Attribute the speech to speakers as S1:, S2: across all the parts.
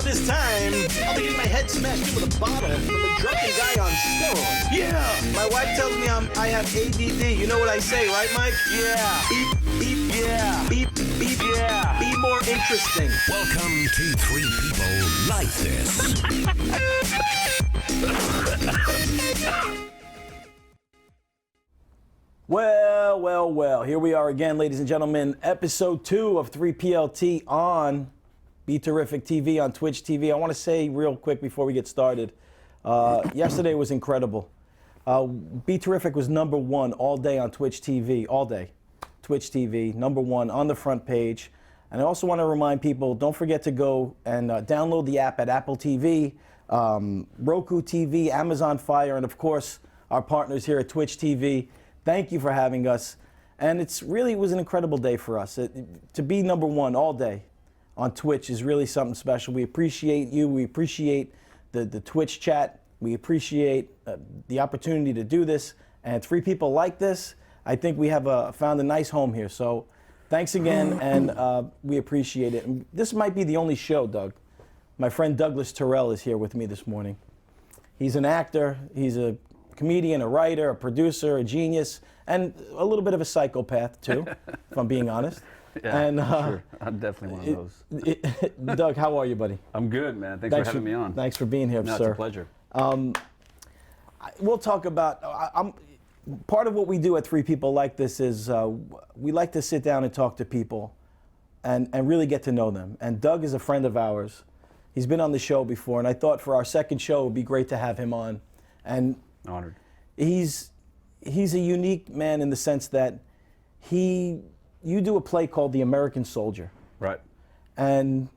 S1: This time, I'll be getting my head smashed in with a bottle from a drunken guy on steroids. Yeah! My wife tells me I have ADD. You know what I say, right, Mike? Yeah. Beep, beep, yeah. Beep, beep, yeah. Be more interesting.
S2: Welcome to Three People Like This.
S1: Well. Here we are again, ladies and gentlemen. Episode 2 of 3PLT on Be Terrific TV, on Twitch TV. I want to say real quick before we get started, yesterday was incredible. Be Terrific was #1 all day on Twitch TV, all day. Twitch TV, #1 on the front page. And I also want to remind people, don't forget to go and download the app at Apple TV, Roku TV, Amazon Fire, and of course, our partners here at Twitch TV. Thank you for having us. And it was an incredible day for us. To be #1 all day on Twitch is really something special. We appreciate you. We appreciate the Twitch chat. We appreciate the opportunity to do this. And Three People Like This, I think we have found a nice home here. So thanks again, and we appreciate it. And this might be the only show, Doug. My friend Douglas Tyrell is here with me this morning. He's an actor. He's a comedian, a writer, a producer, a genius, and a little bit of a psychopath, too, if I'm being honest.
S3: Yeah,
S1: and,
S3: sure. I'm definitely one of
S1: those. Doug, how are you, buddy?
S3: I'm good, man. Thanks for having me on.
S1: Thanks for being here,
S3: no,
S1: sir.
S3: It's a pleasure.
S1: We'll talk about, part of what we do at Three People Like This is we like to sit down and talk to people and really get to know them. And Doug is a friend of ours. He's been on the show before, and I thought for our second show it would be great to have him on. And
S3: honored.
S1: He's a unique man in the sense that you do a play called The American Soldier.
S3: Right.
S1: And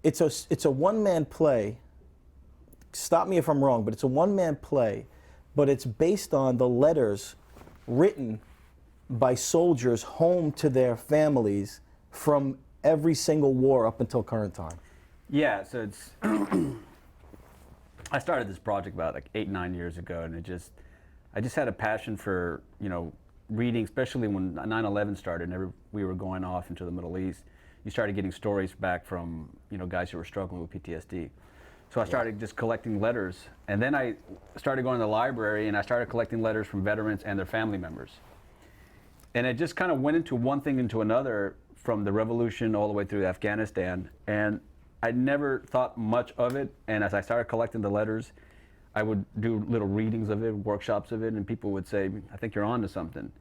S1: it's a one-man play. Stop me if I'm wrong, but it's a one-man play, but it's based on the letters written by soldiers home to their families from every single war up until current time.
S3: Yeah, so it's I started this project about like 8-9 years ago, and I just had a passion for, reading, especially when 9/11 started and we were going off into the Middle East. You started getting stories back from, guys who were struggling with PTSD. So I started just collecting letters, and then I started going to the library and I started collecting letters from veterans and their family members. And it just kind of went into one thing into another, from the revolution all the way through Afghanistan. And I never thought much of it, and as I started collecting the letters, I would do little readings of it, workshops of it, and people would say, I think you're on to something.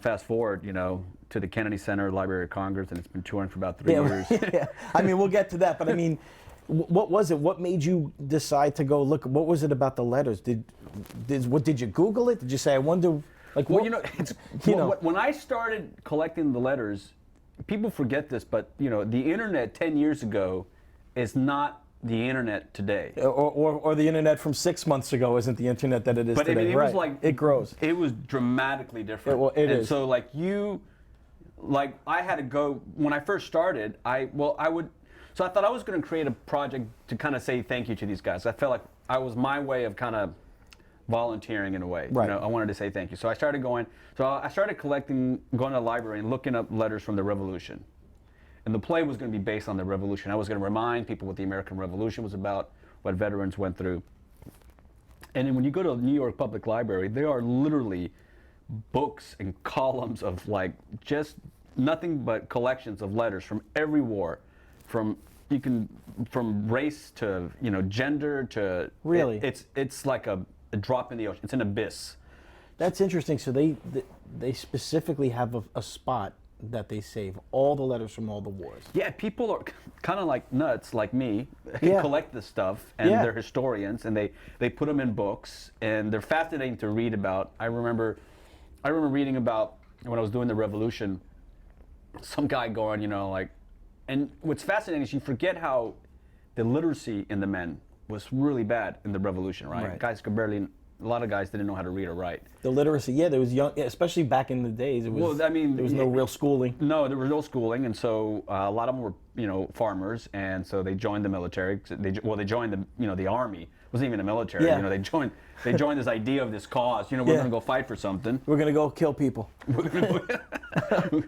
S3: Fast forward, to the Kennedy Center, Library of Congress, and it's been touring for about 3 years.
S1: Yeah. I mean, we'll get to that, but I mean, what was it? What made you decide to go look? What was it about the letters? Did you Google it? Did you say, I wonder, like,
S3: well,
S1: what,
S3: when I started collecting the letters, people forget this, but the internet 10 years ago is not the internet today.
S1: Or the internet from 6 months ago isn't the internet that it is
S3: But
S1: today.
S3: I mean, it was like
S1: it grows.
S3: It was dramatically different.
S1: It
S3: and
S1: is.
S3: so like I had to go when I first started. So I thought I was going to create a project to kind of say thank you to these guys. I felt like I was my way of kind of volunteering in a way.
S1: Right.
S3: You know, I wanted to say thank you. So I started going. So I started collecting, going to the library and looking up letters from the Revolution. And the play was going to be based on the Revolution. I was going to remind people what the American Revolution was about, what veterans went through. And then when you go to the New York Public Library, there are literally books and columns of like just nothing but collections of letters from every war, from race to gender to
S1: Really?
S3: It's like a drop in the ocean. It's an abyss.
S1: That's interesting. So they specifically have a spot that they save all the letters from all the wars.
S3: Yeah, people are kind of like nuts, like me,
S1: Yeah.
S3: collect this stuff, and
S1: Yeah.
S3: they're historians, and they put them in books, and they're fascinating to read about. I remember reading about when I was doing the Revolution, some guy going, and what's fascinating is you forget how the literacy in the men was really bad in the Revolution, right?
S1: Right.
S3: Guys could barely. A lot of guys didn't know how to read or write.
S1: The literacy, yeah, there was young, especially back in the days. It was,
S3: Well, I mean,
S1: there was no real schooling.
S3: No, there was no schooling, and so a lot of them were, farmers, and so they joined the military. They joined the army. It wasn't even the military.
S1: Yeah.
S3: They joined this idea of this cause. We're going to go fight for something.
S1: We're gonna go kill people
S3: We're gonna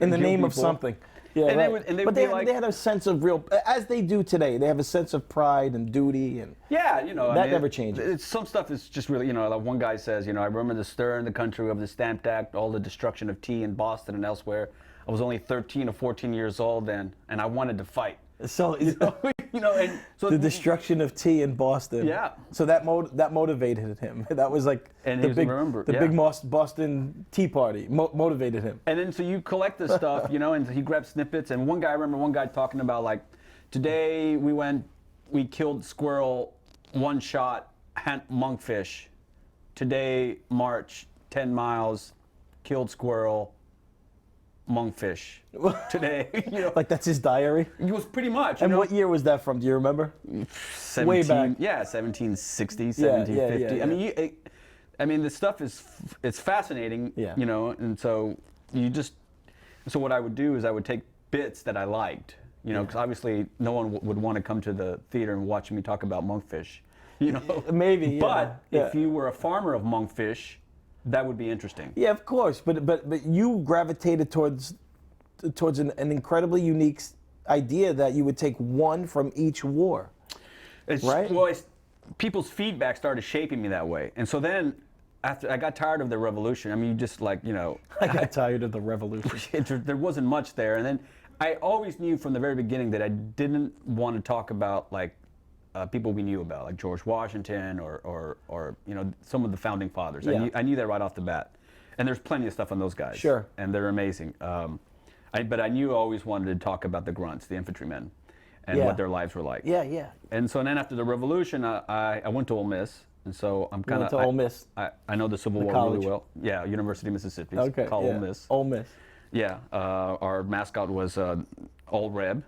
S1: in the
S3: kill
S1: name of
S3: people.
S1: something. Yeah,
S3: And they
S1: right.
S3: would- and they
S1: but
S3: would be like-
S1: they had a sense of real, as they do today. They have a sense of pride and duty, and
S3: Yeah,
S1: That never changes.
S3: Some stuff is just really, like one guy says, I remember the stir in the country of the Stamp Act, all the destruction of tea in Boston and elsewhere. I was only 13 or 14 years old then, and I wanted to fight.
S1: so
S3: And so
S1: the destruction of tea in Boston.
S3: Yeah.
S1: So that motivated him. That was like
S3: And
S1: the
S3: he was-
S1: big
S3: remember,
S1: the
S3: yeah.
S1: big Boston Tea Party motivated him.
S3: And then so you collect this stuff, and he grabbed snippets. And I remember one guy talking about like, today we killed squirrel, one shot, monkfish. Today, March, 10 miles, killed squirrel, monkfish. Today,
S1: Like that's his diary.
S3: it was pretty much.
S1: And what year was that from? Do you remember?
S3: 17,
S1: way back.
S3: Yeah, 1760,
S1: Yeah,
S3: 1750.
S1: yeah.
S3: I mean, this stuff it's fascinating.
S1: Yeah.
S3: And so so what I would do is I would take bits that I liked. Because obviously no one would want to come to the theater and watch me talk about monkfish.
S1: Maybe, yeah.
S3: But
S1: Yeah.
S3: if you were a farmer of monkfish, that would be interesting.
S1: Yeah, of course. But you gravitated towards an incredibly unique idea that you would take one from each war. Right?
S3: Well, people's feedback started shaping me that way, and so then after I got tired of the Revolution. I mean, you just like
S1: I got tired of the revolution.
S3: there wasn't much there, and then I always knew from the very beginning that I didn't want to talk about like people we knew about, like George Washington or some of the founding fathers.
S1: Yeah.
S3: I knew that right off the bat, and there's plenty of stuff on those guys.
S1: Sure.
S3: And they're amazing. But I knew I always wanted to talk about the grunts, the infantrymen, and
S1: Yeah.
S3: what their lives were like.
S1: Yeah.
S3: And so then after the Revolution, I went to Ole Miss, and so I'm kind
S1: went
S3: of
S1: to Ole Miss?
S3: I know the Civil War
S1: college?
S3: really well. Yeah, University of Mississippi.
S1: Okay.
S3: Called
S1: yeah.
S3: Ole Miss.
S1: Ole Miss.
S3: Yeah, our mascot was Old Reb.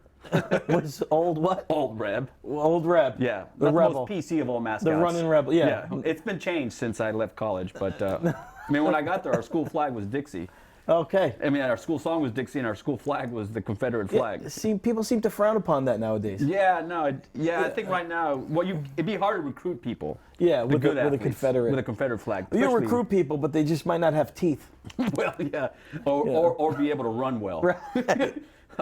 S1: What's old what?
S3: Old Reb.
S1: Old Reb.
S3: Yeah,
S1: The
S3: not
S1: rebel.
S3: the most PC of all mascots.
S1: The running rebel. Yeah.
S3: It's been changed since I left college, but I mean, when I got there, our school flag was Dixie.
S1: Okay.
S3: I mean, our school song was Dixie, and our school flag was the Confederate flag.
S1: See, people seem to frown upon that nowadays.
S3: Yeah, no, I think right now, it'd be hard to recruit people.
S1: Yeah,
S3: the
S1: with
S3: good
S1: a
S3: athletes,
S1: Confederate.
S3: with a Confederate flag.
S1: You
S3: especially-
S1: recruit people, but they just might not have teeth.
S3: Well, yeah, or be able to run well.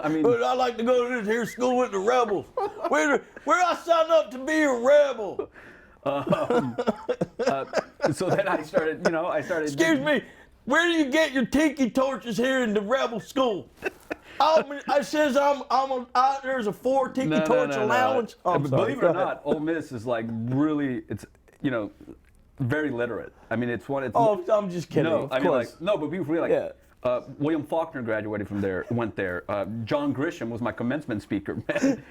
S3: I mean,
S1: But I like to go to this here school with the rebels. Where I sign up to be a rebel.
S3: so then I started.
S1: Excuse me, where do you get your tiki torches here in the rebel school? I says there's a 4 tiki torch allowance. Oh, I'm sorry.
S3: Believe it
S1: Go
S3: or
S1: ahead.
S3: not, Ole Miss is like really, it's very literate. I mean, it's one. It's
S1: Oh, I'm just kidding.
S3: No,
S1: of
S3: I mean,
S1: course.
S3: like, no, but people really like.
S1: Yeah.
S3: William Faulkner graduated from there, went there. John Grisham was my commencement speaker. Man,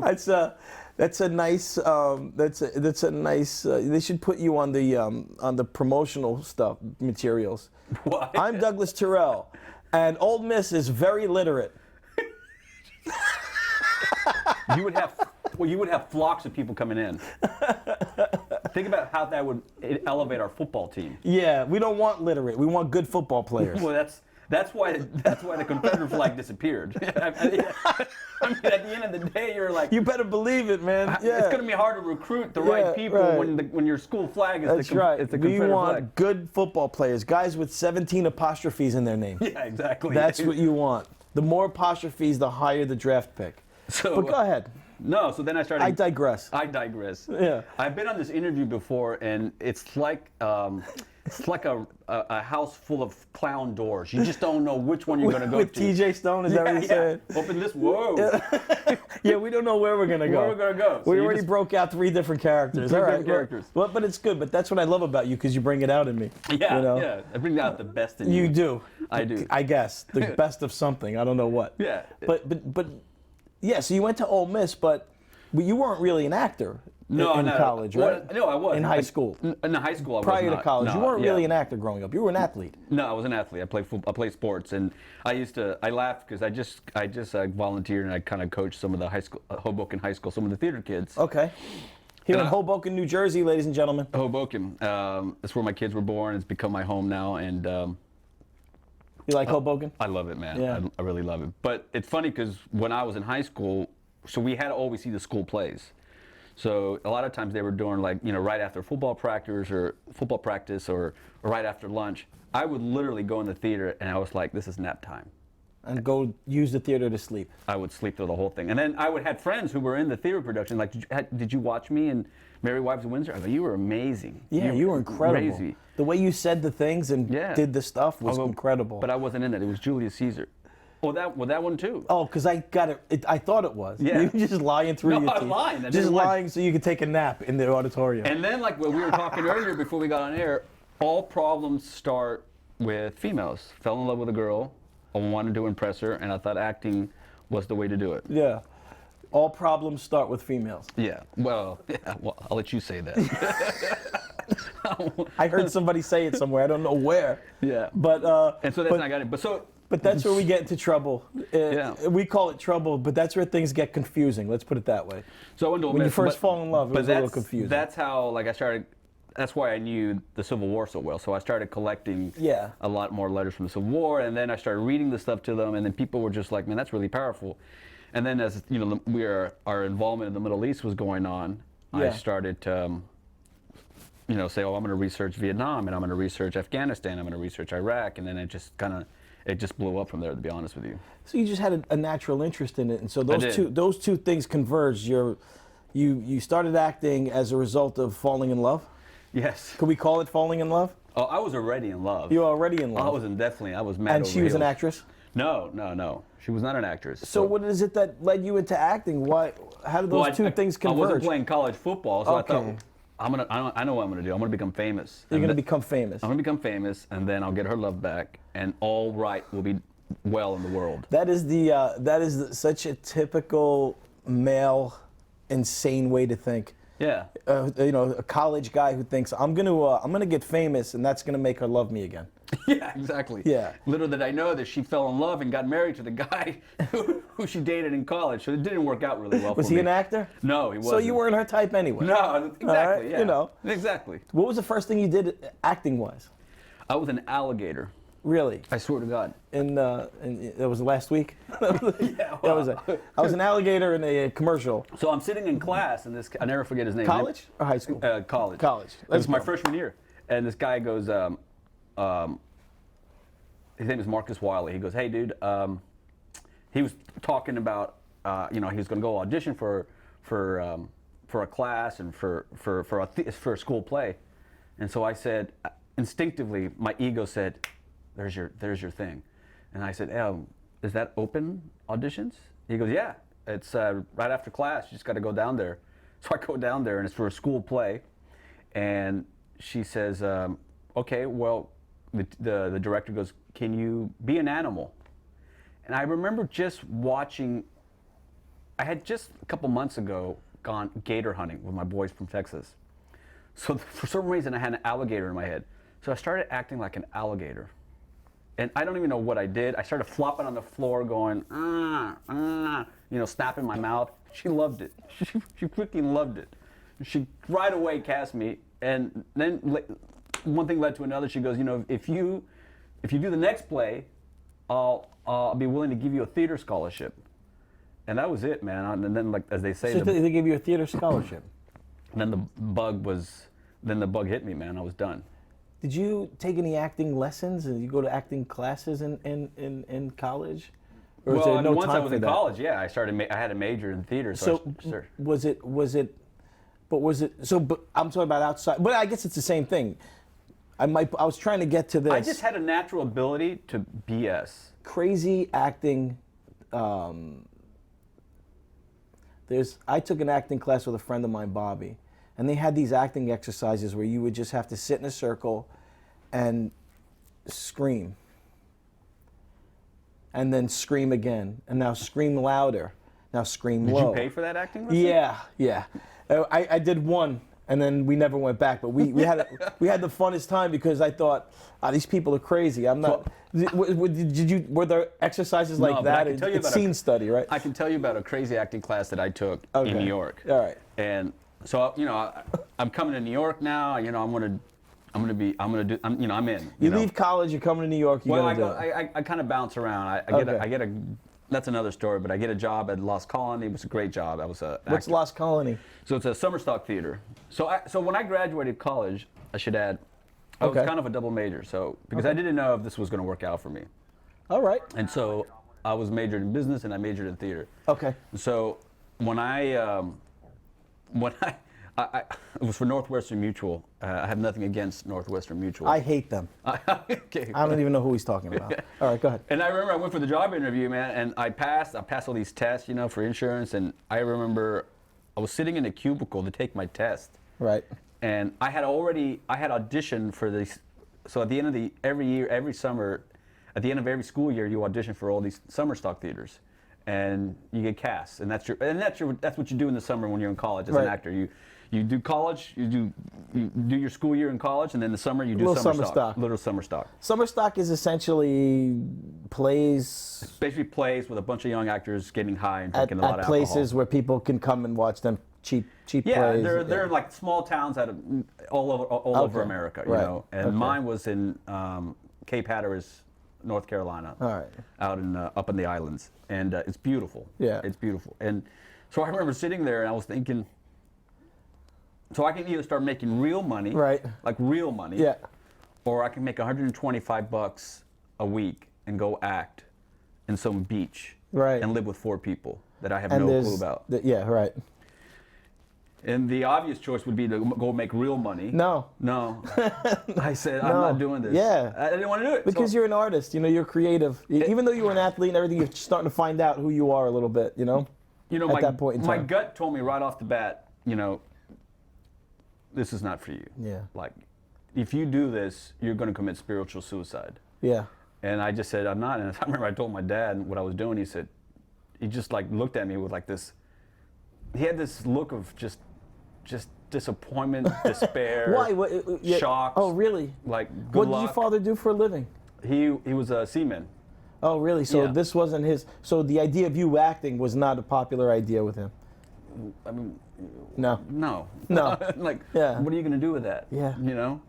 S1: That's a nice. That's a nice. They should put you on the promotional stuff materials.
S3: Why?
S1: I'm Douglas Tyrell, and Old Miss is very literate.
S3: You would have Well, you would have flocks of people coming in. Think about how that would elevate our football team.
S1: Yeah, we don't want literate. We want good football players.
S3: Well, that's why the Confederate flag disappeared. I mean, at the end of the day, you're like,
S1: You better believe it, man. Yeah.
S3: it's going to be hard to recruit the right people when your school flag is
S1: That's right.
S3: it's the
S1: We
S3: Confederate
S1: want
S3: flag.
S1: good football players, guys with 17 apostrophes in their name.
S3: Yeah, exactly.
S1: That's what you want. The more apostrophes, the higher the draft pick.
S3: So,
S1: But go ahead.
S3: No, so then I started.
S1: I digress.
S3: Yeah. I've been on this interview before, and it's like a house full of clown doors. You just don't know which one you're going to go
S1: With
S3: to.
S1: TJ Stone, is that what you said?
S3: Open this. Whoa.
S1: Yeah, we don't know where we're gonna go.
S3: Where we're gonna go. So
S1: We
S3: you
S1: already
S3: just-
S1: broke out 3 different characters.
S3: Three
S1: All right,
S3: different characters.
S1: Well, but it's good. But that's what I love about you, because you bring it out in me.
S3: Yeah,
S1: you know?
S3: yeah. I bring out the best in you.
S1: You do.
S3: I do.
S1: I guess the best of something. I don't know what.
S3: Yeah.
S1: But yeah. So you went to Ole Miss, but you weren't really an actor in college, right?
S3: Well, no, I was.
S1: In high school.
S3: In high school, I was
S1: Prior
S3: not.
S1: to college,
S3: No,
S1: you weren't
S3: yeah.
S1: really an actor growing up. You were an athlete.
S3: No, I was an athlete. I played sports, and I laughed because I just volunteered and I kind of coached some of the high school, Hoboken High School, some of the theater kids.
S1: Okay. Here in
S3: And I-
S1: Hoboken, New Jersey, ladies and gentlemen.
S3: Hoboken, that's where my kids were born. It's become my home now, and
S1: You like Hoboken?
S3: I love it, man.
S1: Yeah.
S3: I really love it. But it's funny because when I was in high school, so we had to always see the school plays. So a lot of times they were doing right after football practice or right after lunch. I would literally go in the theater and I was like, this is nap time.
S1: And go use the theater to sleep.
S3: I would sleep through the whole thing. And then I would have friends who were in the theater production, like, did you watch me in Merry Wives of Windsor? I go, you were amazing.
S1: Yeah, you were incredible.
S3: Crazy.
S1: The way you said the things and did the stuff was incredible.
S3: But I wasn't in that. It was Julius Caesar. Oh, that one too.
S1: Oh, because I got it. I thought it was.
S3: Yeah.
S1: You were just lying through
S3: No,
S1: your
S3: I'm
S1: teeth.
S3: lying. I
S1: Just
S3: didn't lie.
S1: lying so you could take a nap in the auditorium.
S3: And then, like what we were talking earlier before we got on air, all problems start with females. Fell in love with a girl, I wanted to impress her, and I thought acting was the way to do it.
S1: Yeah. All problems start with females.
S3: Yeah. Well, I'll let you say that.
S1: I heard somebody say it somewhere. I don't know where.
S3: Yeah.
S1: But
S3: And so that's not got it.
S1: But that's where we get into trouble.
S3: Yeah.
S1: We call it trouble, but that's where things get confusing. Let's put it that way.
S3: So I went to Ole
S1: When you
S3: Miss,
S1: first fall in love, it was a little confusing.
S3: That's how, like, I started. That's why I knew the Civil War so well. So I started collecting a lot more letters from the Civil War, and then I started reading the stuff to them, and then people were just like, "Man, that's really powerful." And then as you know, our involvement in the Middle East was going on. I started to, say, "Oh, I'm going to research Vietnam, and I'm going to research Afghanistan, I'm going to research Iraq," and then it just blew up from there. To be honest with you.
S1: So you just had a natural interest in it, and so
S3: I did.
S1: those two things converged. You started acting as a result of falling in love.
S3: Yes.
S1: Could we call it falling in love?
S3: Oh, I was already in love.
S1: You were already in love.
S3: I was mad.
S1: And
S3: over
S1: she was an
S3: heels.
S1: actress?
S3: No. She was not an actress.
S1: So what is it that led you into acting? How did those two things converge?
S3: I wasn't playing college football, so
S1: Okay.
S3: I thought, I know what I'm gonna do. I'm gonna become famous.
S1: You're going to become famous.
S3: I'm gonna become famous, and then I'll get her love back, and all right will be well in the world.
S1: That is such a typical male, insane way to think.
S3: Yeah.
S1: A college guy who thinks I'm gonna get famous and that's gonna make her love me again.
S3: Yeah, exactly.
S1: Yeah.
S3: Little did I know that she fell in love and got married to the guy who she dated in college. So it didn't work out really well.
S1: Was
S3: for
S1: he
S3: me.
S1: an actor?
S3: No, he wasn't.
S1: So you weren't her type anyway.
S3: No, exactly.
S1: right,
S3: Yeah. Exactly.
S1: What was the first thing you did acting wise?
S3: I was an alligator.
S1: Really?
S3: I swear to God.
S1: And that was last week.
S3: Yeah.
S1: I was an alligator in a commercial.
S3: So I'm sitting in class, and I never forget his name.
S1: College or high school?
S3: College.
S1: College.
S3: It was my freshman year, and this guy goes, his name is Marcus Wiley. He goes, "Hey, dude," he was talking about, he was going to go audition for a class and for a school play, and so I said, instinctively, my ego said, "There's your thing," and I said, "Is that open auditions?" He goes, "Yeah, it's right after class. You just got to go down there." So I go down there, and it's for a school play, and she says, "Okay, well," the director goes, "Can you be an animal?" And I remember just watching. I had just a couple months ago gone gator hunting with my boys from Texas. So for some reason I had an alligator in my head. So I started acting like an alligator. And I don't even know what I did. I started flopping on the floor going, snapping my mouth. she loved it. She freaking loved it. She right away cast me, and then one thing led to another. She goes, you know, if you do the next play, I'll be willing to give you a theater scholarship. And that was it, man. And then, like as they say,
S1: So they gave you a theater scholarship.
S3: and then the bug hit me, man. I was done.
S1: Did you take any acting lessons? Did you go to acting classes in college? Or
S3: Well,
S1: there
S3: I mean, once I
S1: time
S3: was
S1: for
S3: in
S1: that?
S3: college, yeah, I had a major in theater.
S1: So but I'm talking about outside, but I guess it's the same thing. I was trying to get to this.
S3: I just had a natural ability to BS.
S1: Crazy acting. I took an acting class with a friend of mine, Bobby, and they had these acting exercises where you would just have to sit in a circle and scream. And then scream again, and now scream louder, now scream low.
S3: Did you pay for that acting lesson?
S1: Yeah. I did one, and then we never went back. But we had the funnest time because I thought, these people are crazy. I'm not. Were there exercises like
S3: No, but
S1: that?
S3: I can tell you
S1: It's
S3: about
S1: scene study, right?
S3: I can tell you about a crazy acting class that I took
S1: Okay.
S3: in New York.
S1: All right.
S3: And so, you know, I'm coming to New York now. You know, I'm in.
S1: You leave college, you're coming to New York.
S3: Well, I kind of bounce around. I get a. That's another story. But I get a job at Lost Colony. It was a great job. I was a.
S1: What's
S3: actor.
S1: Lost Colony?
S3: So it's a summer stock theater. So when I graduated college, I should add, I was
S1: Okay.
S3: kind of a double major. So because I didn't know if this was going to work out for me,
S1: All right.
S3: and so I was majored in business and I majored in theater.
S1: Okay.
S3: So when I it was for Northwestern Mutual. I have nothing against Northwestern Mutual.
S1: I hate them.
S3: Okay.
S1: I don't even know who he's talking about. All right, go ahead.
S3: And I remember I went for the job interview, man, and I passed all these tests, you know, for insurance. And I remember I was sitting in a cubicle to take my test.
S1: Right.
S3: And I had auditioned for this. So at the end of every summer, at the end of every school year, you audition for all these summer stock theaters, and you get cast. And that's what you do in the summer when you're in college as an
S1: Right.
S3: actor. You do college, you do your school year in college, and then the summer you do
S1: Little summer stock.
S3: Little summer stock.
S1: Summer stock is essentially plays
S3: Basically plays with a bunch of young actors getting high and
S1: at
S3: drinking a lot of
S1: places
S3: alcohol.
S1: where people can come and watch them cheap
S3: Yeah,
S1: plays.
S3: they're like small towns all over
S1: Okay.
S3: America, you
S1: Right.
S3: know. And
S1: Okay.
S3: mine was in Cape Hatteras, North Carolina,
S1: All right.
S3: out in up in the islands, and it's beautiful.
S1: Yeah.
S3: It's beautiful. And so I remember sitting there and I was thinking, so I can either start making real money,
S1: Right.
S3: like real money,
S1: Yeah.
S3: or I can make $125 a week and go act in some beach,
S1: Right.
S3: and live with 4 people that I have
S1: And
S3: no
S1: there's
S3: clue about.
S1: yeah, right.
S3: And the obvious choice would be to go make real money.
S1: No.
S3: No. I said, I'm
S1: No.
S3: not doing this.
S1: Yeah.
S3: I didn't want to do it.
S1: Because
S3: So-
S1: you're an artist, you know, you're creative. Even though you were an athlete and everything, you're starting to find out who you are a little bit, you know?
S3: you know,
S1: at that point in
S3: my
S1: time.
S3: gut told me right off the bat, you know, this is not for you.
S1: Yeah.
S3: Like, if you do this, you're going to commit spiritual suicide.
S1: Yeah.
S3: And I just said, I'm not. And I remember I told my dad what I was doing. He just like looked at me with like this, he had this look of just disappointment, despair,
S1: Why? Yeah.
S3: shock.
S1: Oh, really?
S3: Like, good
S1: What
S3: luck.
S1: did your father do for a living?
S3: He was a seaman.
S1: Oh, really? So
S3: Yeah.
S1: this wasn't his. So the idea of you acting was not a popular idea with him.
S3: I mean,
S1: No.
S3: no.
S1: No.
S3: Like,
S1: Yeah.
S3: what are you going to do with that?
S1: Yeah.
S3: You know?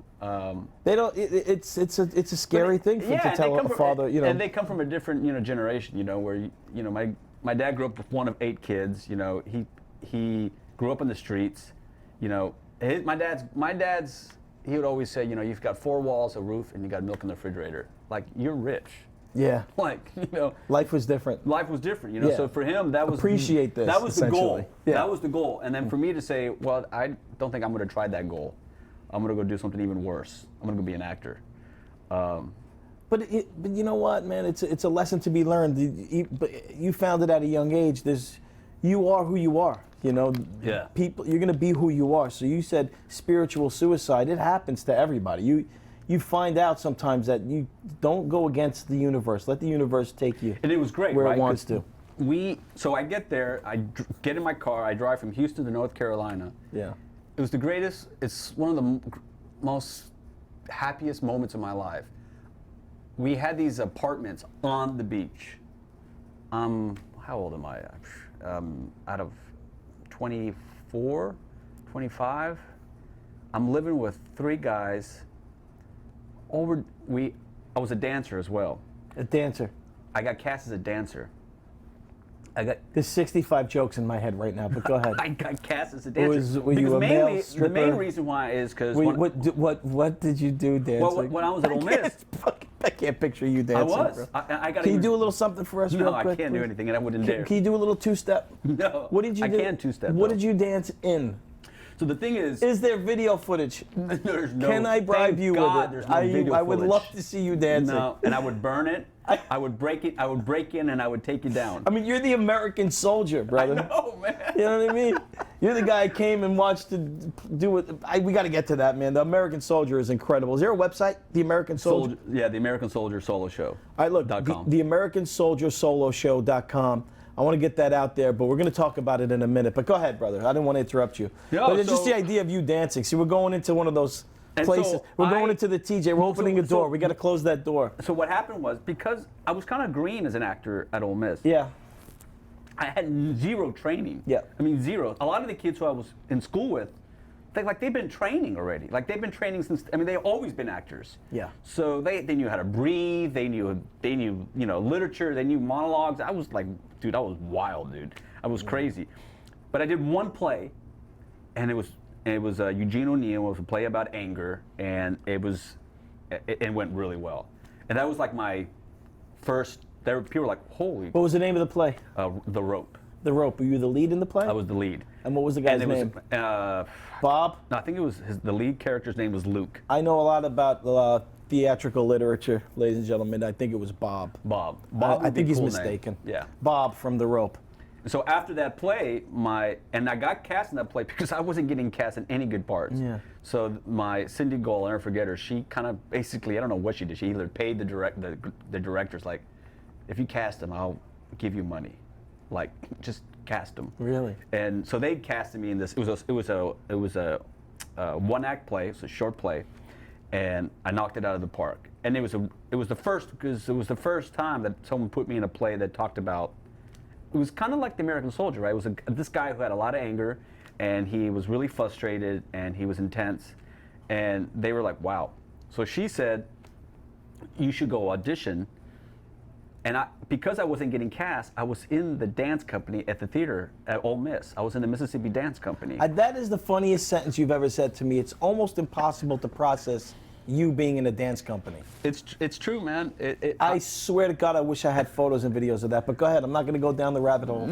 S1: They don't. It's a scary thing
S3: Yeah,
S1: to
S3: and
S1: tell
S3: they
S1: a
S3: come from-
S1: father. You know.
S3: And they come from a different, you know, generation. You know, where you know, my dad grew up with one of 8 kids. You know, he grew up in the streets. You know, my dad's. He would always say, you know, you've got 4 walls, a roof, and you got milk in the refrigerator. Like, you're rich.
S1: Yeah.
S3: Like, you know.
S1: Life was different.
S3: Life was different, you know.
S1: Yeah.
S3: So for him, that was
S1: Appreciate this,
S3: That was the goal.
S1: essentially. Yeah.
S3: That was the goal. And then for me to say, well, I don't think I'm going to try that goal. I'm going to go do something even worse. I'm going to go be an actor.
S1: But you know what, man? It's a lesson to be learned. But you found it at a young age. You are who you are. You know.
S3: Yeah.
S1: People, you're gonna be who you are. So you said spiritual suicide. It happens to everybody. You find out sometimes that you don't go against the universe. Let the universe take you.
S3: And it was great,
S1: where
S3: right?
S1: it wants
S3: 'Cause
S1: to.
S3: So I get there, get in my car, I drive from Houston to North Carolina.
S1: Yeah.
S3: It was the greatest, it's one of the most happiest moments of my life. We had these apartments on the beach. How old am I? 24, 25. I'm living with 3 guys. I was a dancer as well.
S1: A dancer.
S3: I got cast as a dancer.
S1: There's 65 jokes in my head right now, but go ahead.
S3: I got cast as a dancer.
S1: Were you a male stripper?
S3: The main reason why is because
S1: what did you do dancing?
S3: well, when I was at Ole Miss,
S1: I can't picture you dancing.
S3: I was.
S1: Bro.
S3: I got.
S1: Can you do a little something for us?
S3: No,
S1: real quick,
S3: I can't do
S1: please?
S3: anything, and I wouldn't dare.
S1: Can you do a little two-step?
S3: No.
S1: What did you do?
S3: I can two-step.
S1: What
S3: though.
S1: did you dance in?
S3: So the thing is,
S1: there video footage?
S3: there's no.
S1: Can I bribe
S3: thank
S1: you
S3: God
S1: with it?
S3: There's no video
S1: I would
S3: footage.
S1: love to see you dancing.
S3: No, and I would burn it. I would break it. I would break in and I would take you down.
S1: I mean, you're the American soldier, brother.
S3: I know, man.
S1: You know what I mean? You're the guy who came and watched to do it. We got to get to that, man. The American Soldier is incredible. Is there a website? The American Soldier?
S3: Yeah, the American Soldier Solo Show.
S1: All right, look,
S3: .com.
S1: the American Soldier Solo Show.com. I want to get that out there, but we're going to talk about it in a minute. But go ahead, brother. I didn't want to interrupt you.
S3: No,
S1: but it's just the idea of you dancing. See, we're going into one of those places.
S3: So
S1: we're going into the TJ. We're opening a door. We got to close that door.
S3: So what happened was, because I was kind of green as an actor at Ole Miss.
S1: Yeah.
S3: I had zero training.
S1: Yeah.
S3: I mean, zero. A lot of the kids who I was in school with, they've been training already. Like, they've been training since. I mean, they've always been actors.
S1: Yeah.
S3: So they knew how to breathe. They knew literature. They knew monologues. I was like, dude, I was wild, dude. I was crazy. But I did one play, and it was Eugene O'Neill. It was a play about anger, and it went really well. And that was like my first. People were like, holy.
S1: What was the name of the play?
S3: The Rope.
S1: The Rope. Were you the lead in the play?
S3: I was the lead.
S1: And what was the guy's
S3: And it
S1: name?
S3: was,
S1: Bob?
S3: No, I think it was the lead character's name was Luke.
S1: I know a lot about theatrical literature, ladies and gentlemen. I think it was Bob.
S3: Bob.
S1: I
S3: would be
S1: think
S3: a
S1: he's
S3: cool
S1: mistaken.
S3: Name. Yeah.
S1: Bob from The Rope.
S3: So after that play, and I got cast in that play because I wasn't getting cast in any good parts.
S1: Yeah.
S3: So my Cindy Gold, I'll never forget her. She kind of basically, I don't know what she did. She either paid the directors, like, if you cast him, I'll give you money, like, just cast him.
S1: Really?
S3: And so they casted me in this. It was a one-act play. It's a short play, and I knocked it out of the park. And it was the first time that someone put me in a play that talked about. It was kind of like the American Soldier, right? It was this guy who had a lot of anger, and he was really frustrated, and he was intense, and they were like, wow. So she said, you should go audition. And because I wasn't getting cast, I was in the dance company at the theater at Ole Miss. I was in the Mississippi Dance Company.
S1: That is the funniest sentence you've ever said to me. It's almost impossible to process you being in a dance company.
S3: It's true, man.
S1: I swear to God, I wish I had photos and videos of that. But go ahead. I'm not going to go down the rabbit hole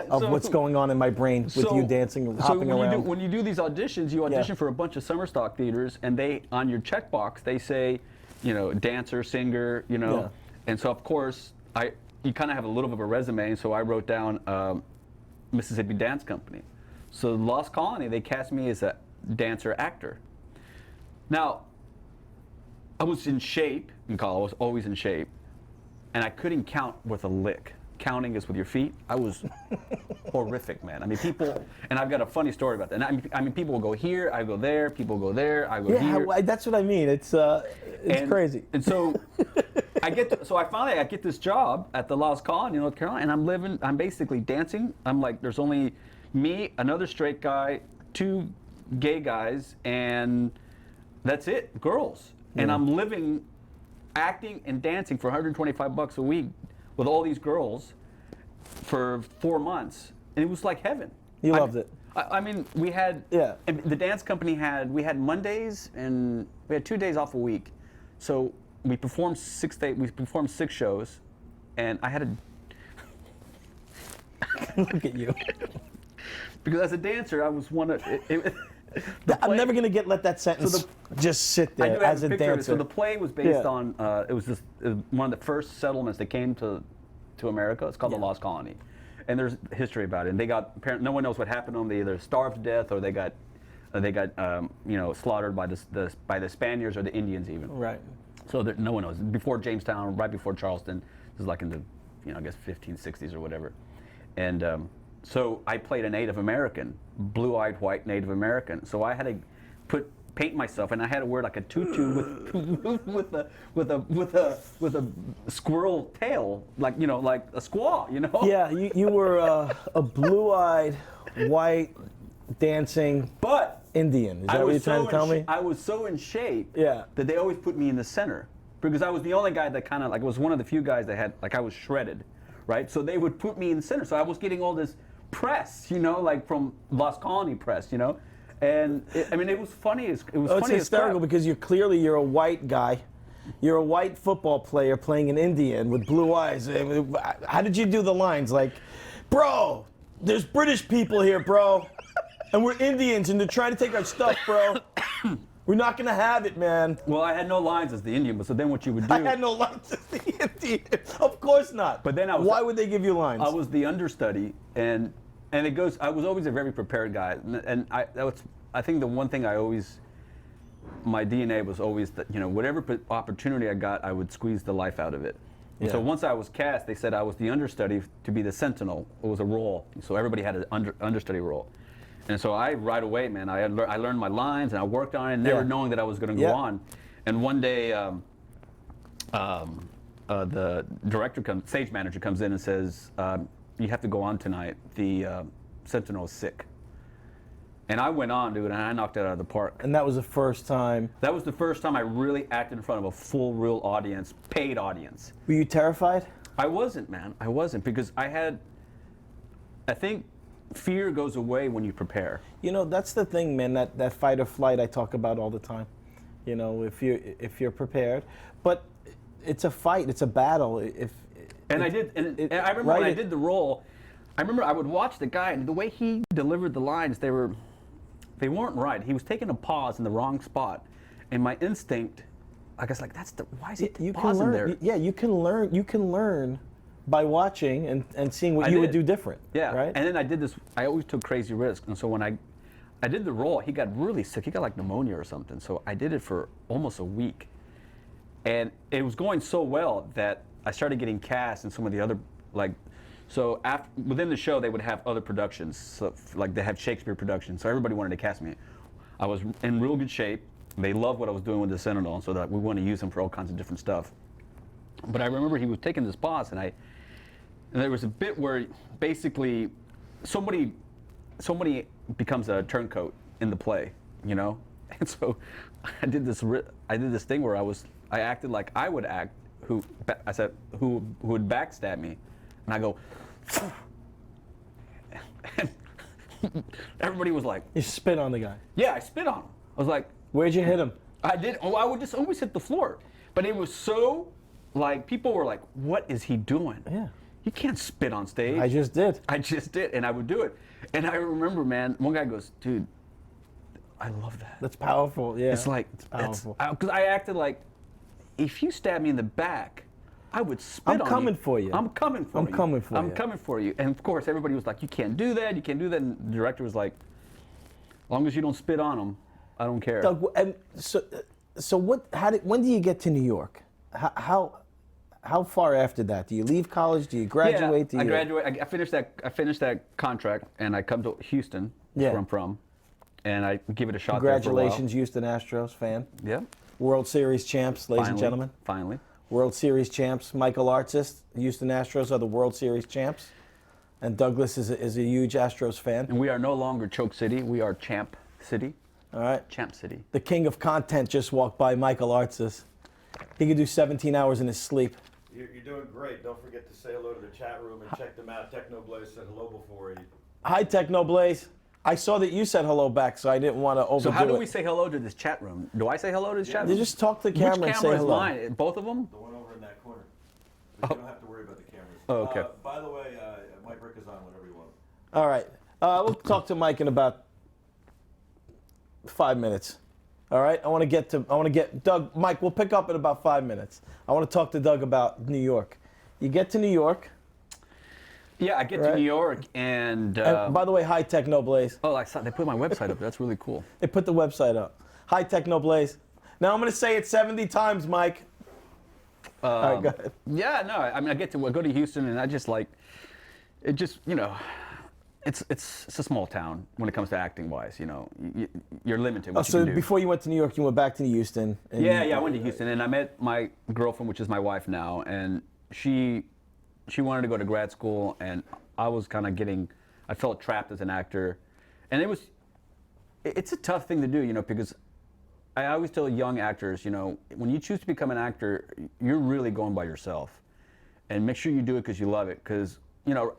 S1: of what's going on in my brain with you dancing and hopping around.
S3: When you do these auditions, you audition for a bunch of summer stock theaters, and on your checkbox they say, dancer, singer,
S1: Yeah.
S3: And so of course you kind of have a little bit of a resume. So I wrote down Mississippi Dance Company. So Lost Colony, they cast me as a dancer actor. Now, I was in shape in college. I was always in shape, and I couldn't count with a lick. Counting is with your feet. I was horrific, man. I mean, and I've got a funny story about that. And I mean, people will go here, I go there, people go there, I go here.
S1: Yeah, that's what I mean. It's crazy.
S3: And so I get this job at the Lost Colony in North Carolina, and I'm basically dancing. I'm like, there's only me, another straight guy, 2 gay guys, and that's it, girls. And I'm acting and dancing for $125 a week with all these girls for 4 months, and it was like heaven.
S1: You loved it.
S3: I mean, we had and the dance company we had Mondays, and we had 2 days off a week, so we performed 6 shows, and I had
S1: to look at you.
S3: Because as a dancer, I was one of
S1: I'm never gonna let that sentence just sit there as a dancer.
S3: So the play was based on it was one of the first settlements that came to America. It's called the Lost Colony, and there's history about it. And they got no one knows what happened to them. They either starved to death or they got slaughtered by the Spaniards or the Indians even.
S1: Right.
S3: So no one knows. Before Jamestown, right before Charleston, this is like in the I guess 1560s or whatever, and. So I played a Native American, blue-eyed white Native American. So I had to paint myself, and I had to wear like a tutu with a squirrel tail, like like a squaw,
S1: Yeah, you were a blue-eyed, white, dancing
S3: But
S1: Indian. Is that what you're trying to tell me?
S3: I was so in shape
S1: Yeah.
S3: that they always put me in the center because I was the only guy that kind of was one of the few guys that had I was shredded, right? So they would put me in the center. So I was getting all this press, like from Lost Colony press, and it was funny. It's
S1: hysterical because you're a white guy. You're a white football player playing an Indian with blue eyes. How did you do the lines? Like, bro, there's British people here, bro. And we're Indians, and they're trying to take our stuff, bro. We're not gonna have it, man.
S3: Well, I had no lines as the Indian, but so then what you would do?
S1: I had no lines as the Indian. Of course not.
S3: But then
S1: why would they give you lines?
S3: I was the understudy, and it goes. I was always a very prepared guy, and I think the one thing my DNA was always that whatever opportunity I got, I would squeeze the life out of it. And so once I was cast, they said I was the understudy to be the sentinel. It was a role, so everybody had an understudy role. And so right away, man, I learned my lines and I worked on it, never knowing that I was going to go on. And one day, the stage manager comes in and says, "You have to go on tonight. The sentinel is sick." And I went on, dude, and I knocked it out of the park.
S1: And that was the first time.
S3: That was the first time I really acted in front of a full, real audience, paid audience.
S1: Were you terrified?
S3: I wasn't, man. I wasn't because I think fear goes away when you prepare.
S1: That's the thing, man. That fight or flight I talk about all the time. If you're prepared, but it's a fight. It's a battle.
S3: I remember when I did the role. I remember I would watch the guy and the way he delivered the lines. They weren't right. He was taking a pause in the wrong spot, and my instinct, I was like, why is he pausing there?
S1: Yeah, you can learn. You can learn by watching and seeing what you would do different.
S3: Yeah,
S1: right.
S3: And then I did this. I always took crazy risks, and so when I did the role, he got really sick. He got like pneumonia or something. So I did it for almost a week, and it was going so well that I started getting cast in some of the other So within the show, they would have other productions, so they have Shakespeare productions. So everybody wanted to cast me. I was in real good shape. They loved what I was doing with the Sentinel, so that we want to use him for all kinds of different stuff. But I remember he was taking this pause, and there was a bit where basically somebody becomes a turncoat in the play, And so I did this thing where I acted like I would act. Who would backstab me, and I go. And everybody was like,
S1: You spit on the guy.
S3: yeah, I spit on him. I was like,
S1: Where'd you hit him?
S3: I did. Oh, I would just always hit the floor. But it was so, people were like, what is he doing?
S1: Yeah.
S3: You can't spit on stage.
S1: I just did.
S3: And I would do it. And I remember, man, one guy goes, dude, I love that.
S1: That's powerful. Yeah.
S3: It's
S1: powerful.
S3: Because I acted like, if you stab me in the back, I would spit on you.
S1: I'm coming for you.
S3: I'm coming for you.
S1: I'm coming for you.
S3: I'm coming for you. And of course, everybody was like, you can't do that. You can't do that. And the director was like, as long as you don't spit on them, I don't care.
S1: Doug, and so what? When do you get to New York? How far after that? Do you leave college? Do you graduate?
S3: Yeah, I graduate. I finished that contract, and I come to Houston, where I'm from, and I give it a shot.
S1: Congratulations, Houston Astros fan.
S3: Yeah.
S1: World Series champs, ladies and gentlemen.
S3: Finally.
S1: World Series champs. Michael Artist, Houston Astros are the World Series champs, and Douglas is a huge Astros fan.
S3: And we are no longer Choke City. We are Champ City.
S1: All right.
S3: Champ City.
S1: The king of content just walked by, Michael Artist. He could do 17 hours in his sleep.
S4: You're doing great. Don't forget to say hello to the chat room and check them out. Technoblaze said hello before you.
S1: Hi, Technoblaze. I saw that you said hello back, so I didn't want to overdo it.
S3: So how do we say hello to this chat room? Do I say hello to this chat room?
S1: You just talk to the camera and say hello.
S3: Which camera is mine? Both of them?
S4: The one over in that corner. You don't have to worry about the cameras.
S3: Oh, okay.
S4: By the way, Mike Rick is on whenever you want.
S1: All right. We'll talk to Mike in about 5 minutes. All right. I want to get Doug. Mike, we'll pick up in about 5 minutes. I want to talk to Doug about New York. You get to New York.
S3: Yeah, I get to New York and
S1: by the way, hi Technoblaze.
S3: Oh, I saw they put my website up. That's really cool.
S1: They put the website up. Hi Technoblaze. Now I'm going to say it 70 times, Mike. All right, go ahead.
S3: Yeah, no, I mean, I go to Houston and I just it just, it's a small town when it comes to acting wise. You know, you're limited. What you
S1: So
S3: can do.
S1: before you went to New York, you went back to Houston. And
S3: Yeah, I went to Houston, and I met my girlfriend, which is my wife now, and she wanted to go to grad school, and I was kind of I felt trapped as an actor, and it's a tough thing to do, you know, because I always tell young actors, you know, when you choose to become an actor, you're really going by yourself, and make sure you do it because you love it, because, you know,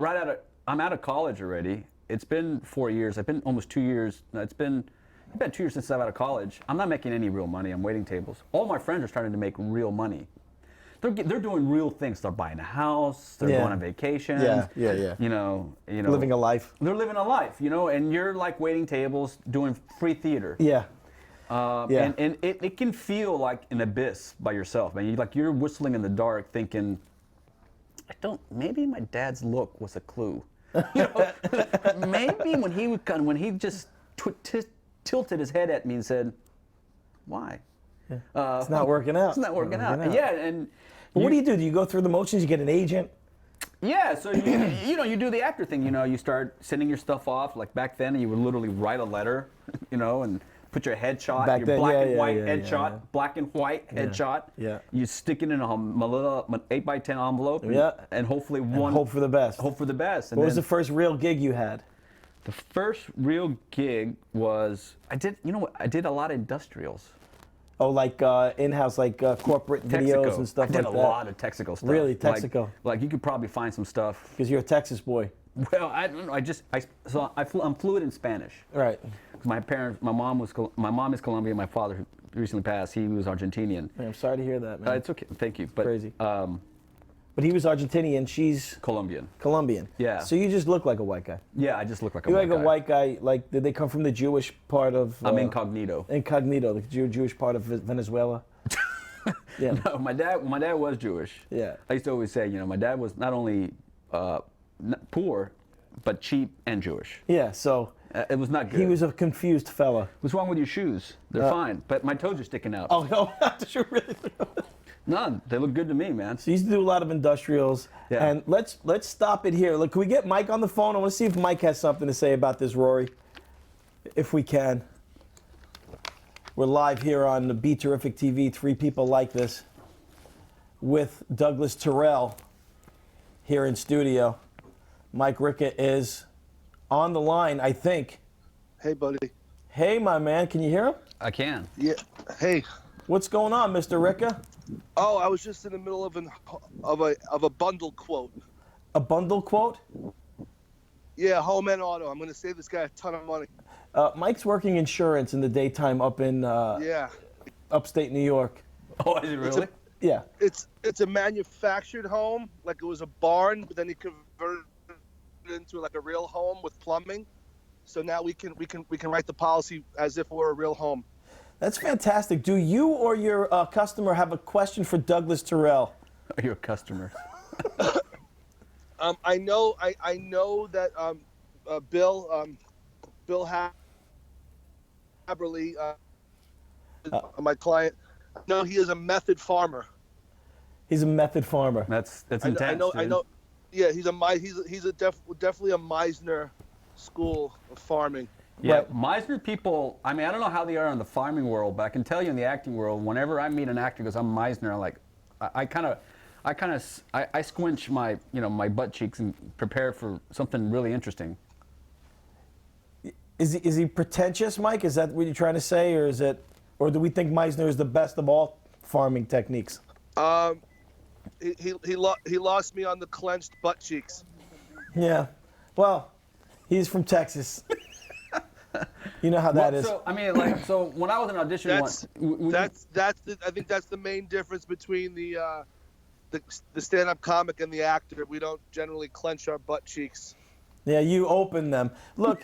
S3: I'm out of college already. It's been 4 years. I've been almost 2 years. It's been 2 years since I'm out of college. I'm not making any real money. I'm waiting tables. All my friends are starting to make real money. They're doing real things. They're buying a house. They're going on vacations.
S1: Yeah.
S3: You know.
S1: Living a life.
S3: They're living a life, you know, and you're like waiting tables, doing free theater.
S1: Yeah.
S3: And it can feel like an abyss by yourself, man. You're whistling in the dark, thinking, maybe my dad's look was a clue. You know, maybe when he just tilted his head at me and said, "Why?"
S1: It's not working out.
S3: It's not working out. Yeah, and
S1: but what do you do? Do you go through the motions? You get an agent?
S3: Yeah, so you do the actor thing. You know, you start sending your stuff off. Like back then, you would literally write a letter, you know, and put your headshot, black and white headshot, black and white headshot.
S1: Yeah.
S3: You stick it in a little 8x10 envelope. And hopefully
S1: hope for the best.
S3: Hope for the best. And
S1: what was the first real gig you had?
S3: The first real gig was I did a lot of industrials.
S1: Oh, like in-house, like corporate videos and stuff like that?
S3: I did a lot of Texaco stuff.
S1: Really, Texaco?
S3: Like you could probably find some stuff.
S1: Because you're a Texas boy.
S3: Well, I don't know. I'm fluent in Spanish.
S1: Right.
S3: My mom is Colombian. My father, who recently passed, he was Argentinian.
S1: Man, I'm sorry to hear that, man.
S3: It's okay. Thank you. But,
S1: crazy. But he was Argentinian. She's
S3: Colombian.
S1: Yeah. So you just look like a white guy.
S3: Yeah, I just look like a
S1: you
S3: white guy.
S1: Like a white guy. Like, did they come from the Jewish part of?
S3: I'm incognito.
S1: Incognito, the Jewish part of Venezuela. Yeah.
S3: No, my dad was Jewish.
S1: Yeah.
S3: I used to always say, you know, my dad was not only poor, but cheap and Jewish.
S1: Yeah. So.
S3: It was not good.
S1: He was a confused fella.
S3: What's wrong with your shoes? They're fine, but my toes are sticking out.
S1: Oh no! Did you really?
S3: None. They look good to me, man.
S1: So you used to do a lot of industrials.
S3: Yeah.
S1: And let's stop it here. Look, can we get Mike on the phone? I want to see if Mike has something to say about this, Rory. If we can. We're live here on the Be Terrific TV, Three People Like This, with Douglas Tyrell here in studio. Mike Ricca is on the line, I think.
S5: Hey, buddy.
S1: Hey, my man. Can you hear him?
S3: I can.
S5: Yeah. Hey.
S1: What's going on, Mr. Ricca?
S5: Oh, I was just in the middle of a bundle quote.
S1: A bundle quote?
S5: Yeah, home and auto. I'm going to save this guy a ton of money.
S1: Mike's working insurance in the daytime up in upstate New York.
S3: Oh, is it really?
S1: Yeah.
S5: It's a manufactured home, like it was a barn, but then he converted it into like a real home with plumbing. So now we can write the policy as if it were a real home.
S1: That's fantastic. Do you or your customer have a question for Douglas Tyrell?
S3: Your customer.
S5: I know that Bill Haberly, my client. No, he is a method farmer.
S1: He's a method farmer.
S3: That's intense.
S5: I know. Yeah, he's definitely a Meisner school of farming.
S3: Yeah, Meisner people, I mean, I don't know how they are in the farming world, but I can tell you in the acting world, whenever I meet an actor because I'm Meisner, I'm like, I squinch my butt cheeks and prepare for something really interesting.
S1: Is he pretentious, Mike? Is that what you're trying to say, or do we think Meisner is the best of all farming techniques?
S5: He lost me on the clenched butt cheeks.
S1: Yeah, well, he's from Texas. You know how that is.
S3: So I mean, so when I was in audition
S5: I think that's the main difference between the stand-up comic and the actor. We don't generally clench our butt cheeks.
S1: Yeah, you open them. Look,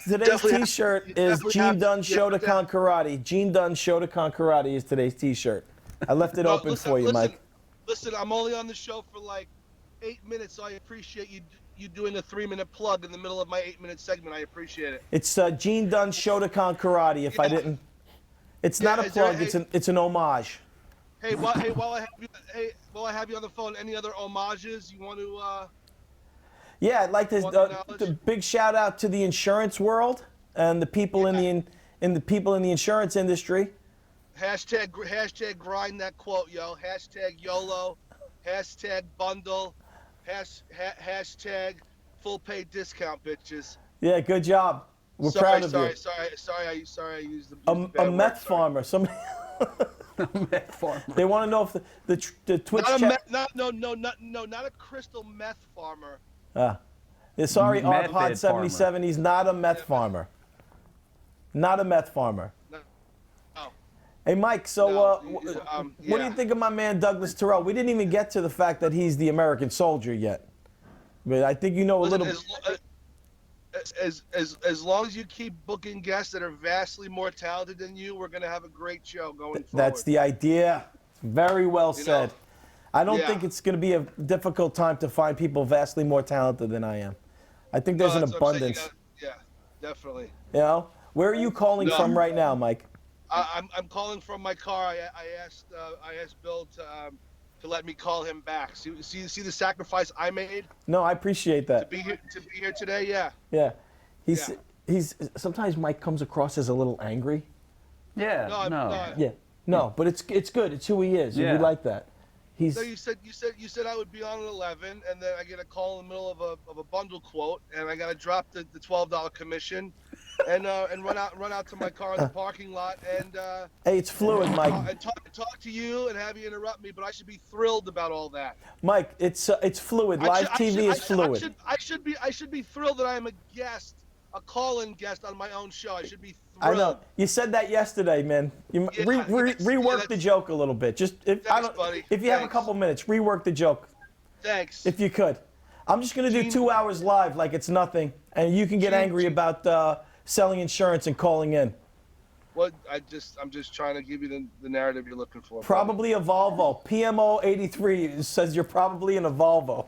S1: today's T-shirt is Gene Dunn Shotokan Karate. Gene Dunn Shotokan Karate is today's T-shirt. I left it open for you, Mike.
S5: Listen, I'm only on the show for like 8 minutes, so I appreciate you doing a 3-minute plug in the middle of my 8-minute segment. I appreciate it.
S1: It's Gene Dunn Shotokan Karate. If I didn't, it's not a plug. It's an homage.
S5: Hey, while I have you on the phone, any other homages you want to?
S1: Yeah, I'd like to
S5: Walking
S1: big shout out to the insurance world and the people in the people in the insurance industry.
S5: Hashtag grind that quote, yo. Hashtag YOLO. Hashtag bundle. Hashtag full pay discount, bitches.
S1: Yeah, good job. We're proud of you.
S5: Sorry, I used the
S1: A meth farmer. Somebody.
S3: Meth farmer.
S1: They want to know if the Twitch chat.
S5: Not a crystal meth farmer.
S1: Sorry,
S3: Method
S1: Arpod 77. He's not a meth farmer. Not a meth farmer.
S5: No.
S1: Hey, Mike. So, what do
S5: yeah.
S1: you think of my man Douglas Tyrell? We didn't even get to the fact that he's the American soldier yet, but I think you know a little.
S5: As long as you keep booking guests that are vastly more talented than you, we're gonna have a great show going forward.
S1: That's the idea. Very well said. I don't
S5: yeah.
S1: think it's going to be a difficult time to find people vastly more talented than I am. I think there's an abundance.
S5: Yeah, definitely.
S1: You know, where are you calling from right now, Mike?
S5: I'm calling from my car. I asked Bill to let me call him back. See the sacrifice I made
S1: No, I appreciate that.
S5: to be here today. Yeah.
S1: Yeah, he's sometimes Mike comes across as a little angry.
S3: Yeah.
S1: No, but it's good. It's who he is. And
S3: Yeah.
S1: we like that.
S5: So you said I would be on at 11, and then I get a call in the middle of a bundle quote, and I got to drop the $12 commission, and run out to my car in the parking lot, and
S1: Hey, it's fluid, Mike.
S5: and talk to you and have you interrupt me, but I should be thrilled about all that.
S1: Mike, it's fluid. Live TV is fluid.
S5: I should be thrilled that I am a guest, a call-in guest on my own show. I should be thrilled.
S1: I know. You said that yesterday, man. You rework the joke a little bit. Just if
S5: buddy.
S1: if you have a couple minutes, rework the joke.
S5: Thanks.
S1: If you could. I'm just going to do 2 hours live like it's nothing, and you can get angry about selling insurance and calling in.
S5: What I'm just trying to give you the narrative you're looking for.
S1: Probably a Volvo. PMO 83 says you're probably in a Volvo.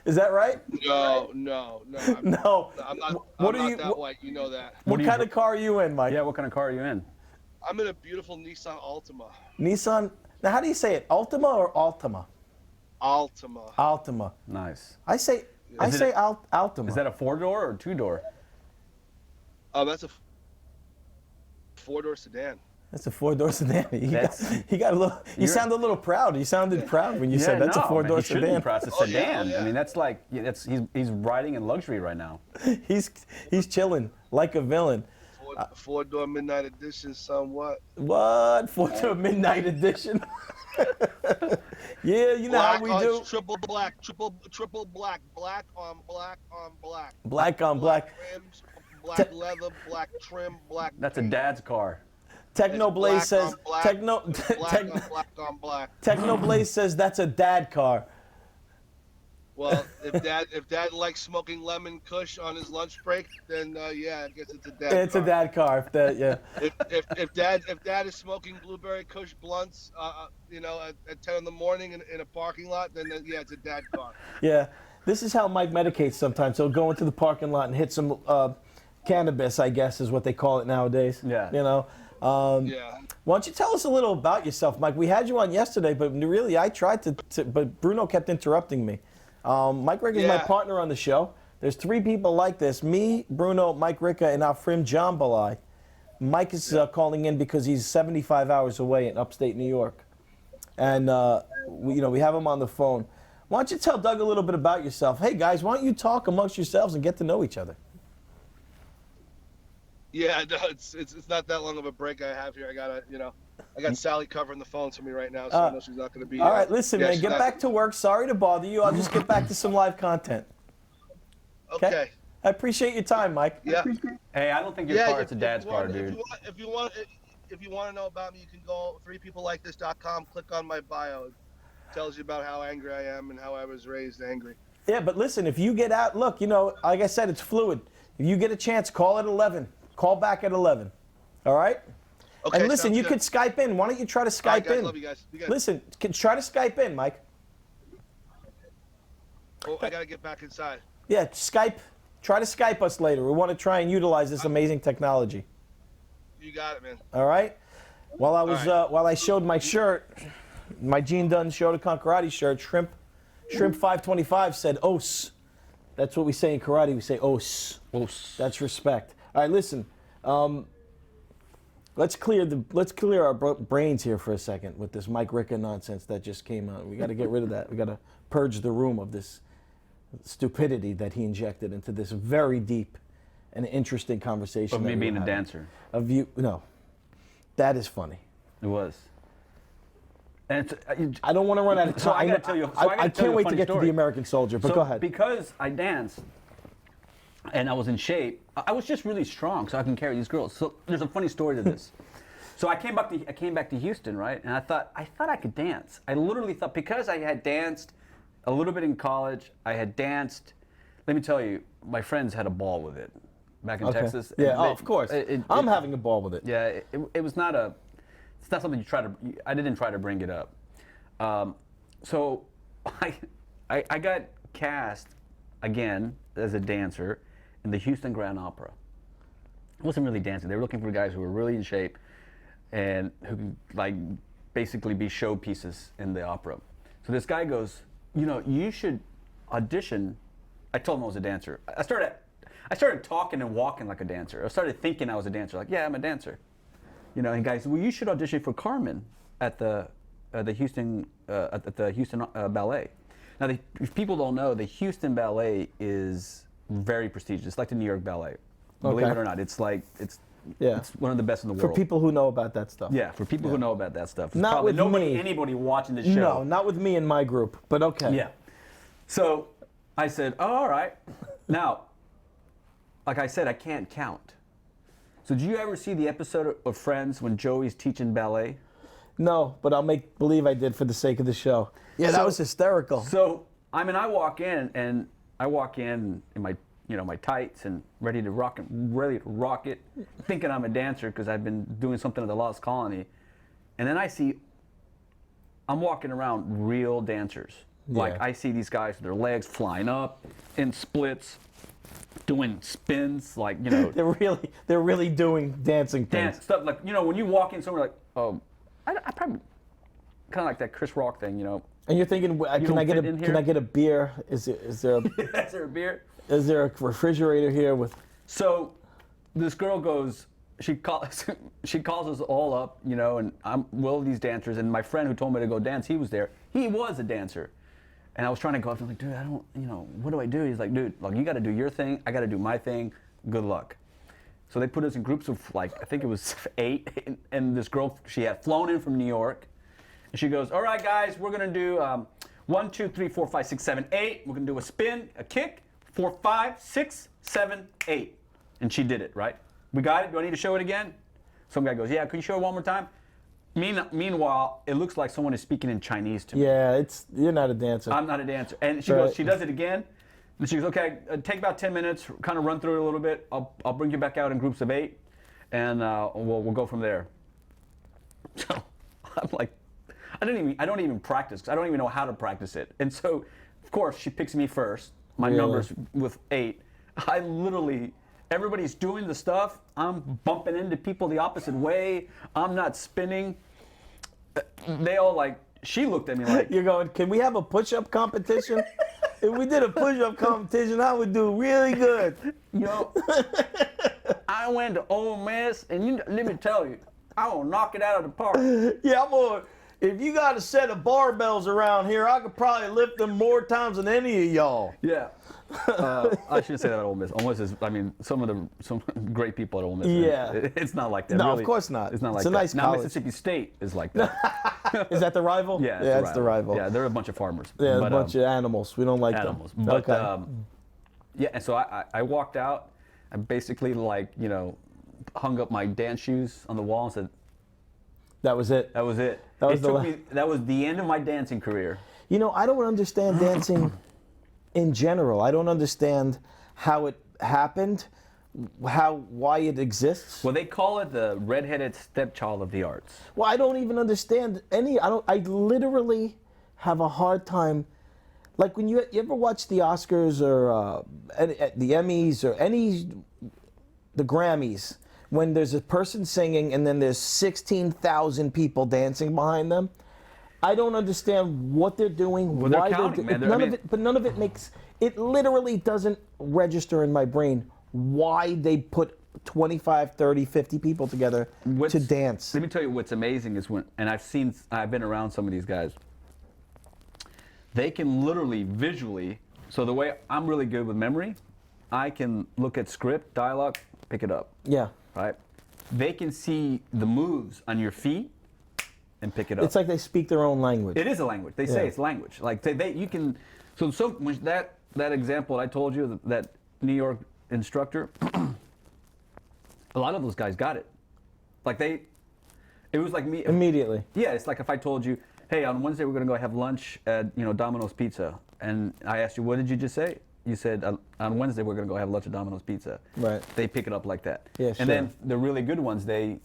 S1: Is that right?
S5: No.
S1: No.
S5: I'm not that white. You know that.
S1: What kind of car are you in, Mike?
S3: Yeah, what kind of car are you in?
S5: I'm in a beautiful Nissan Altima.
S1: Nissan. Now, how do you say it? Altima or Altima?
S5: Altima.
S1: Altima.
S3: Nice.
S1: I say Altima.
S3: Is that a 4-door or 2-door?
S5: That's a 4-door sedan.
S1: That's a 4-door sedan. He got a little. You sound a little proud. You sounded proud when you said that's a 4-door sedan.
S3: It's a sedan.
S5: Yeah.
S3: I mean, that's like he's riding in luxury right now.
S1: He's chilling like a villain.
S5: 4-door midnight edition, somewhat.
S1: What? 4-door midnight edition. Yeah, you know how we do.
S5: Triple black, triple black, black on black on black.
S1: Black on black.
S5: Rims, black leather, black trim, black.
S3: That's a dad's car.
S1: Technoblaze says
S5: black on black.
S1: Technoblaze says that's a dad car.
S5: Well, if dad likes smoking lemon kush on his lunch break, then yeah, I guess it's a dad car.
S1: It's a dad car.
S5: If dad is smoking blueberry kush blunts, at 10 in the morning in a parking lot, then yeah, it's a dad car.
S1: Yeah, this is how Mike medicates sometimes. He'll go into the parking lot and hit some cannabis, I guess is what they call it nowadays.
S3: Yeah.
S1: You know.
S5: Yeah.
S1: Why don't you tell us a little about yourself, Mike? We had you on yesterday, but really I tried to but Bruno kept interrupting me. Mike Ricca is my partner on the show. There's 3 people like this: me, Bruno, Mike Ricca, and our friend John Balai. Mike is calling in because he's 75 hours away in upstate New York, and we have him on the phone. Why don't you tell Doug a little bit about yourself? Hey guys, why don't you talk amongst yourselves and get to know each other?
S5: Yeah, no, it's not that long of a break I have here. I got Sally covering the phones for me right now, so I know she's not going to be.
S1: All right, listen, man, get back to work. Sorry to bother you. I'll just get back to some live content.
S5: Okay.
S1: I appreciate your time, Mike.
S5: Yeah.
S3: Hey, I don't think your car is a dad's car, dude.
S5: If you want to know about me, you can go 3peoplelikethis.com. Click on my bio. It tells you about how angry I am and how I was raised angry.
S1: Yeah, but listen, if you get out, look, like I said, it's fluid. If you get a chance, call at 11. Call back at 11. All right?
S5: Okay.
S1: And listen, you
S5: good.
S1: could Skype in. Why don't you try to Skype
S5: All right, guys,
S1: in?
S5: Love you guys.
S1: Listen, try to Skype in, Mike.
S5: Oh, I got to get back inside.
S1: Yeah, Skype. Try to Skype us later. We want to try and utilize this amazing technology.
S5: You got it, man.
S1: All right? While I showed my shirt, my Gene Dunn Show to Karate shirt, Shrimp 525 said, "Os." That's what we say in karate. We say os.
S3: Os.
S1: That's respect. All right, listen. Let's clear our brains here for a second with this Mike Ricca nonsense that just came out. We got to get rid of that. We got to purge the room of this stupidity that he injected into this very deep and interesting conversation.
S3: Of me being a dancer.
S1: Of you, no. That is funny.
S3: It was. And
S1: I don't want to run out of time.
S3: So I got to tell you.
S1: I can't wait to get to the American Soldier, but go ahead.
S3: Because I danced and I was in shape, I was just really strong, so I can carry these girls. So there's a funny story to this. So I came back to Houston, right? And I thought I could dance. I literally thought, because I had danced a little bit in college, I had danced. Let me tell you, my friends had a ball with it back in Texas.
S1: Yeah, of course. I'm having a ball with it.
S3: Yeah, it was not a. It's not something you try to. I didn't try to bring it up. So I got cast again as a dancer in the Houston Grand Opera. I wasn't really dancing. They were looking for guys who were really in shape and who could, like, basically be showpieces in the opera. So this guy goes, you should audition. I told him I was a dancer. I started talking and walking like a dancer. I started thinking I was a dancer. Like, yeah, I'm a dancer. And the guy said, well, you should audition for Carmen at the Houston Ballet. Now, if people don't know, the Houston Ballet is very prestigious. It's like the New York Ballet. Believe it or not, it's one of the best in the world.
S1: For people who know about that stuff.
S3: Yeah, for people who know about that stuff. There's
S1: not
S3: probably
S1: with me.
S3: Anybody watching the show.
S1: No, not with me and my group, but okay.
S3: Yeah. So I said, oh, all right. Now, like I said, I can't count. So do you ever see the episode of Friends when Joey's teaching ballet?
S1: No, but I'll make believe I did for the sake of the show. Yeah, that was hysterical.
S3: So, I walk in in my, my tights and ready to rock it, thinking I'm a dancer because I've been doing something at the Lost Colony. And then I'm walking around real dancers.
S1: Yeah.
S3: Like, I see these guys with their legs flying up in splits, doing spins, like,
S1: They're really doing dancing things.
S3: dance stuff. Like, when you walk in somewhere, like, oh, I probably kind of like that Chris Rock thing,
S1: And you're thinking, can I get a beer? Is there
S3: Is there a beer?
S1: Is there a refrigerator here with?
S3: So this girl goes, she calls us all up, and I'm these dancers, and my friend who told me to go dance, he was there. He was a dancer. And I was trying to go up, I'm like, dude, I don't, what do I do? He's like, dude, look, you got to do your thing. I got to do my thing. Good luck. So they put us in groups of, like, I think it was 8, and this girl, she had flown in from New York, and she goes, all right, guys, we're going to do 1, 2, 3, 4, 5, 6, 7, 8. We're going to do a spin, a kick, 4, 5, 6, 7, 8. And she did it, right? We got it? Do I need to show it again? Some guy goes, yeah, can you show it one more time? Meanwhile, it looks like someone is speaking in Chinese to me.
S1: Yeah, you're not a dancer.
S3: I'm not a dancer. And she goes, she does it again. And she goes, okay, take about 10 minutes, kind of run through it a little bit. I'll bring you back out in groups of 8, and we'll go from there. So I'm like, I don't even practice, because I don't even know how to practice it. And so, of course, she picks me first. My numbers with 8. I literally, everybody's doing the stuff. I'm bumping into people the opposite way. I'm not spinning. They all she looked at me like.
S1: You're going, can we have a push-up competition? If we did a push-up competition, I would do really good.
S3: I went to Ole Miss, and let me tell you, I will knock it out of the park.
S1: Yeah, I'm going, if you got a set of barbells around here, I could probably lift them more times than any of y'all.
S3: Yeah. I shouldn't say that at Ole Miss. Ole Miss is, some great people at Ole Miss.
S1: Yeah.
S3: It's not like that.
S1: No,
S3: really.
S1: of course not.
S3: It's not like
S1: it's a
S3: that.
S1: nice
S3: now,
S1: college.
S3: Mississippi State is like that.
S1: Is that the rival?
S3: Yeah,
S1: it's the rival.
S3: Yeah, they're a bunch of farmers.
S1: Yeah, a bunch of animals. We don't like
S3: animals.
S1: them.
S3: But,
S1: okay.
S3: yeah, and so I walked out. I basically, hung up my dance shoes on the wall and said,
S1: that was it.
S3: that was it.
S1: That
S3: That was the end of my dancing career.
S1: I don't understand dancing in general. I don't understand how it happened, why it exists.
S3: Well, they call it the redheaded stepchild of the arts.
S1: Well, I don't even understand I literally have a hard time. Like when you ever watch the Oscars or the Emmys or the Grammys, when there's a person singing and then there's 16,000 people dancing behind them. I don't understand what they're doing,
S3: Well, they're
S1: why
S3: counting,
S1: they're
S3: man.
S1: doing. But none of it makes It literally doesn't register in my brain why they put 25, 30, 50 people together to dance.
S3: Let me tell you what's amazing is and I've been around some of these guys. They can literally visually, so the way I'm really good with memory, I can look at script, dialogue, pick it up.
S1: Yeah.
S3: Right? They can see the moves on your feet and pick it up.
S1: It's like they speak their own language.
S3: It is a language. They say it's language. Like you can. So when that example I told you, that New York instructor, a lot of those guys got it. Like it was like me
S1: Immediately.
S3: Yeah, it's like if I told you, hey, on Wednesday we're gonna go have lunch at Domino's Pizza, and I asked you, what did you just say? You said on Wednesday we're gonna go have lunch at Domino's Pizza.
S1: Right.
S3: They pick it up like that.
S1: Yeah,
S3: and
S1: sure.
S3: then the really good ones, they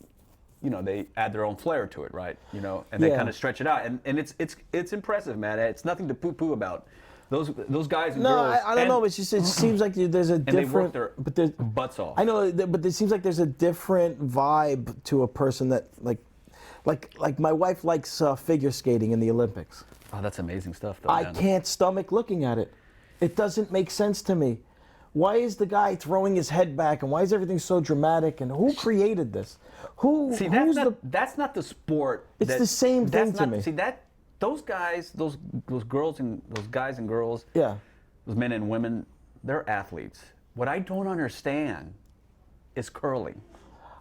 S3: add their own flair to it, right? And they kind of stretch it out, and it's impressive, man. It's nothing to poo-poo about. Those guys and girls.
S1: I don't know. It's just it seems like there's a different.
S3: They work
S1: but there's
S3: butts off.
S1: I know, but it seems like there's a different vibe to a person that like my wife likes figure skating in the Olympics.
S3: Oh, that's amazing stuff, though.
S1: I
S3: man.
S1: can't stomach looking at it. It doesn't make sense to me. Why is the guy throwing his head back, and why is everything so dramatic? And who created this?
S3: See, that's not the sport.
S1: It's the same thing to me.
S3: See those guys, those girls and those guys and girls.
S1: Yeah.
S3: Those men and women, they're athletes. What I don't understand is curling.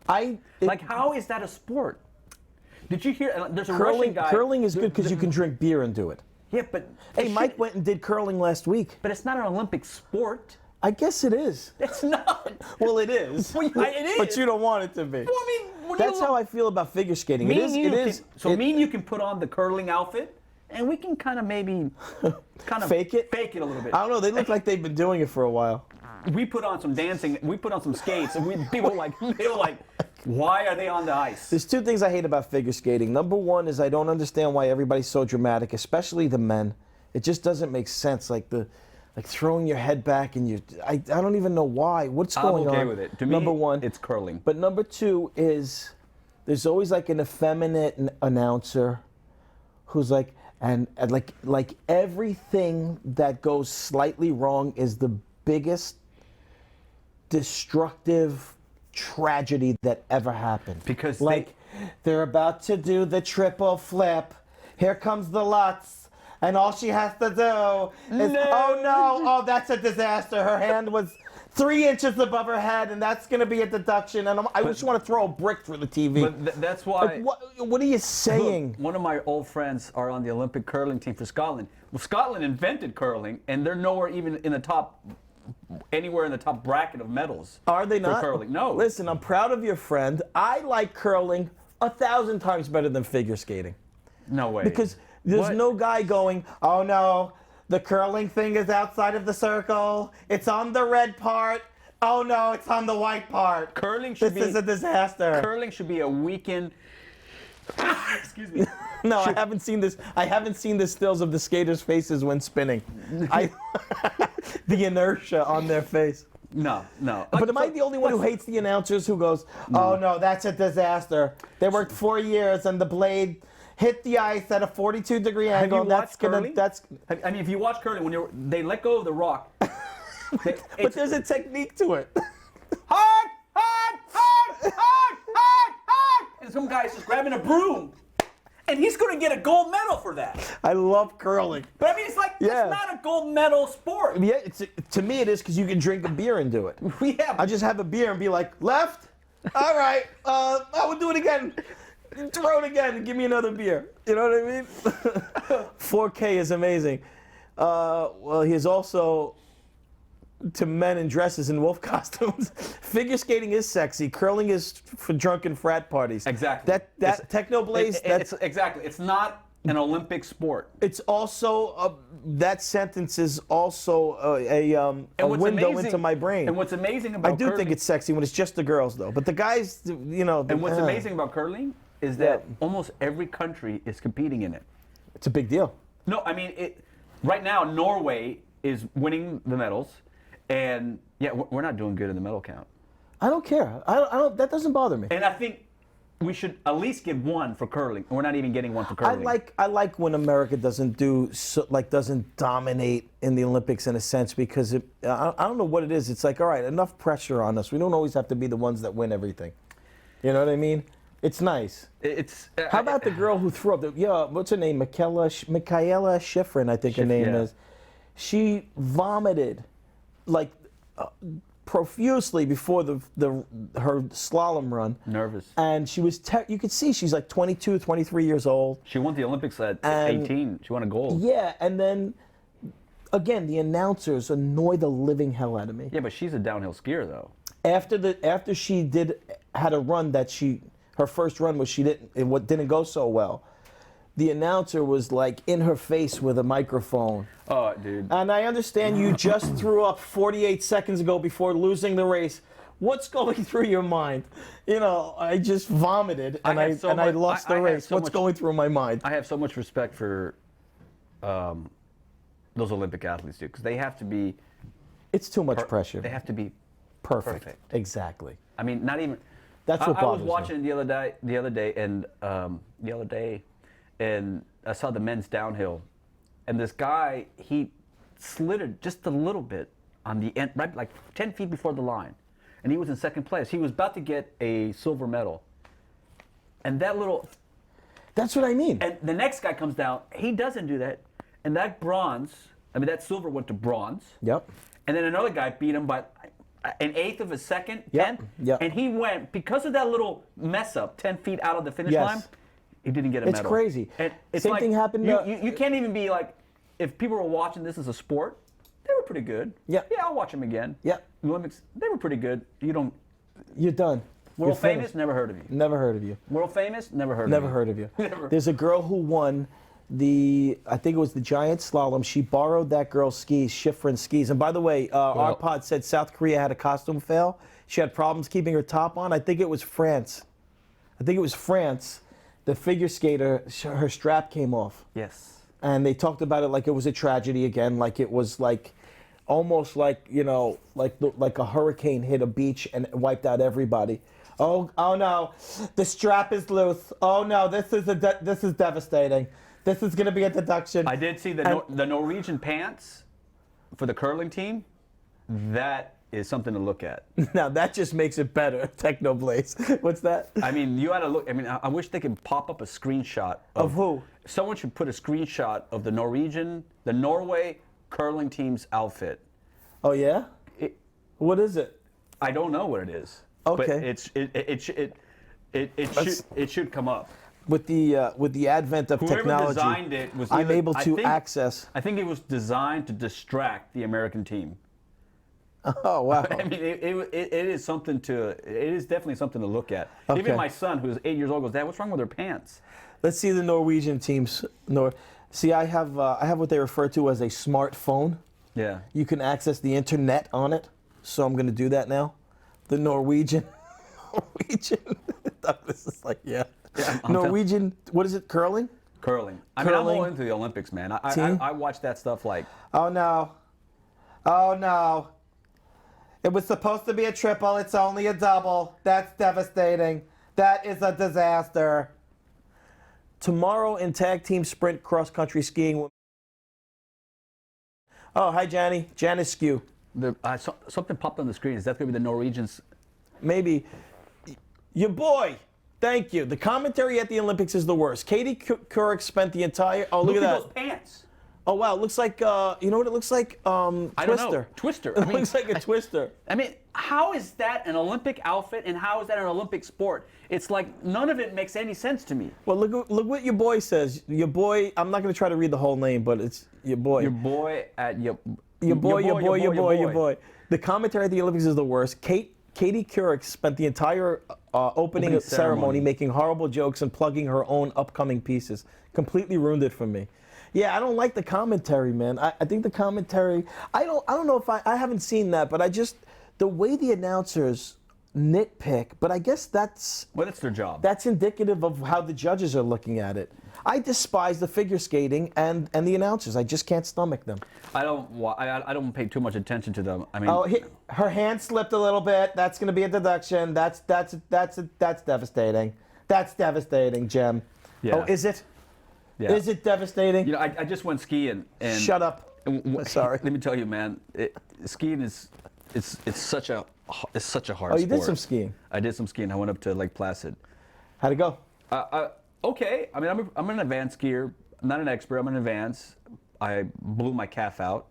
S3: How is that a sport? Did you hear? There's a Russian guy.
S1: Curling is good because you can drink beer and do it.
S3: Yeah, but
S1: hey, Mike went and did curling last week.
S3: But it's not an Olympic sport.
S1: I guess it is.
S3: It's not.
S1: Well, it is.
S3: Well, it is.
S1: But you don't want it to be.
S3: Well, I mean,
S1: that's how I feel about figure skating. It is.
S3: So me and you can put on the curling outfit, and we can kind of maybe
S1: fake it.
S3: Fake it a little bit.
S1: I don't know. They look like they've been doing it for a while.
S3: We put on some dancing. We put on some skates, and people were like, why are they on the ice?
S1: There's two things I hate about figure skating. Number one is I don't understand why everybody's so dramatic, especially the men. It just doesn't make sense. Like throwing your head back and I don't even know why. What's going on?
S3: I'm okay with it. To me,
S1: number one,
S3: it's curling.
S1: But number two is there's always like an effeminate announcer who's like, and like everything that goes slightly wrong is the biggest destructive tragedy that ever happened.
S3: Because
S1: they're about to do the triple flip. Here comes the Lutz. And all she has to do is, oh, that's a disaster. Her hand was 3 inches above her head, and that's going to be a deduction. And I just want to throw a brick through the TV.
S3: But that's why.
S1: Like, what are you saying?
S3: Look, one of my old friends are on the Olympic curling team for Scotland. Well, Scotland invented curling, and they're nowhere even in the top, anywhere in the top bracket of medals.
S1: Are they not?
S3: For curling? No.
S1: Listen, I'm proud of your friend. I like curling 1,000 times better than figure skating.
S3: No way.
S1: Because there's no guy going, oh no, the curling thing is outside of the circle. It's on the red part. Oh no, it's on the white part. This is a disaster.
S3: Curling should be a weekend. Excuse me.
S1: No, I haven't seen this. I haven't seen the stills of the skaters' faces when spinning. The inertia on their face.
S3: No.
S1: But am I the only one who hates the announcers who goes, oh no, that's a disaster. They worked 4 years and the blade hit the ice at a 42-degree angle.
S3: Curling? I mean, if you watch curling, when they let go of the rock.
S1: But there's a technique to it.
S3: Hard! And some guy's just grabbing a broom. And he's going to get a gold medal for that.
S1: I love curling.
S3: But I mean, it's not a gold medal sport.
S1: Yeah, to me it is because you can drink a beer and do it.
S3: Yeah.
S1: I just have a beer and be like, left? All right, I will do it again. Throw it again and give me another beer. You know what I mean? 4K is amazing. Well, he's also, to men in dresses and wolf costumes, figure skating is sexy. Curling is for drunken frat parties.
S3: Exactly.
S1: That Technoblaze.
S3: Exactly. It's not an Olympic sport.
S1: It's also that sentence is also a window into my brain.
S3: And what's amazing about
S1: I do think it's sexy when it's just the girls though, but the guys, you know.
S3: And what's amazing about curling is that almost every country is competing in it.
S1: It's a big deal.
S3: No, I mean right now Norway is winning the medals, and yeah, we're not doing good in the medal count.
S1: I don't care. I don't. That doesn't bother me.
S3: And I think we should at least give one for curling. We're not even getting one for curling.
S1: I like when America doesn't doesn't dominate in the Olympics in a sense, because I don't know what it is. It's like, all right, enough pressure on us. We don't always have to be the ones that win everything. You know what I mean? It's nice. How about the girl who threw up? What's her name? Michaela Schifrin, I think her name is. She vomited like profusely before her slalom run.
S3: Nervous.
S1: And she was, you could see she's like 22, 23 years old.
S3: She won the Olympics at 18. She won a gold.
S1: Yeah, and then, again, the announcers annoy the living hell out of me.
S3: Yeah, but she's a downhill skier, though.
S1: After she had a run that her first run was it didn't go so well. The announcer was like in her face with a microphone.
S3: Oh, dude.
S1: And I understand you just threw up 48 seconds ago before losing the race. What's going through your mind? You know, I just vomited and I lost the race. What's going through my mind?
S3: I have so much respect for those Olympic athletes, dude, because they have to be.
S1: It's too much pressure.
S3: They have to be
S1: perfect. Exactly.
S3: I mean, not even.
S1: That's what bothers me.
S3: I was watching the other day, and I saw the men's downhill, and this guy, he slithered just a little bit on the end, right, like 10 feet before the line, and he was in second place. He was about to get a silver medal, and
S1: That's what I mean.
S3: And the next guy comes down, he doesn't do that, and that silver went to bronze.
S1: Yep.
S3: And then another guy beat him by an eighth of a second,
S1: Yep.
S3: 10th,
S1: Yep.
S3: and he went, because of that little mess up, 10 feet out of the finish line, he didn't get a medal.
S1: It's crazy.
S3: And it's
S1: Same
S3: like,
S1: thing happened.
S3: You can't even be like, if people were watching this as a sport, they were pretty good.
S1: Yeah.
S3: Yeah, I'll watch them again.
S1: Yeah.
S3: The Olympics, they were pretty good. You're
S1: done.
S3: World
S1: You're
S3: famous,
S1: finished.
S3: never heard of you.
S1: Never heard of you.
S3: World famous, never heard
S1: Never
S3: of you.
S1: heard of you.
S3: Never.
S1: There's a girl who won I think it was the giant slalom. She borrowed that girl's skis, Schifrin skis. And by the way, our pod said South Korea had a costume fail. She had problems keeping her top on. I think it was France. The figure skater, her strap came off.
S3: Yes.
S1: And they talked about it like it was a tragedy again, like it was like almost like, you know, like a hurricane hit a beach and wiped out everybody. Oh no, the strap is loose. Oh no, this is devastating. This is going to be a deduction.
S3: I did see the Norwegian pants for the curling team. That is something to look at.
S1: Now that just makes it better, Technoblaze. What's that?
S3: I mean, you got to look. I mean, I wish they could pop up a screenshot
S1: of who?
S3: Someone should put a screenshot of the Norway curling team's outfit.
S1: Oh yeah? What is it?
S3: I don't know what it is.
S1: Okay.
S3: But it should come up.
S1: With the advent of
S3: Whoever
S1: technology,
S3: designed it was
S1: I'm able to access.
S3: I think it was designed to distract the American team.
S1: Oh wow!
S3: I mean, it is something to. It is definitely something to look at.
S1: Okay.
S3: Even my son, who's 8 years old, goes, "Dad, what's wrong with their pants?"
S1: Let's see the Norwegian teams. See, I have what they refer to as a smartphone.
S3: Yeah.
S1: You can access the internet on it, so I'm going to do that now. The Norwegian. This is like Norwegian. What is it? Curling.
S3: Curling. I mean, I'm all into the Olympics, man. I watch that stuff like.
S1: Oh no. It was supposed to be a triple. It's only a double. That's devastating. That is a disaster. Tomorrow in tag team sprint cross country skiing. Oh, hi, Johnny. Janice Skew.
S3: Something popped on the screen. Is that going to be the Norwegians?
S1: Maybe. Your boy. Thank you. The commentary at the Olympics is the worst. Katie Couric spent the entire. Oh, look at that.
S3: Those pants.
S1: Oh wow, it looks like you know what it looks like? Twister.
S3: I don't know. Twister.
S1: It looks like a twister.
S3: I mean, how is that an Olympic outfit and how is that an Olympic sport? It's like none of it makes any sense to me.
S1: Well, look what your boy says. Your boy. I'm not going to try to read the whole name, but it's your boy.
S3: Your boy at your
S1: boy. The commentary at the Olympics is the worst. Katie Couric spent the entire opening ceremony making horrible jokes and plugging her own upcoming pieces. Completely ruined it for me. Yeah, I don't like the commentary, man. I think the commentary. I don't know if I haven't seen that, but the way the announcers nitpick. But I guess that's.
S3: Well, that's their job.
S1: That's indicative of how the judges are looking at it. I despise the figure skating and the announcers. I just can't stomach them.
S3: I don't pay too much attention to them. I mean,
S1: her hand slipped a little bit. That's going to be a deduction. That's devastating. That's devastating, Jem.
S3: Yeah.
S1: Oh, is it?
S3: Yeah.
S1: Is it devastating?
S3: You know, I just went skiing and
S1: Shut up. Sorry.
S3: Let me tell you, man, skiing is it's such a hard sport.
S1: Oh, you did some skiing.
S3: I did some skiing. I went up to Lake Placid.
S1: How'd it go?
S3: Okay. I mean, I'm an advanced skier. I'm not an expert. I'm an advanced. I blew my calf out.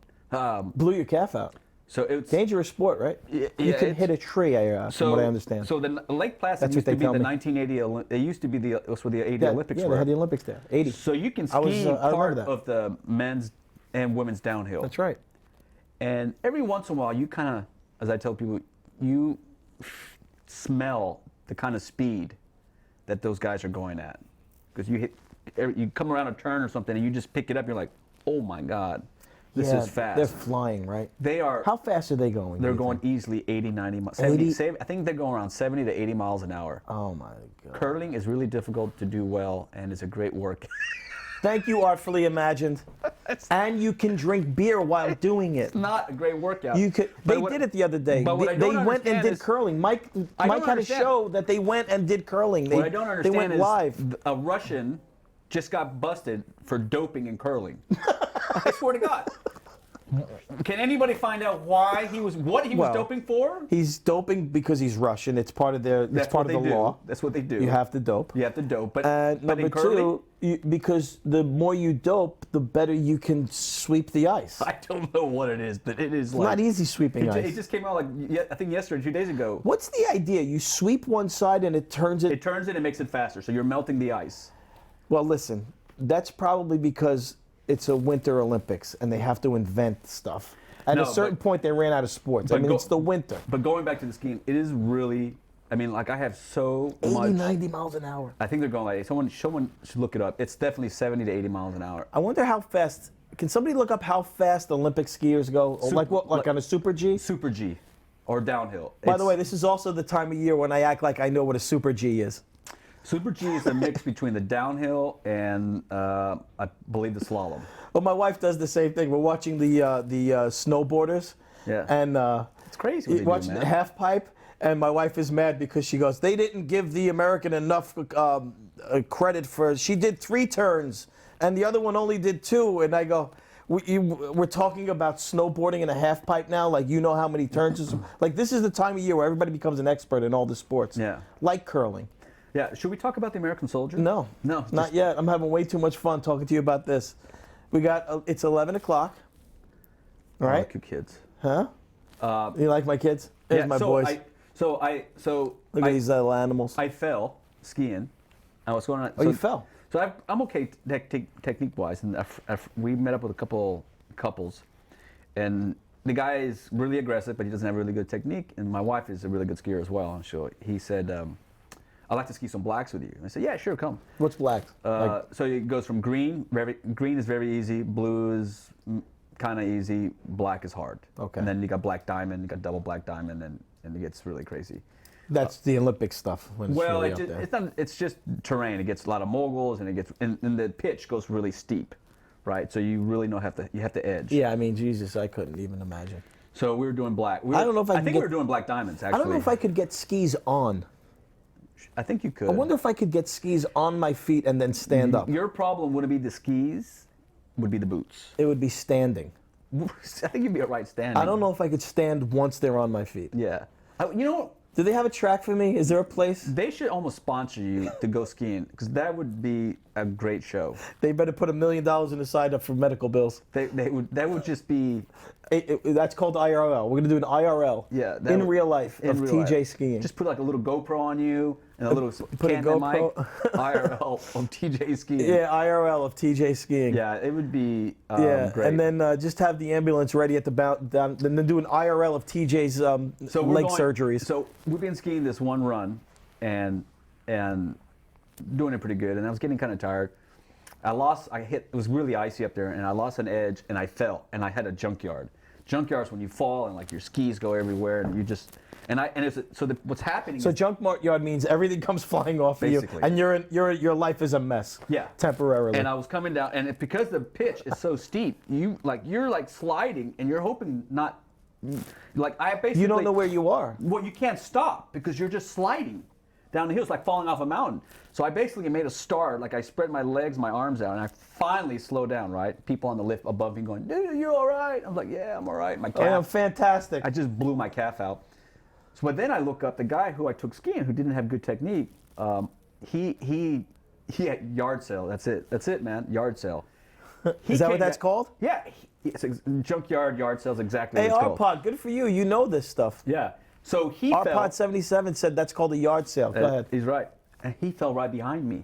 S1: Blew your calf out.
S3: So it's
S1: Dangerous sport, right?
S3: Yeah,
S1: you can
S3: it's-
S1: hit a tree, from what I understand.
S3: So the Lake Placid
S1: That's
S3: used
S1: what
S3: to
S1: they
S3: be
S1: tell
S3: the
S1: me.
S3: 1980. It used to be it was where the 80 Olympics
S1: yeah,
S3: were.
S1: they had the Olympics there. 80.
S3: So you can
S1: I was,
S3: ski
S1: I remember
S3: part
S1: that.
S3: of the men's and women's downhill.
S1: That's right.
S3: And every once in a while, you kind of, as I tell people, you smell the kind of speed that those guys are going at. Because you come around a turn or something and you just pick it up, you're like, oh my God, this
S1: Yeah,
S3: is fast.
S1: They're flying, right?
S3: They are.
S1: How fast are they going?
S3: They're
S1: do you
S3: going
S1: think?
S3: easily 80, 90 miles.
S1: 80?
S3: I think they're going around 70 to 80 miles an hour.
S1: Oh my God.
S3: Curling is really difficult to do well and is a great work.
S1: Thank you, Artfully Imagined. And you can drink beer while doing it.
S3: Not a great workout.
S1: You could.
S3: But
S1: They
S3: what-
S1: did it the other day.
S3: but what I
S1: They
S3: don't
S1: went and
S3: understand
S1: did
S3: is-
S1: curling. Mike
S3: I don't
S1: had a
S3: understand.
S1: show that they went and did curling.
S3: What I don't
S1: They
S3: understand
S1: went
S3: is
S1: live.
S3: a Russian just got busted for doping in curling. I swear to God. Can anybody find out what he was
S1: Well,
S3: doping for?
S1: He's doping because he's Russian. It's part of it's
S3: That's
S1: part
S3: what
S1: of the
S3: they do.
S1: law.
S3: That's what they do.
S1: You have to dope.
S3: You have to dope. But,
S1: And
S3: but in
S1: number
S3: curling,
S1: two, because the more you dope, the better you can sweep the ice.
S3: I don't know what it is, but it is
S1: It's
S3: like
S1: not easy sweeping
S3: It
S1: ice.
S3: just came out I think yesterday, 2 days ago.
S1: What's the idea? You sweep one side and it turns it.
S3: It turns it and makes it faster, so you're melting the ice.
S1: Well, listen, that's probably because it's a Winter Olympics and they have to invent stuff. At
S3: No,
S1: a certain
S3: but-
S1: point, they ran out of sports. I
S3: but
S1: mean,
S3: go-
S1: it's the winter.
S3: But going back to the skiing, it is really. I mean, like I have so
S1: 80,
S3: much.
S1: 90 miles an hour.
S3: I think they're going like someone should look it up. It's definitely 70 to 80 miles an hour.
S1: I wonder how fast. Can somebody look up how fast Olympic skiers go? Or like what? Like on a Super G?
S3: Super G, or downhill.
S1: By the way, this is also the time of year when I act like I know what a Super G is.
S3: Super G is a mix between the downhill and I believe the slalom.
S1: Well, my wife does the same thing. We're watching the snowboarders.
S3: Yeah.
S1: And
S3: It's crazy what they do,
S1: watching
S3: man.
S1: the half pipe, and my wife is mad because she goes, they didn't give the American enough credit for. She did 3 turns, and the other one only did 2. And I go, we're talking about snowboarding in a half pipe now. Like, you know how many turns? Like, this is the time of year where everybody becomes an expert in all the sports.
S3: Yeah.
S1: Like curling.
S3: Yeah. Should we talk about the American soldier?
S1: No.
S3: No.
S1: Not yet. I'm having way too much fun talking to you about this. We got, it's 11 o'clock. All right?
S3: Good kids.
S1: Huh? You like my kids? There's my
S3: so
S1: boys.
S3: Look
S1: Look at these little animals.
S3: I fell skiing. I was going on.
S1: Oh, you fell?
S3: So I'm okay technique-wise, and we met up with a couple couples, and the guy is really aggressive, but he doesn't have really good technique. And my wife is a really good skier as well. And so he said, "I'd like to ski some blacks with you." And I said, "Yeah, sure, come."
S1: What's black?
S3: So it goes from green. Green is very easy. Blue is kind of easy. Black is hard.
S1: Okay.
S3: And then you got black diamond. You got double black diamond, and it gets really crazy.
S1: That's the Olympic stuff. When it's
S3: Well,
S1: really up there.
S3: it's not. It's just terrain. It gets a lot of moguls, and and the pitch goes really steep, right? So you really you have to edge.
S1: Yeah, I mean, Jesus, I couldn't even imagine.
S3: So we were doing black.
S1: I don't know if I
S3: I
S1: can
S3: think
S1: get-
S3: we were doing black diamonds. Actually,
S1: I don't know if I could get skis on.
S3: I think you could.
S1: I wonder if I could get skis on my feet and then stand up.
S3: Your problem wouldn't be the skis, would be the boots.
S1: It would be standing.
S3: I think you'd be all right standing.
S1: I don't know if I could stand once they're on my feet.
S3: Yeah. You know,
S1: Do they have a track for me? Is there a place?
S3: they should almost sponsor you to go skiing because that would be a great show.
S1: They better put $1 million in the side up for medical bills.
S3: That would just be
S1: That's called IRL. We're gonna do an IRL.
S3: Yeah, that
S1: in
S3: would-
S1: real life
S3: in
S1: of
S3: real
S1: TJ
S3: life.
S1: skiing.
S3: Just put like a little GoPro on you and a little
S1: put a
S3: Canon mic.
S1: GoPro.
S3: IRL of TJ skiing.
S1: Yeah, IRL of TJ skiing.
S3: Yeah, it would be
S1: Yeah,
S3: great.
S1: and then just have the ambulance ready at the down. Then do an IRL of TJ's
S3: we're
S1: leg
S3: going-
S1: surgeries.
S3: So we've been skiing this one run, and doing it pretty good. And I was getting kind of tired. It was really icy up there, and I lost an edge, and I fell, and I had a junkyard. Junkyard's when you fall and like your skis go everywhere, and you just what's happening?
S1: So
S3: is,
S1: junk yard means everything comes flying off of you,
S3: Basically.
S1: and your life is a mess.
S3: Yeah.
S1: Temporarily.
S3: And I was coming down, and because the pitch is so steep, you're like sliding, and you're hoping not. Like I basically.
S1: You don't know where you are.
S3: Well, you can't stop because you're just sliding down the hill. It's like falling off a mountain. So I basically made a start. Like I spread my legs, my arms out, and I finally slowed down, right? People on the lift above me going, dude, you all right? I'm like, yeah, I'm all right. My calf.
S1: Oh, yeah, fantastic.
S3: I just blew my calf out. So, but then I look up, the guy who I took skiing, who didn't have good technique, he had yard sale. That's it, man. Yard sale.
S1: Is that what that's called?
S3: Yeah. It's junkyard yard sales, exactly what
S1: Hey,
S3: it's called.
S1: Arpod, good for you. You know this stuff.
S3: Yeah. So he fell.
S1: Arpod77 said that's called a yard sale. Go ahead.
S3: He's right. And he fell right behind me.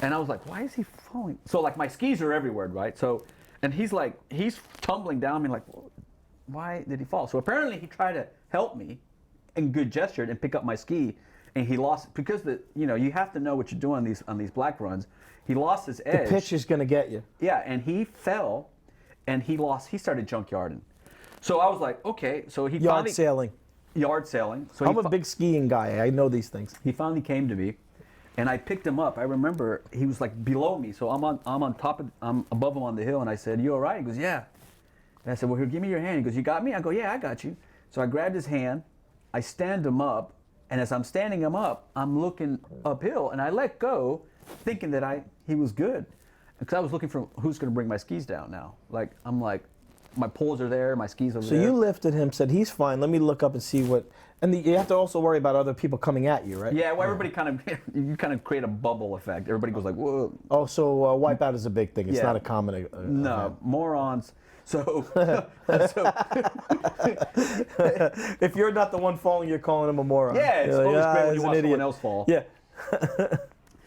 S3: And I was like, why is he falling? So like my skis are everywhere, right? So, and he's tumbling down me like, why did he fall? So apparently he tried to help me and good gestured and pick up my ski. And he lost, because you have to know what you're doing on these black runs. He lost his edge.
S1: The pitch is going to get you.
S3: Yeah, and he fell and he started junkyarding. So I was like, okay. So he
S1: Yard sailing.
S3: Yard sailing. So
S1: I'm a big skiing guy. I know these things.
S3: He finally came to me, and I picked him up. I remember he was like below me, so I'm above him on the hill, and I said, "You all right?" He goes, "Yeah." And I said, "Well, here, give me your hand." He goes, "You got me?" I go, "Yeah, I got you." So I grabbed his hand, I stand him up, and as I'm standing him up, I'm looking uphill, and I let go, thinking that he was good, because I was looking for who's going to bring my skis down now. Like I'm like, my poles are there, my skis are there.
S1: So you lifted him, said he's fine. Let me look up and see what. And you have to also worry about other people coming at you, right?
S3: Yeah, well, everybody you kind of create a bubble effect. Everybody goes like, whoa.
S1: Oh, so wipeout is a big thing. It's not a common.
S3: No,
S1: event.
S3: morons. So,
S1: if you're not the one falling, you're calling him a moron.
S3: Yeah, it's always great when you
S1: he's
S3: watch
S1: an
S3: someone
S1: idiot."
S3: else fall.
S1: Yeah.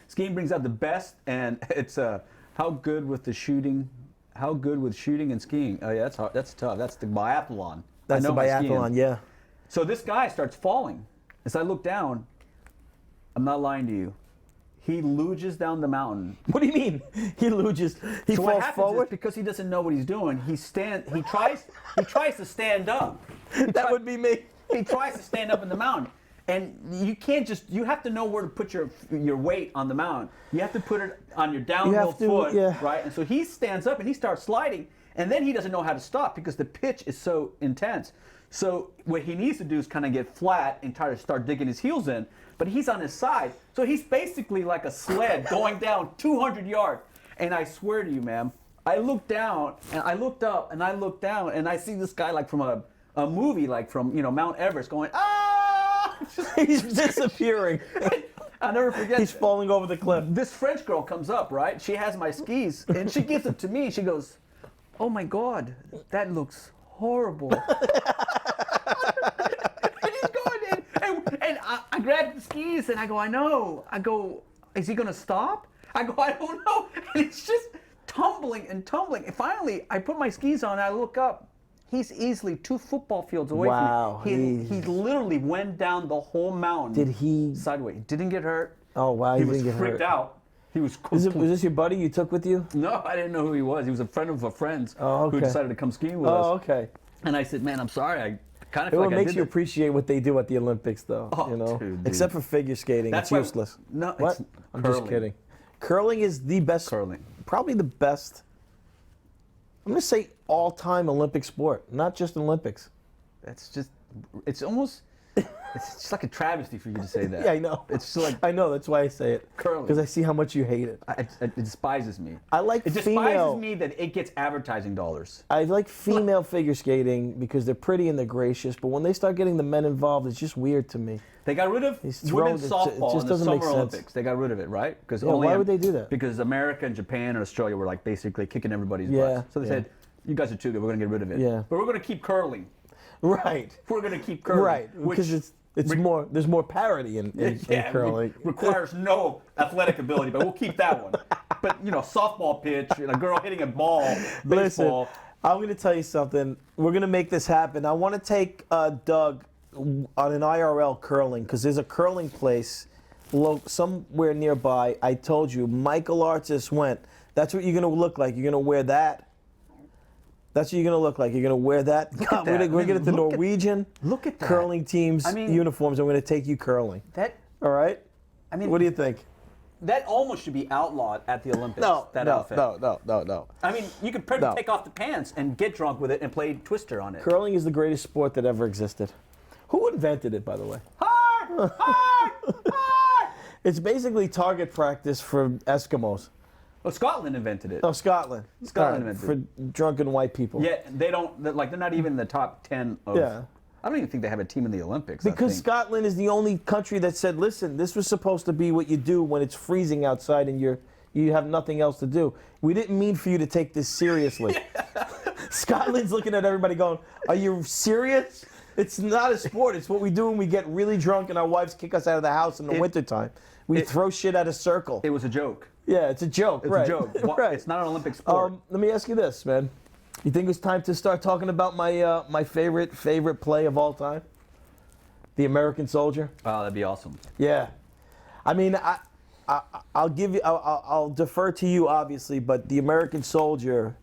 S3: Skiing brings out the best, and it's how good with shooting and skiing. Oh yeah, that's hard. That's tough. That's the biathlon.
S1: That's the biathlon, yeah.
S3: So this guy starts falling. As I look down, I'm not lying to you. He luges down the mountain.
S1: What do you mean? He luges. He
S3: So what
S1: falls
S3: happens
S1: forward.
S3: is because he doesn't know what he's doing, he tries to stand up.
S1: That would be me.
S3: He tries to stand up in the mountain. And you can't you have to know where to put your weight on the mountain. You have to put it on your downhill foot, right? And so he stands up and he starts sliding, and then he doesn't know how to stop because the pitch is so intense. So what he needs to do is kind of get flat and try to start digging his heels in, but he's on his side. So he's basically like a sled going down 200 yards. And I swear to you, ma'am, I looked down and I looked up and I looked down and I see this guy like from a movie, like from Mount Everest going, ah!
S1: He's disappearing.
S3: I'll never forget.
S1: He's falling over the cliff.
S3: This French girl comes up, right? She has my skis, and she gives it to me. She goes, "Oh my God, that looks horrible." And he's going, and I grabbed the skis, and I go, "I know." I go, "Is he gonna stop?" I go, "I don't know." And it's just tumbling and tumbling. And finally, I put my skis on, and I look up. He's easily 2 football fields away
S1: Wow,
S3: from me. He literally went down the whole mountain.
S1: Did he?
S3: Sideways. Didn't get hurt.
S1: Oh wow,
S3: He
S1: he
S3: was
S1: didn't get
S3: freaked
S1: hurt.
S3: out. He was
S1: Was this your buddy you took with you?
S3: No, I didn't know who he was. He was a friend of a friend's
S1: Oh, okay.
S3: who decided to come skiing with us.
S1: Oh, okay.
S3: And I said, "Man, I'm sorry. I kind of
S1: It
S3: feel like I
S1: makes
S3: did
S1: you
S3: it."
S1: appreciate what they do at the Olympics, though.
S3: Oh, dude.
S1: Except for figure skating,
S3: That's
S1: it's
S3: why-
S1: useless.
S3: No,
S1: What?
S3: it's
S1: I'm just
S3: curling.
S1: kidding. Curling is the best.
S3: Curling.
S1: Probably the best. I'm gonna say all-time Olympic sport, not just Olympics.
S3: It's almost, it's just like a travesty for you to say that.
S1: Yeah, I know.
S3: It's just like,
S1: I know. That's why I say it.
S3: Curling.
S1: Because I see how much you hate it.
S3: it despises me.
S1: I like
S3: It despises
S1: female.
S3: me that it gets advertising dollars.
S1: I like female figure skating because they're pretty and they're gracious. But when they start getting the men involved, it's just weird to me.
S3: They got rid of
S1: He's
S3: women's
S1: thrown- it
S3: softball
S1: just
S3: in the
S1: doesn't make
S3: Summer
S1: sense.
S3: Olympics. They got rid of it, right? Because
S1: why would they do that?
S3: Because America and Japan and Australia were like basically kicking everybody's
S1: Yeah,
S3: butts. So they
S1: yeah.
S3: said, "You guys are too good. We're going to get rid of it.
S1: Yeah.
S3: But we're going to keep curling.
S1: Right.
S3: We're going to keep curling."
S1: Right. Because it's more. There's more parity in curling.
S3: Requires no athletic ability, but we'll keep that one. But softball pitch, and a girl hitting a ball, baseball.
S1: Listen, I'm going to tell you something. We're going to make this happen. I want to take Doug on an IRL curling because there's a curling place somewhere nearby. I told you, Michael Artis went. That's what you're going to look like. You're going to wear that. That's what you're going to look like. You're going to wear that. God,
S3: that.
S1: we're going to get the Norwegian
S3: look at that.
S1: curling team's uniforms. I'm going to take you curling.
S3: That,
S1: All right?
S3: I mean,
S1: What do you think?
S3: that almost should be outlawed at the Olympics.
S1: No,
S3: that
S1: no,
S3: outfit.
S1: no.
S3: I mean, you could probably take off the pants and get drunk with it and play Twister on it.
S1: Curling is the greatest sport that ever existed. Who invented it, by the way?
S3: Hard! Hard! Hard!
S1: It's basically target practice for Eskimos.
S3: Oh, Scotland invented it.
S1: Oh, Scotland.
S3: Scotland
S1: All right,
S3: invented
S1: for drunken white people.
S3: Yeah, they're not even in the top 10 of.
S1: Yeah.
S3: I don't even think they have a team in the Olympics. I
S1: Because
S3: think.
S1: Scotland is the only country that said, listen, this was supposed to be what you do when it's freezing outside and you have nothing else to do. We didn't mean for you to take this seriously. Scotland's looking at everybody going, are you serious? It's not a sport. It's what we do when we get really drunk and our wives kick us out of the house in the wintertime. We throw shit at a circle.
S3: It was a joke.
S1: Yeah, it's a joke.
S3: It's
S1: right.
S3: a joke.
S1: Right.
S3: It's not an Olympic sport.
S1: Let me ask you this, man. You think it's time to start talking about my my favorite play of all time? The American Soldier?
S3: Oh, that'd be awesome.
S1: Yeah. I mean, I'll give you, I'll defer to you, obviously, but The American Soldier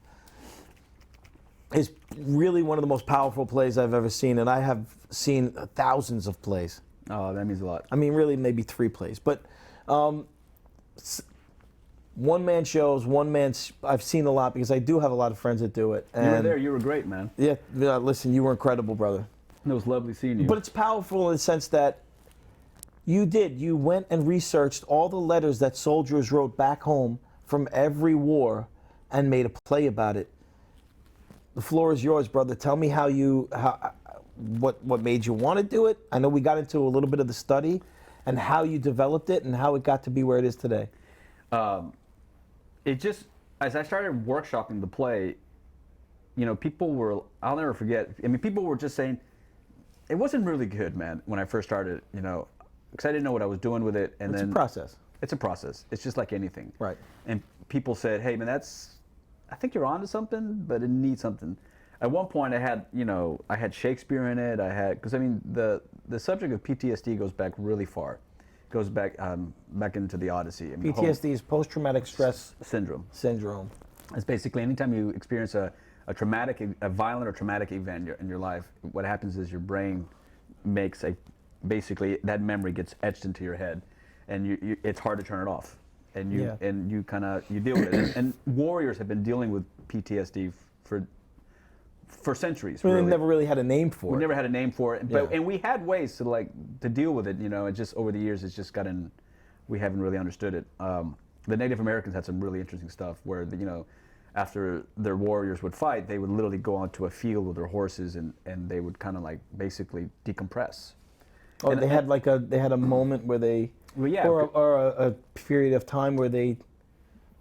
S1: is really one of the most powerful plays I've ever seen, and I have seen thousands of plays.
S3: Oh, that means a lot.
S1: I mean, really, maybe 3 plays. But one-man shows, I've seen a lot because I do have a lot of friends that do it. And
S3: You were there. You were great, man.
S1: Yeah, listen, you were incredible, brother.
S3: It was lovely seeing you.
S1: But it's powerful in the sense that you went and researched all the letters that soldiers wrote back home from every war and made a play about it. The floor is yours, brother. Tell me what made you want to do it. I know we got into a little bit of the study and how you developed it and how it got to be where it is today.
S3: It just, as I started workshopping the play, people were, I'll never forget, people were just saying, it wasn't really good, man, when I first started, because I didn't know what I was doing with it. And
S1: It's
S3: then
S1: a process.
S3: It's a process. It's just like anything.
S1: Right.
S3: And people said, hey, man, I think you're onto something, but it needs something. At one point I had Shakespeare in it. Because the subject of PTSD goes back really far. It goes back into the Odyssey.
S1: PTSD is post-traumatic stress
S3: syndrome. It's basically anytime you experience a violent or traumatic event in your life, what happens is your brain makes basically that memory gets etched into your head, and it's hard to turn it off, and you deal with it. And warriors have been dealing with PTSD for centuries.
S1: We
S3: really.
S1: never really had a name for it.
S3: We never had a name for it, and we had ways to deal with it. And just over the years, it's just gotten, we haven't really understood it. The Native Americans had some really interesting stuff where after their warriors would fight, they would literally go onto a field with their horses and they would kind of basically decompress.
S1: Oh,
S3: and
S1: they had a moment where they,
S3: well, yeah,
S1: or a period of time where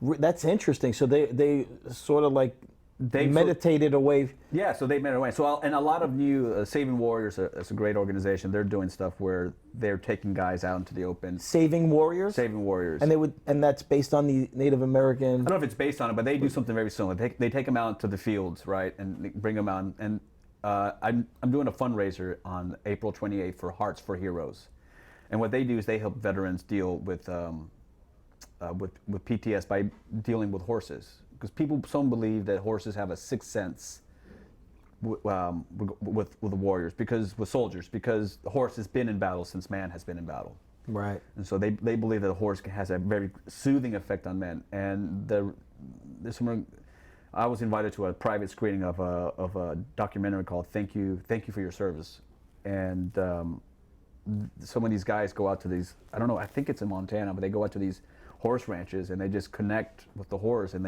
S1: that's interesting. So they sort of they meditated away.
S3: Yeah, so they meditated away. So and a lot of new Saving Warriors, it's a great organization. They're doing stuff where they're taking guys out into the open.
S1: Saving Warriors.
S3: Saving Warriors.
S1: And that's based on the Native American.
S3: I don't know if it's based on it, but they do something very similar. They take them out to the fields, right, and they bring them out. And I'm doing a fundraiser on April 28th for Hearts for Heroes, and what they do is they help veterans deal with PTSD by dealing with horses, because people some believe that horses have a sixth sense with the warriors, with soldiers, because the horse has been in battle since man has been in battle.
S1: Right.
S3: And so they believe that a horse has a very soothing effect on men. And I was invited to a private screening of a documentary called Thank You for Your Service. And some of these guys go out to these, I don't know, I think it's in Montana, but they go out to these horse ranches and they just connect with the horse, and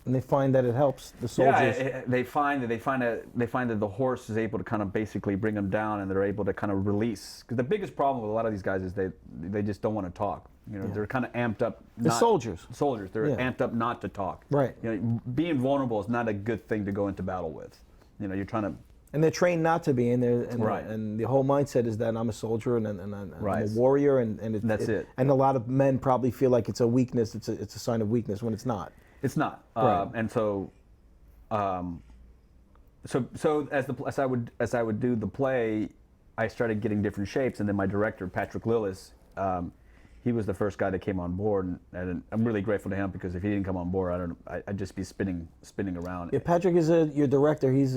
S1: they find that it helps the soldiers.
S3: Yeah, they find that the horse is able to kind of basically bring them down, and they're able to kind of release. Because the biggest problem with a lot of these guys is they just don't want to talk. They're kind of amped up.
S1: The soldiers.
S3: They're amped up not to talk.
S1: Right.
S3: Being vulnerable is not a good thing to go into battle with. You're trying to.
S1: And they're trained not to be,
S3: Right.
S1: And the whole mindset is that I'm a soldier and I'm
S3: right.
S1: a warrior, and
S3: that's it.
S1: And a lot of men probably feel like it's a weakness. It's a sign of weakness when it's not.
S3: It's not.
S1: Right.
S3: And so, so as I would do the play, I started getting different shapes, and then my director Patrick Lillis, he was the first guy that came on board, and I'm really grateful to him, because if he didn't come on board, I'd just be spinning around.
S1: Yeah, Patrick is your director. He's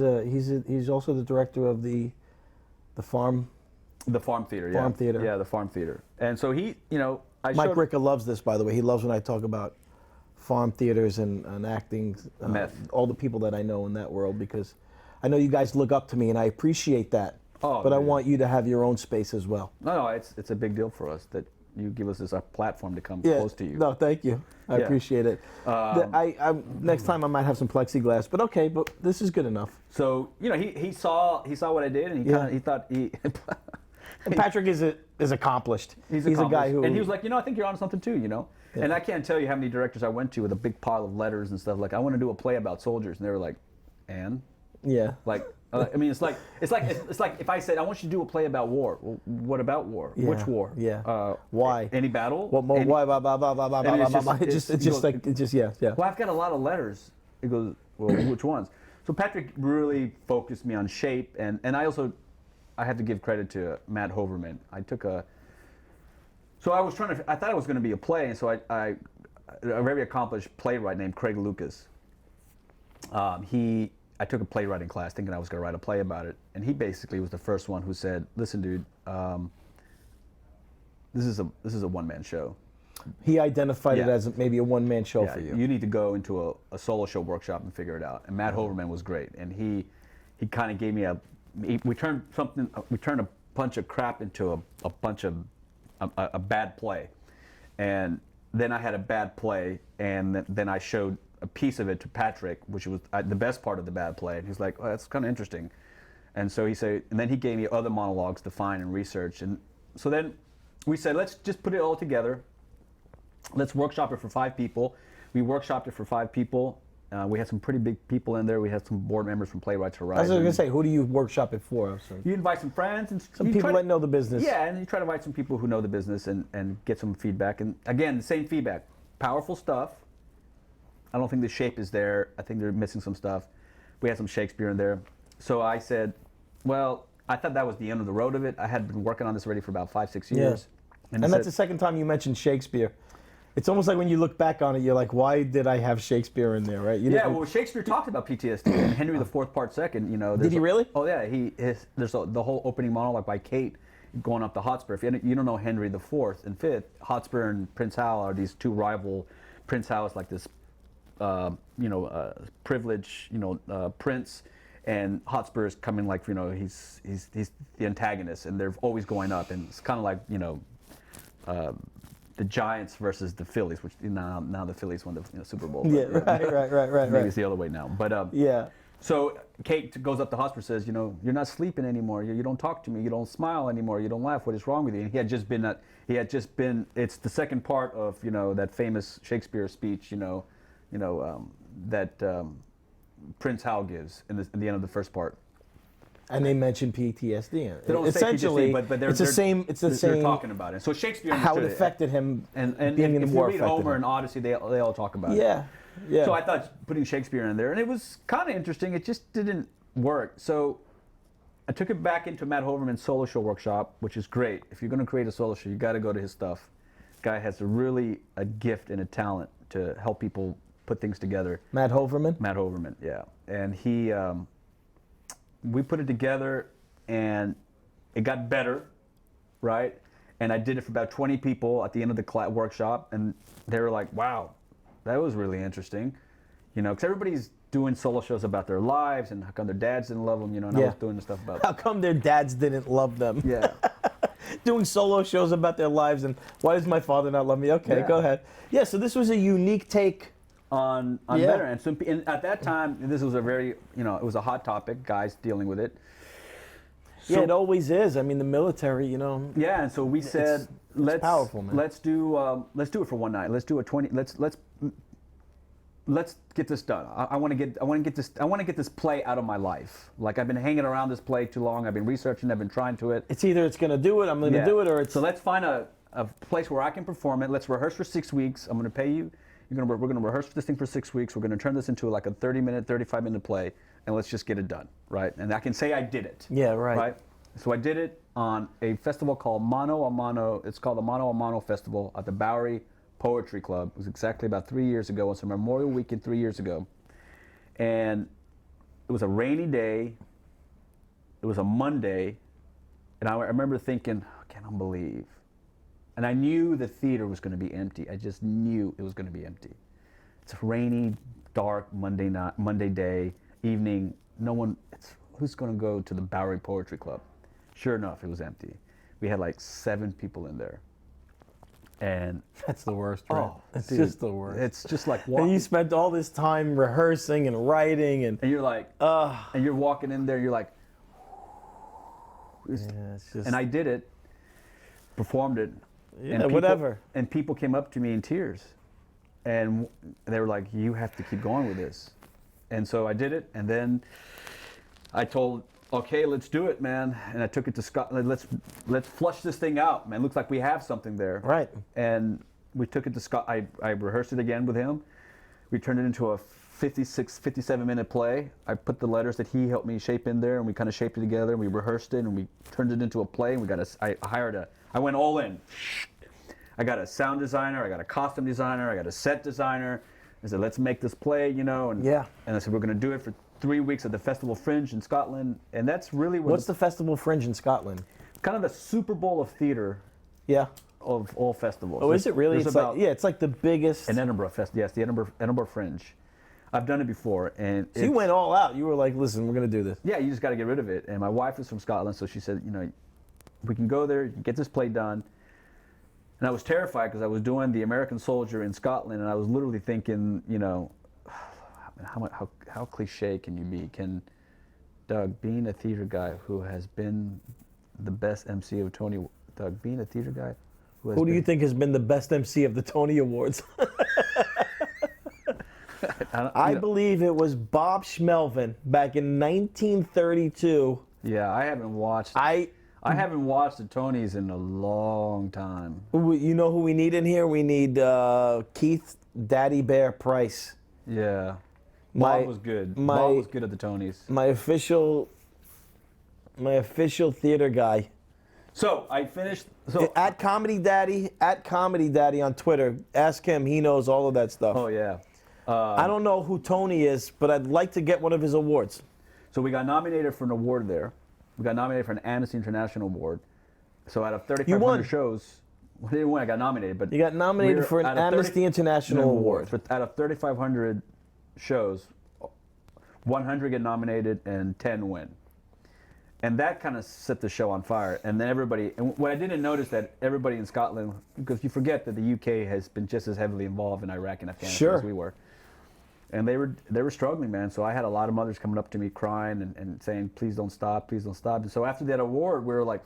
S1: also the director of the farm.
S3: The Farm Theater.
S1: Farm Theater.
S3: Yeah, the Farm Theater. And so he,
S1: Mike Ricca loves this, by the way. He loves when I talk about farm theaters and acting. All the people that I know in that world, because I know you guys look up to me, and I appreciate that.
S3: Oh,
S1: but
S3: man.
S1: I want you to have your own space as well.
S3: No, it's a big deal for us that you give us this platform to come
S1: Yeah.
S3: close to you.
S1: No, thank you. I
S3: Yeah.
S1: appreciate it. Next time I might have some plexiglass, but okay. But this is good enough.
S3: So he saw what I did, and he thought he.
S1: And Patrick is accomplished. He's a guy who.
S3: And he was like, I think you're on something too, Yeah. And I can't tell you how many directors I went to with a big pile of letters and stuff. Like, I want to do a play about soldiers, and they were like, and.
S1: Yeah.
S3: Like, I mean, it's like if I said I want you to do a play about war. Well, what about war?
S1: Yeah.
S3: Which war?
S1: Yeah. Why?
S3: Any battle?
S1: What more?
S3: Any,
S1: Why? Blah blah blah blah blah
S3: and
S1: blah
S3: it's
S1: blah.
S3: just-
S1: It's just yeah.
S3: Well, I've got a lot of letters. He goes, well, which ones? So Patrick really focused me on shape, and I have to give credit to Matt Hoverman. So I thought it was going to be a play, and so a very accomplished playwright named Craig Lucas. I took a playwriting class thinking I was going to write a play about it, and he basically was the first one who said, "Listen, dude, this is a one-man show.
S1: He identified it
S3: Yeah.
S1: as maybe a one-man show
S3: Yeah,
S1: for you.
S3: you need to go into a solo show workshop and figure it out." And Matt Hoverman was great, and he kind of gave me we turned a bunch of crap into a bunch of a bad play, and then I had a bad play, and then I showed a piece of it to Patrick, which was the best part of the bad play, and he's like, "Oh, that's kind of interesting." And so and then he gave me other monologues to find and research, and so then we said, let's just put it all together. Let's workshop it for 5 people. We workshopped it for 5 people. We had some pretty big people in there. We had some board members from Playwrights
S1: I was
S3: Horizon.
S1: going to say, who do you workshop it for? So
S3: You invite some friends and
S1: some
S3: you
S1: people
S3: try
S1: that know the business.
S3: Yeah, and you try to invite some people who know the business and get some feedback. And again, the same feedback. Powerful stuff. I don't think the shape is there. I think they're missing some stuff. We had some Shakespeare in there. So I said, well, I thought that was the end of the road of it. I had been working on this already for about 5-6 years.
S1: And that's the second time you mentioned Shakespeare. It's almost like when you look back on it, you're like, why did I have Shakespeare in there, right?
S3: Well, Shakespeare talked about PTSD in Henry IV Part Second.
S1: Did he really?
S3: Oh yeah, there's the whole opening monologue by Kate going up to Hotspur. If you don't know Henry IV and V, Hotspur and Prince Hal are these two rival. Prince Hal is like this, privileged, prince, and Hotspur is coming like, he's the antagonist, and they're always going up, and it's kind of like, the Giants versus the Phillies, which now the Phillies won the Super Bowl.
S1: Yeah, right.
S3: Maybe it's the other way now, but
S1: yeah.
S3: So Kate goes up to Hotspur, says, you're not sleeping anymore. You don't talk to me. You don't smile anymore. You don't laugh. What is wrong with you? And he had just been. It's the second part of that famous Shakespeare speech. That Prince Hal gives in the end of the first part.
S1: And they mentioned PTSD.
S3: They don't
S1: Essentially,
S3: say PTSD, but
S1: it's the same. It's the same.
S3: They're talking about it. So Shakespeare
S1: how it
S3: understood
S1: affected him.
S3: And
S1: being in
S3: if
S1: the
S3: you
S1: war
S3: read
S1: affected
S3: Homer
S1: him.
S3: and Odyssey, they all talk about it.
S1: Yeah.
S3: So I thought putting Shakespeare in there, and it was kind of interesting. It just didn't work. So I took it back into Matt Hoverman's solo show workshop, which is great. If you're going to create a solo show, you got to go to his stuff. Guy has a gift and a talent to help people put things together.
S1: Matt Hoverman.
S3: Matt Hoverman, yeah. And we put it together, and it got better, right? And I did it for about 20 people at the end of the workshop, and they were like, "Wow, that was really interesting," because everybody's doing solo shows about their lives and how come their dads didn't love them, and I was doing the stuff about.
S1: How come their dads didn't love them?
S3: Yeah.
S1: Doing solo shows about their lives and why does my father not love me? Okay,
S3: Yeah.
S1: go ahead. Yeah, so this was a unique take.
S3: On better, and so at that time, this was a very, it was a hot topic, guys dealing with it.
S1: Yeah, it always is. I mean, the military,
S3: Yeah, and so we said, let's
S1: powerful, man.
S3: let's do it for one night. Let's do a 20. Let's get this done. I want to get this play out of my life. Like, I've been hanging around this play too long. I've been researching. I've been trying to it.
S1: It's either it's going to do it, I'm going to do it, or it's.
S3: So let's find a place where I can perform it. Let's rehearse for 6 weeks. I'm going to pay you. We're going to rehearse this thing for 6 weeks. We're going to turn this into like a 30-minute, 35-minute play, and let's just get it done, right? And I can say I did it.
S1: Yeah, right.
S3: Right? So I did it on a festival called Mano a Mano. It's called the Mano a Mano Festival at the Bowery Poetry Club. It was exactly about 3 years ago. It was a Memorial Weekend 3 years ago. And it was a rainy day. It was a Monday. And I remember thinking, I cannot believe. And I knew the theater was going to be empty. I just knew it was going to be empty. It's a rainy, dark Monday day, evening. Who's going to go to the Bowery Poetry Club? Sure enough, it was empty. We had like 7 people in there. And
S1: That's the worst, right? It's
S3: dude,
S1: just the worst.
S3: it's just like
S1: And
S3: walking.
S1: you spent all this time rehearsing and writing and
S3: And you're like, and you're walking in there, you're like,
S1: yeah, it's just
S3: and I did it, performed it.
S1: yeah,
S3: and people,
S1: whatever.
S3: And people came up to me in tears. And they were like, you have to keep going with this. And so I did it. And then I told, okay, let's do it, man. And I took it to Scotland. Let's flush this thing out, man. Looks like we have something there.
S1: Right.
S3: And we took it to Scott. I rehearsed it again with him. We turned it into a 57-minute play. I put the letters that he helped me shape in there, and we kind of shaped it together. And we rehearsed it, and we turned it into a play. And I went all in. I got a sound designer. I got a costume designer. I got a set designer. I said, let's make this play, you know. And
S1: Yeah.
S3: And I said, we're going to do it for 3 weeks at the Festival Fringe in Scotland. And that's really
S1: What's the Festival Fringe in Scotland?
S3: kind of the Super Bowl of theater
S1: Yeah.
S3: of all festivals.
S1: Oh, is it really?
S3: There's
S1: It's
S3: about
S1: like, yeah, it's like the biggest.
S3: an Edinburgh Fest. Yes, the Edinburgh Fringe. I've done it before, and
S1: So you went all out. You were like, listen, we're going to do this.
S3: yeah, you just got to get rid of it. And my wife is from Scotland, so she said, you know, we can go there, get this play done. And I was terrified because I was doing The American Soldier in Scotland, and I was literally thinking, you know, how cliche can you be? Can Doug, being a theater guy who has been the best MC of Tony, Doug, being a theater guy who has
S1: Who do you
S3: been-
S1: think has been the best MC of the Tony Awards? I believe it was Bob Schmelvin back in 1932.
S3: Yeah, I haven't watched.
S1: I
S3: haven't watched the Tonys in a long time.
S1: You know who we need in here? We need Keith Daddy Bear Price.
S3: Yeah,
S1: My-
S3: Bob was good.
S1: my-
S3: Bob was good at the Tonys.
S1: My official theater guy.
S3: So I finished. So
S1: At Comedy Daddy on Twitter. Ask him. He knows all of that stuff.
S3: oh yeah.
S1: I don't know who Tony is, but I'd like to get one of his awards.
S3: So we got nominated for an award there. We got nominated for an Amnesty International award. So out of
S1: won.
S3: 3,500 shows, well, I didn't win. I got nominated, but
S1: You got nominated
S3: we're
S1: for an
S3: out of
S1: Amnesty International award.
S3: Out of 3,500 shows, 100 get nominated and 10 win. And that kind of set the show on fire. And then everybody, and what I didn't notice that everybody in Scotland, because you forget that the UK has been just as heavily involved in Iraq and Afghanistan
S1: Sure.
S3: as we were. And they were struggling, man. So I had a lot of mothers coming up to me crying and saying, please don't stop, please don't stop. And so after that award, we were like,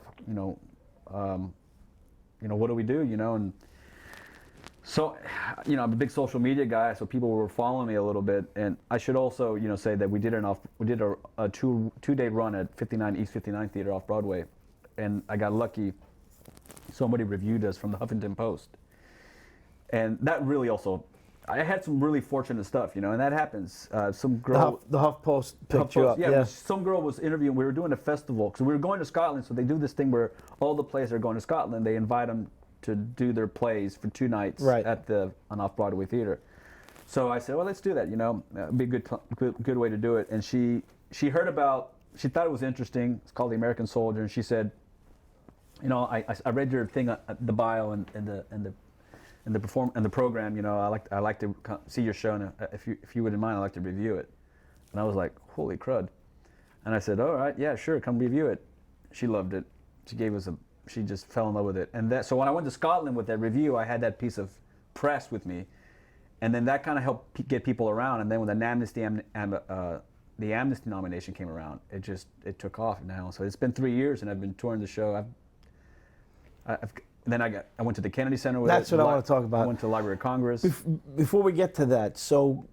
S3: what do we do, And so, I'm a big social media guy, so people were following me a little bit. And I should also, say that we did a two-day run at 59 East 59 Theater off Broadway, and I got lucky. Somebody reviewed us from the Huffington Post, and that really also. I had some really fortunate stuff, and that happens. Some girl,
S1: The HuffPost picked you up.
S3: yeah. Some girl was interviewing. We were doing a festival because we were going to Scotland. So they do this thing where all the plays are going to Scotland. They invite them to do their plays for 2 nights
S1: Right.
S3: at an off-Broadway theater. So I said, well, let's do that. It'd be a good way to do it. And she heard about. She thought it was interesting. It's called The American Soldier, and she said, I read your thing, the bio and the program, I like to see your show, and if you wouldn't mind, I'd like to review it. And I was like, holy crud. And I said, all right, yeah, sure, come review it. She loved it. She just fell in love with it. And so when I went to Scotland with that review, I had that piece of press with me. And then that kind of helped get people around. And then when the Amnesty nomination came around, it took off now. So it's been 3 years, and I've been touring the show. Then I went to the Kennedy Center with
S1: That's
S3: it.
S1: what I want to talk about.
S3: I went to the Library of Congress.
S1: Before we get to that, so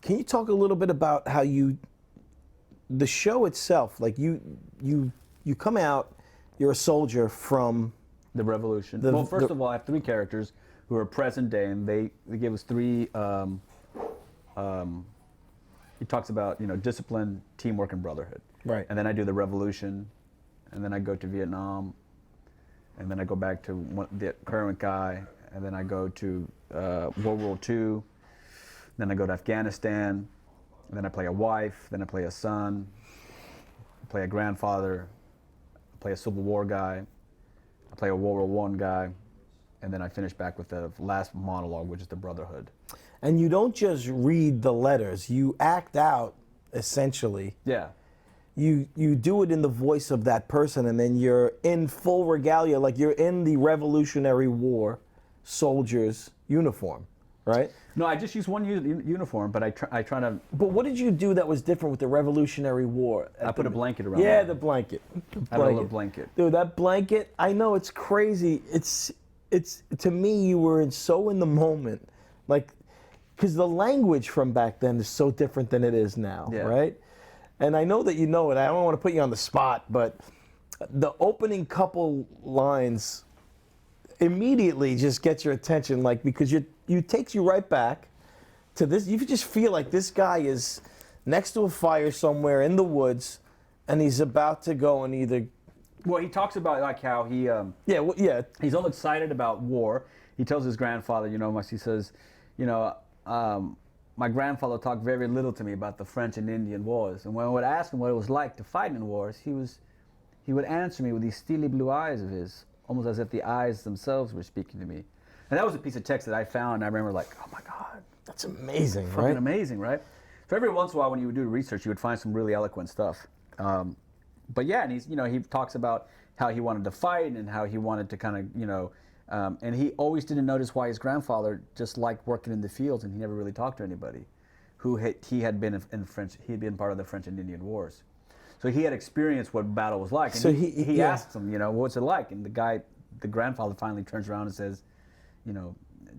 S1: can you talk a little bit about how the show itself, like you come out, you're a soldier from
S3: The Revolution. First of all, I have 3 characters who are present day, and they give us 3. He talks about discipline, teamwork, and brotherhood.
S1: Right.
S3: And then I do the Revolution, and then I go to Vietnam, and then I go back to the current guy, and then I go to World War II, then I go to Afghanistan, and then I play a wife, then I play a son, I play a grandfather, I play a Civil War guy, I play a World War I guy, and then I finish back with the last monologue, which is the brotherhood.
S1: And you don't just read the letters, you act out, essentially.
S3: Yeah.
S1: you do it in the voice of that person, and then you're in full regalia, like you're in the Revolutionary War soldier's uniform, right?
S3: No, I just use one uniform, but I try to.
S1: But what did you do that was different with the Revolutionary War?
S3: I put a blanket around.
S1: Yeah,
S3: it.
S1: the blanket.
S3: I have a little blanket.
S1: Dude, that blanket, I know it's crazy. It's to me, you were so in the moment. Like, because the language from back then is so different than it is now,
S3: Yeah.
S1: right? And I know that you know it. I don't want to put you on the spot, but the opening couple lines immediately just gets your attention, like, because you takes you right back to this. You just feel like this guy is next to a fire somewhere in the woods, and he's about to go and either.
S3: Well, he talks about like how he.
S1: Yeah.
S3: He's all excited about war. He tells his grandfather, he says, my grandfather talked very little to me about the French and Indian wars. And when I would ask him what it was like to fight in wars, he would answer me with these steely blue eyes of his, almost as if the eyes themselves were speaking to me. And that was a piece of text that I found, and I remember like, oh my God.
S1: That's amazing,
S3: Fucking
S1: right?
S3: amazing, right? So every once in a while when you would do research, you would find some really eloquent stuff. But yeah, and he talks about how he wanted to fight and how he wanted to kind of, and he always didn't notice why his grandfather just liked working in the fields, and he never really talked to anybody he had been in French. He had been part of the French and Indian Wars, so he had experienced what battle was like. And
S1: So
S3: he
S1: yeah.
S3: asks him, what's it like? And the grandfather finally turns around and says,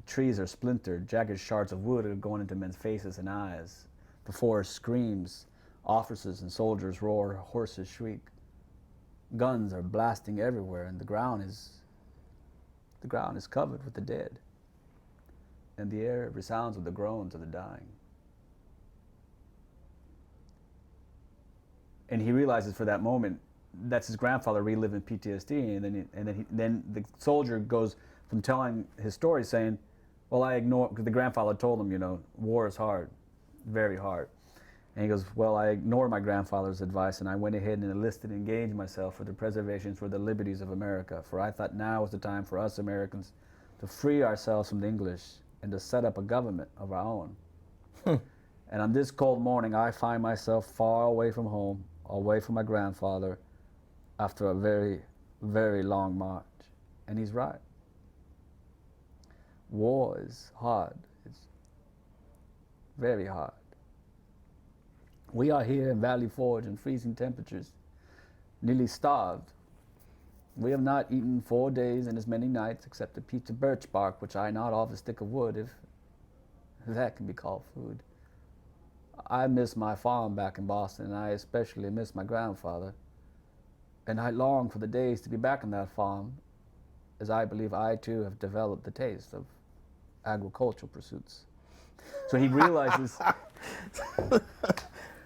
S3: trees are splintered, jagged shards of wood are going into men's faces and eyes. The forest screams, officers and soldiers roar, horses shriek. Guns are blasting everywhere, and the ground is covered with the dead, and the air resounds with the groans of the dying. And he realizes for that moment that's his grandfather reliving PTSD, and then the soldier goes from telling his story saying, "Well, I ignore," because the grandfather told him, war is hard, very hard. And he goes, "Well, I ignored my grandfather's advice, and I went ahead and enlisted and engaged myself for the preservation for the liberties of America. For I thought now was the time for us Americans to free ourselves from the English and to set up a government of our own. And on this cold morning, I find myself far away from home, away from my grandfather, after a very, very long march." And he's right. War is hard. It's very hard. We are here in Valley Forge in freezing temperatures, nearly starved. We have not eaten 4 days and as many nights except a piece of birch bark, which I gnawed off a stick of wood, if that can be called food. I miss my farm back in Boston, and I especially miss my grandfather. And I long for the days to be back on that farm, as I believe I too have developed the taste of agricultural pursuits. So he realizes.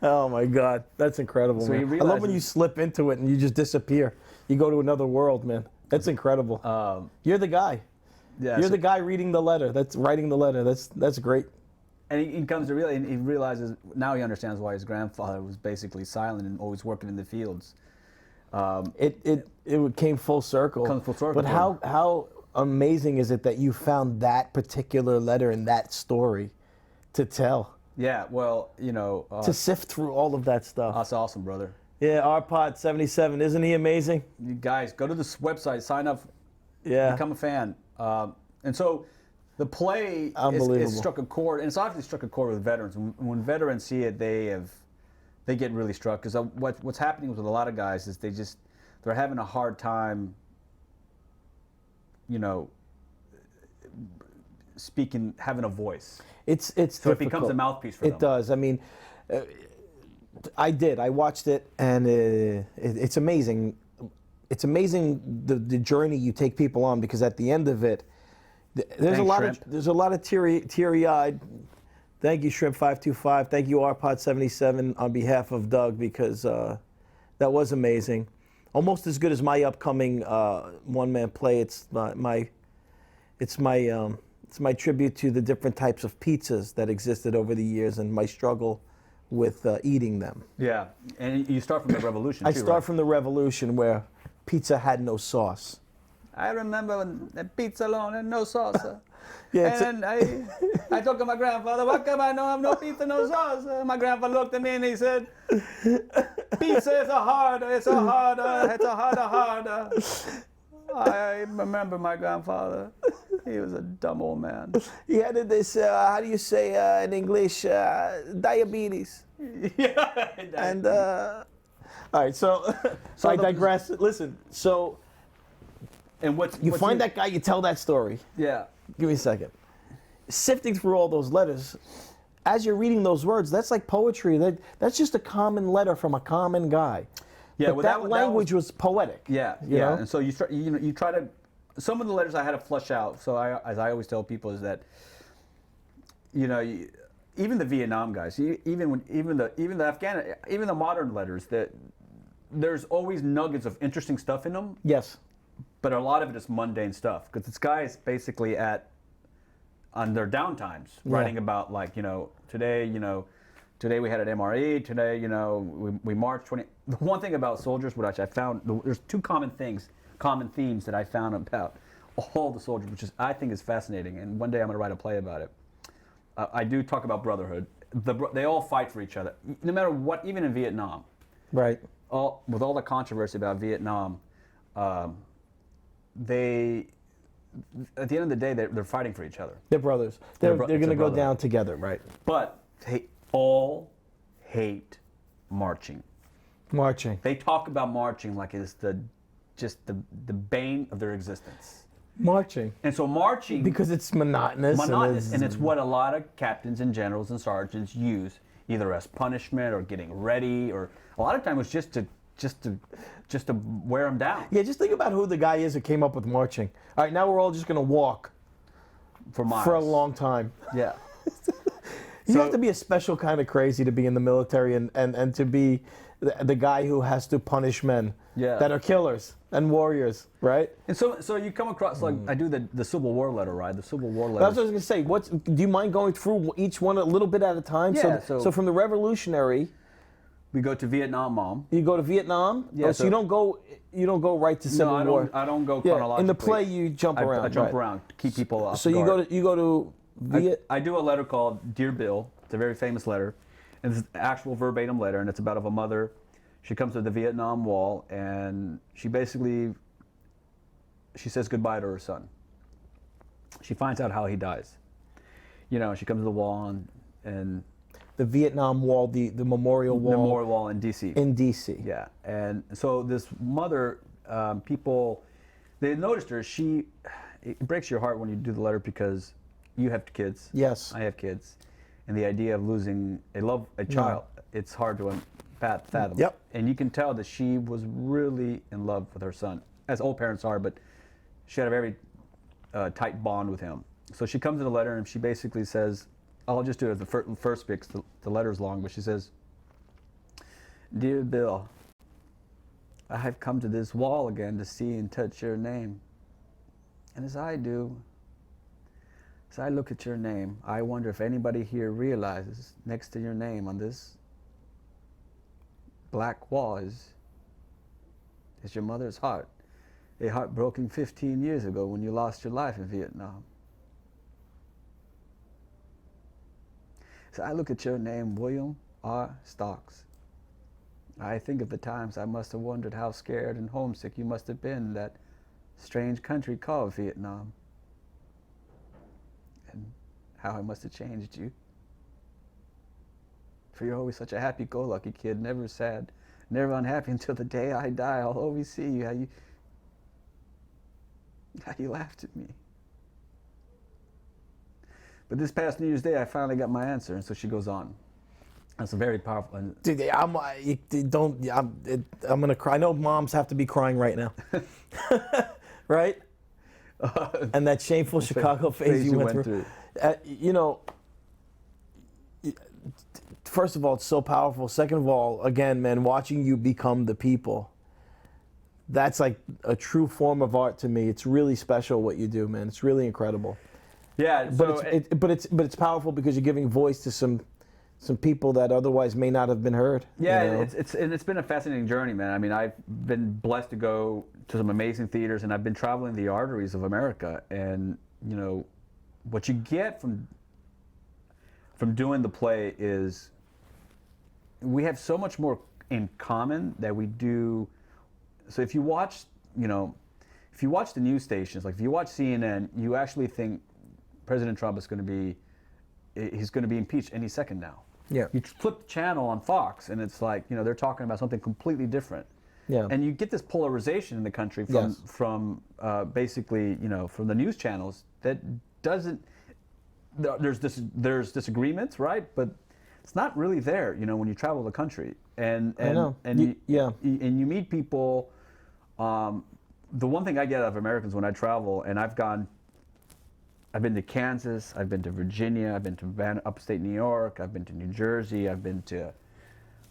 S1: Oh my God, that's incredible,
S3: So
S1: man.
S3: he
S1: I love when
S3: realizes-
S1: you slip into it and you just disappear. You go to another world, man. That's incredible. You're the guy.
S3: Yeah,
S1: You're
S3: so-
S1: the guy reading the letter. That's writing the letter. That's great.
S3: And he comes to and he realizes, now he understands why his grandfather was basically silent and always working in the fields.
S1: It came full circle.
S3: Comes full circle,
S1: But
S3: yeah.
S1: how amazing is it that you found that particular letter in that story to tell,
S3: Yeah, well,
S1: to sift through all of that stuff?
S3: that's awesome, brother.
S1: Yeah, RPod77, isn't he amazing?
S3: You guys, go to this website, sign up,
S1: Yeah.
S3: become a fan. And so the play
S1: Unbelievable.
S3: is struck a chord, and it's obviously struck a chord with veterans. When veterans see it, they get really struck, because what's happening with a lot of guys is they're having a hard time, speaking, having a voice.
S1: It's
S3: So it
S1: difficult.
S3: becomes a mouthpiece for them.
S1: It does. I mean, I watched it, and it's amazing. It's amazing the journey you take people on, because at the end of it, there's
S3: Thanks,
S1: a lot of teary-eyed. Thank you, Shrimp525. Thank you, RPod77, on behalf of Doug, because that was amazing. Almost as good as my upcoming one-man play. It's my tribute to the different types of pizzas that existed over the years and my struggle with eating them.
S3: Yeah, and you start from the revolution,
S1: I
S3: too,
S1: start
S3: right?
S1: from the revolution, where pizza had no sauce.
S3: I remember when the pizza alone and no salsa.
S1: Yeah, it's
S3: And I told my grandfather, "What come I know I'm no pizza, no sauce?" My grandfather looked at me and he said, "Pizza is it's a harder. I remember my grandfather. He was a dumb old man.
S1: he had this, how do you say in English, diabetes.
S3: Yeah.
S1: And, all right, so I digress. Listen, so
S3: And what's
S1: you find that guy, you tell that story.
S3: Yeah.
S1: Give me a second. Sifting through all those letters, as you're reading those words, that's like poetry. That's just a common letter from a common guy.
S3: Yeah,
S1: But
S3: well,
S1: that language was poetic.
S3: Yeah,
S1: you know?
S3: And so you try to. Some of the letters I had to flush out. So as I always tell people, is that, even the Vietnam guys, even the Afghan, even the modern letters, that there's always nuggets of interesting stuff in them.
S1: Yes.
S3: But a lot of it is mundane stuff because this guy is basically on their downtimes writing about today we had an MRE, today we marched 20. The one thing about soldiers, which I found, there's two common themes that I found about all the soldiers, which I think is fascinating, and one day I'm going to write a play about it. I do talk about brotherhood. They all fight for each other, no matter what, even in Vietnam.
S1: Right.
S3: With all the controversy about Vietnam, they, at the end of the day, they're fighting for each other.
S1: They're brothers. They're going to go
S3: brotherhood.
S1: down together, right?
S3: But they all hate marching.
S1: Marching.
S3: They talk about marching like it's just the bane of their existence.
S1: Marching.
S3: And so marching,
S1: Because it's monotonous.
S3: and it's what a lot of captains and generals and sergeants use, either as punishment or getting ready, or a lot of times it's just to wear them down.
S1: Yeah, just think about who the guy is who came up with marching. All right, now we're all just going to walk
S3: For miles.
S1: for a long time.
S3: Yeah.
S1: You have to be a special kind of crazy to be in the military and to be the guy who has to punish men that are killers and warriors, right?
S3: And so you come across, like, I do the Civil War letter, right? The Civil War letter.
S1: That's what I was going to say. Do you mind going through each one a little bit at a time?
S3: Yeah,
S1: So from the Revolutionary,
S3: We go to Vietnam, Mom.
S1: you go to Vietnam.
S3: Yeah,
S1: So you don't go right to Civil
S3: No,
S1: War.
S3: I don't go
S1: Yeah,
S3: chronologically.
S1: in the play you jump around.
S3: I jump
S1: right.
S3: around to keep people off
S1: So you
S3: guard.
S1: go to Viet.
S3: I do a letter called Dear Bill. It's a very famous letter. And it's an actual verbatim letter, and it's about a mother. She comes to the Vietnam Wall, and she says goodbye to her son. She finds out how he dies. She comes to the wall and
S1: The Vietnam Wall, the memorial wall.
S3: Memorial Wall in D.C.
S1: In D.C.
S3: Yeah, and so this mother, they noticed her. It breaks your heart when you do the letter because you have kids.
S1: Yes.
S3: I have kids, and the idea of losing a child, it's hard to fathom.
S1: Yep.
S3: And you can tell that she was really in love with her son, as all parents are, but she had a very tight bond with him. So she comes to the letter and she basically says, I'll just do it as the first bit, the letter's long, but she says, Dear Bill, I have come to this wall again to see and touch your name. And as I look at your name, I wonder if anybody here realizes next to your name on this black wall is your mother's heart. A heart broken 15 years ago when you lost your life in Vietnam. So I look at your name, William R. Stocks. I think of the times I must have wondered how scared and homesick you must have been in that strange country called Vietnam. And how it must have changed you. For you're always such a happy-go-lucky kid, never sad, never unhappy until the day I die. I'll always see you, how you laughed at me. But this past New Year's Day, I finally got my answer, and so she goes on. That's a very powerful.
S1: Dude, I'm gonna cry. I know moms have to be crying right now, right? And that shameful Chicago phase you went through. First of all, it's so powerful. Second of all, again, man, watching you become the people. That's like a true form of art to me. It's really special what you do, man. It's really incredible.
S3: Yeah,
S1: But it's powerful because you're giving voice to some people that otherwise may not have been heard.
S3: Yeah, it's been a fascinating journey, man. I mean, I've been blessed to go to some amazing theaters, and I've been traveling the arteries of America, and what you get from doing the play is we have so much more in common that we do. So if you watch, if you watch the news stations, like if you watch CNN, you actually think President Trump is going to be, he's going to be impeached any second now.
S1: Yeah.
S3: You flip the channel on Fox, and it's like, they're talking about something completely different.
S1: Yeah.
S3: And you get this polarization in the country from basically, from the news channels that doesn't. There's disagreements, right? But it's not really there, when you travel the country, and
S1: I know.
S3: and you meet people. The one thing I get out of Americans when I travel, and I've been to Kansas, I've been to Virginia, I've been to upstate New York, I've been to New Jersey, I've been to,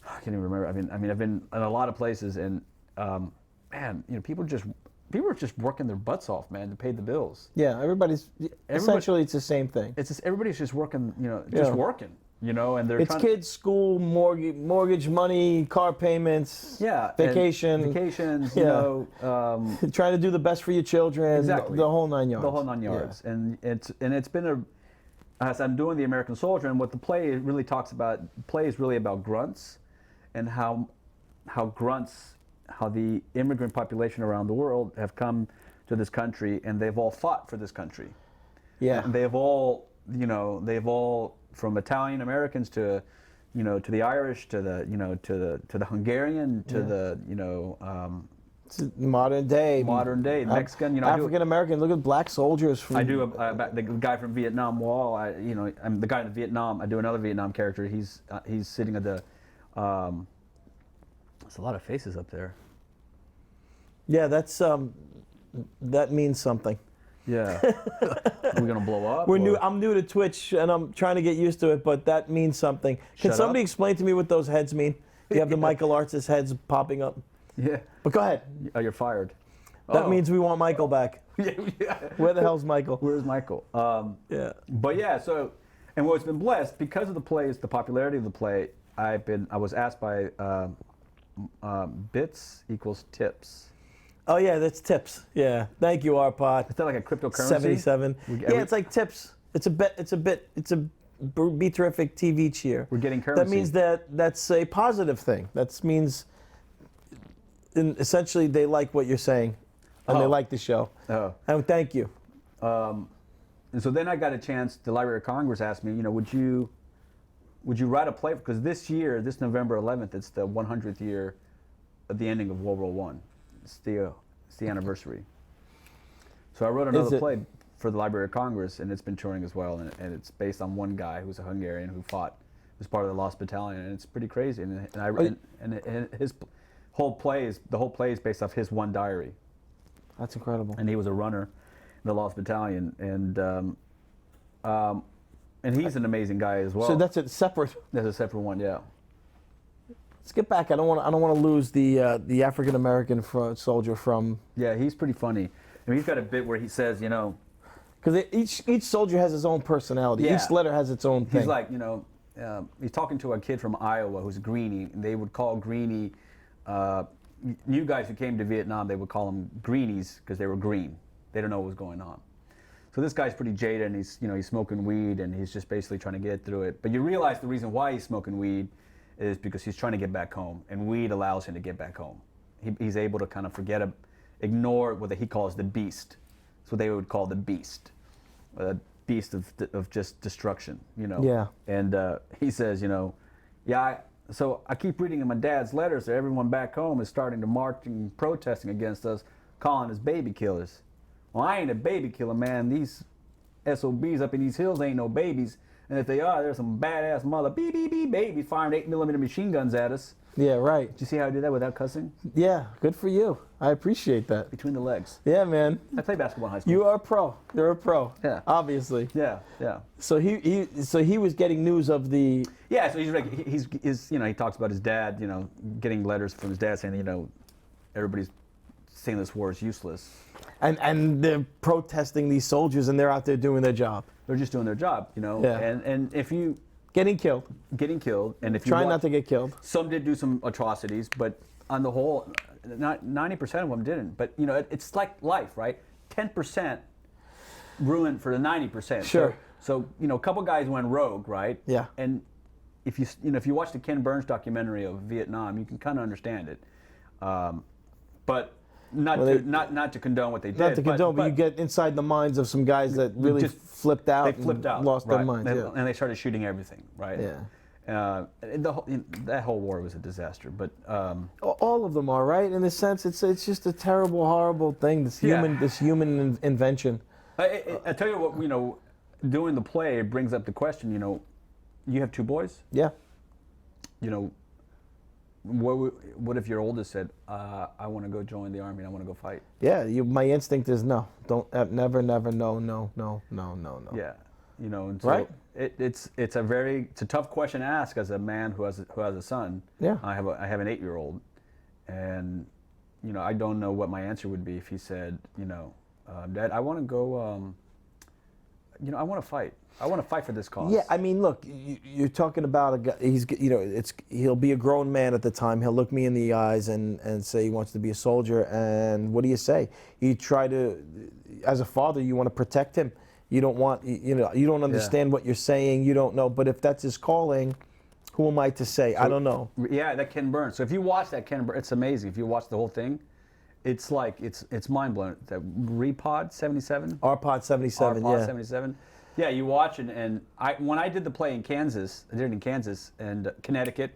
S3: I can't even remember. I've been in a lot of places, and man, people are just working their butts off, man, to pay the bills.
S1: Yeah, essentially it's the same thing.
S3: It's just everybody's just working, working, and they're
S1: it's kids, school, mortgage money, car payments, vacations, trying to do the best for your children,
S3: exactly.
S1: the whole 9 yards.
S3: The whole 9 yards,
S1: Yeah.
S3: and it's been as I'm doing the American Soldier, and what the play really talks about. Play is really about grunts, and how the immigrant population around the world have come to this country, and they've all fought for this country.
S1: Yeah.
S3: And they've all from Italian Americans to the Irish to the Hungarian to the
S1: modern day
S3: Mexican.
S1: African American. Look at black soldiers.
S3: I do the guy from Vietnam Wall. I'm the guy in Vietnam. I do another Vietnam character. He's sitting at the. There's a lot of faces up there.
S1: Yeah, that means something.
S3: Yeah. Are we gonna blow up?
S1: I'm new to Twitch and I'm trying to get used to it, but that means something. Can somebody explain to me what those heads mean? You have the Michael Art's heads popping up.
S3: Yeah.
S1: But go ahead.
S3: Oh, you're fired.
S1: That means we want Michael back.
S3: Yeah.
S1: Where the hell's Michael?
S3: Where's Michael?
S1: Yeah.
S3: But yeah, and what's been blessed because of the plays, the popularity of the play. I was asked by bits equals tips.
S1: Oh yeah, that's tips. Yeah. Thank you, Arpod.
S3: Is that like a cryptocurrency?
S1: 77. It's like tips. It's a Be Terrific TV cheer.
S3: We're getting currency.
S1: That means that's a positive thing. That means essentially they like what you're saying and they like the show.
S3: Oh.
S1: And thank you.
S3: And so then I got a chance. The Library of Congress asked me, would you write a play? Because this year, this November 11th, it's the 100th year of the ending of World War I. It's the anniversary. So I wrote another play for the Library of Congress, and it's been touring as well. And it's based on one guy who's a Hungarian who was part of the Lost Battalion, and it's pretty crazy. And his whole play is based off his one diary.
S1: That's incredible.
S3: And he was a runner in the Lost Battalion, and he's an amazing guy as well.
S1: So that's a separate.
S3: That's a separate one, yeah.
S1: Let's get back. I don't want to lose the African American soldier from.
S3: Yeah, he's pretty funny. I mean, he's got a bit where he says,
S1: because each soldier has his own personality.
S3: Yeah.
S1: Each letter has its own thing.
S3: He's like, he's talking to a kid from Iowa who's Greenie, and they would call Greenie. New guys who came to Vietnam, they would call them Greenies because they were green. They don't know what was going on. So this guy's pretty jaded, and he's smoking weed, and he's just basically trying to get through it. But you realize the reason why he's smoking weed is because he's trying to get back home, and weed allows him to get back home. He's able to kind of ignore what he calls the beast. That's what they would call the beast, beast of just destruction,
S1: Yeah.
S3: And he says, so I keep reading in my dad's letters that everyone back home is starting to march and protesting against us, calling us baby killers. Well, I ain't a baby killer, man. These SOBs up in these hills ain't no babies. And if they are, there's some badass mother beep, beep, beep, baby firing 8mm machine guns at us.
S1: Yeah, right.
S3: Did you see how I did that without cussing?
S1: Yeah, good for you. I appreciate that.
S3: Between the legs.
S1: Yeah, man.
S3: I played basketball in high school.
S1: You are a pro. You're a pro.
S3: Yeah.
S1: Obviously.
S3: Yeah.
S1: So he was getting news of the.
S3: Yeah, so he talks about his dad, getting letters from his dad saying, everybody's saying this war is useless.
S1: And they're protesting these soldiers, and they're out there doing their job.
S3: They're just doing their job,
S1: Yeah.
S3: And if you
S1: getting killed,
S3: and if you
S1: trying not to get killed.
S3: Some did do some atrocities, but on the whole, not 90% of them didn't. But it's like life, right? 10% ruined for the 90%.
S1: Sure.
S3: So a couple guys went rogue, right?
S1: Yeah.
S3: And if you watch the Ken Burns documentary of Vietnam, you can kind of understand it, but not to condone what they did.
S1: Not to condone, but you get inside the minds of some guys that really
S3: just
S1: flipped out.
S3: They flipped out,
S1: lost
S3: right.
S1: their minds.
S3: And they started shooting everything, right?
S1: Yeah.
S3: That whole war was a disaster, but
S1: All of them are, right? In a sense, it's just a terrible, horrible thing. This human invention.
S3: I tell you what, doing the play, it brings up the question. You have 2 boys.
S1: Yeah.
S3: What if your oldest said, "I want to go join the army and I want to go fight"?
S1: Yeah. My instinct is no. Don't never, no.
S3: Yeah. And so
S1: Right?
S3: It's a tough question to ask as a man who has a son.
S1: Yeah.
S3: I have an 8-year-old, and I don't know what my answer would be if he said, Dad, I want to go. I want to fight. I want to fight for this cause.
S1: Yeah, I mean, look, you're talking about a guy. He'll be a grown man at the time. He'll look me in the eyes and say he wants to be a soldier. And what do you say? You try to, as a father, you want to protect him. You don't want, you don't understand what you're saying. You don't know. But if that's his calling, who am I to say? I don't know.
S3: Yeah, that Ken Burns. So if you watch that Ken Burns, it's amazing. If you watch the whole thing, it's like it's mind blowing. That RPod 77.
S1: RPod 77.
S3: RPod
S1: yeah.
S3: 77. Yeah, you watch it, and when I did the play in Kansas, I did it in Kansas and Connecticut.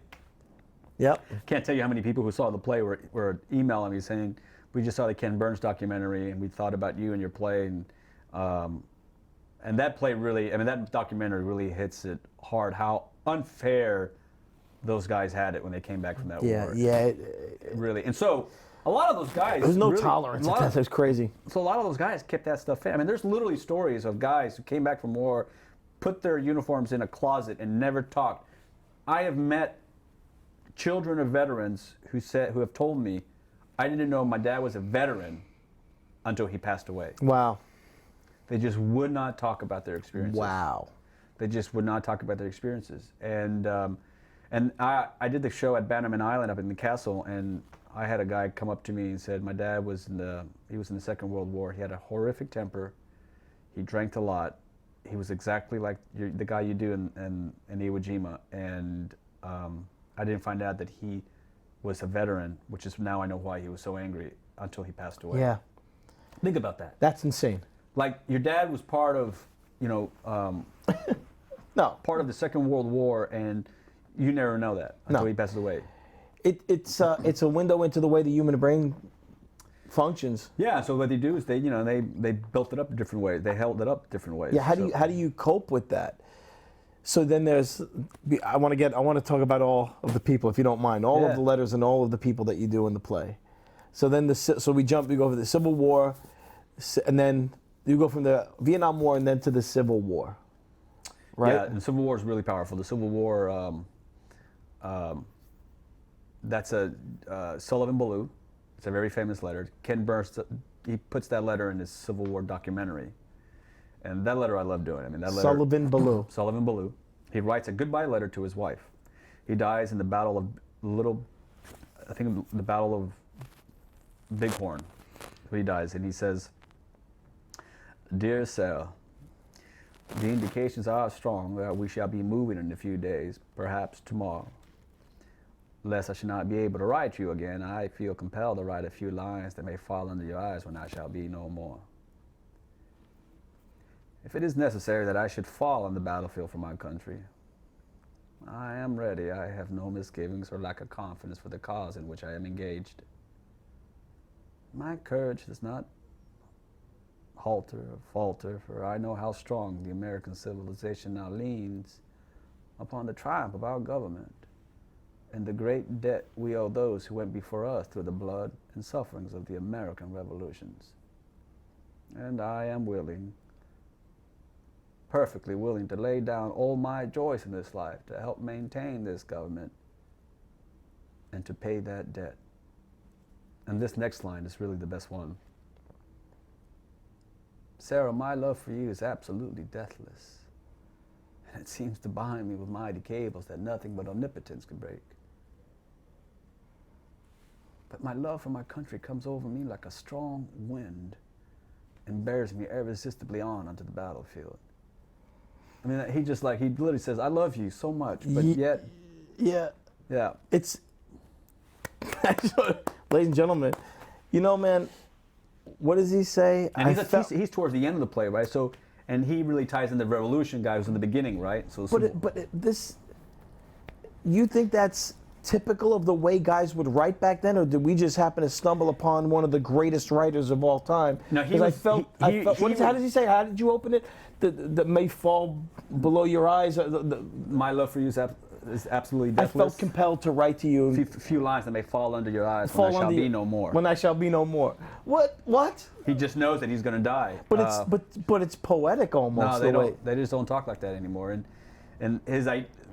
S1: Yep.
S3: Can't tell you how many people who saw the play were emailing me saying, "We just saw the Ken Burns documentary, and we thought about you and your play." And that play really, that documentary really hits it hard. How unfair those guys had it when they came back from that war.
S1: Yeah.
S3: Really, and so. A lot of those guys.
S1: There's no tolerance. That's crazy.
S3: So a lot of those guys kept that stuff in. There's literally stories of guys who came back from war, put their uniforms in a closet, and never talked. I have met children of veterans who have told me, I didn't know my dad was a veteran until he passed away.
S1: Wow.
S3: They just would not talk about their experiences.
S1: Wow.
S3: They just would not talk about their experiences. And I did the show at Bannerman Island up in the castle, and I had a guy come up to me and said, my dad was in the Second World War. He had a horrific temper. He drank a lot. He was exactly like the guy you do in Iwo Jima. And I didn't find out that he was a veteran, which is now I know why he was so angry until he passed away.
S1: Yeah.
S3: Think about that.
S1: That's insane.
S3: Like your dad was part of,
S1: No.
S3: part of the Second World War, and you never know that until he passes away.
S1: It's a window into the way the human brain functions.
S3: Yeah. So what they do is they built it up different ways. They held it up different ways.
S1: Yeah. How do you cope with that? So then I want to talk about all of the people, if you don't mind, all of the letters and all of the people that you do in the play. So then we go over the Civil War, and then you go from the Vietnam War and then to the Civil War. Right.
S3: Yeah. And the Civil War is really powerful. The Civil War. That's a Sullivan Ballou. It's a very famous letter. Ken Burns, he puts that letter in his Civil War documentary. And that letter I love doing. That letter.
S1: Sullivan Ballou.
S3: Sullivan Ballou. He writes a goodbye letter to his wife. He dies in the Battle of the Battle of Bighorn. He dies, and he says, "Dear Sarah, the indications are strong that we shall be moving in a few days, perhaps tomorrow. Lest I should not be able to write to you again, I feel compelled to write a few lines that may fall under your eyes when I shall be no more. If it is necessary that I should fall on the battlefield for my country, I am ready. I have no misgivings or lack of confidence for the cause in which I am engaged. My courage does not halter or falter, for I know how strong the American civilization now leans upon the triumph of our government and the great debt we owe those who went before us through the blood and sufferings of the American revolutions. And I am willing, perfectly willing, to lay down all my joys in this life to help maintain this government and to pay that debt." And this next line is really the best one. "Sarah, my love for you is absolutely deathless, and it seems to bind me with mighty cables that nothing but omnipotence can break. But my love for my country comes over me like a strong wind, and bears me irresistibly on unto the battlefield. I mean, he literally says, I love you so much, but yet,
S1: Yeah.
S3: yeah.
S1: It's, ladies and gentlemen, you know, man, what does he say?
S3: And he's towards the end of the play, right? So, and he really ties in the revolution guy who's in the beginning, right? So,
S1: you think that's typical of the way guys would write back then, or did we just happen to stumble upon one of the greatest writers of all time?
S3: No,
S1: How does he say? How did you open it? That may fall below your eyes.
S3: My love for you is absolutely deathless.
S1: I felt compelled to write to you.
S3: Few lines that may fall under your eyes when I shall be no more.
S1: When I shall be no more. What?
S3: He just knows that he's going to die.
S1: But it's poetic almost.
S3: No, they just don't talk like that anymore. And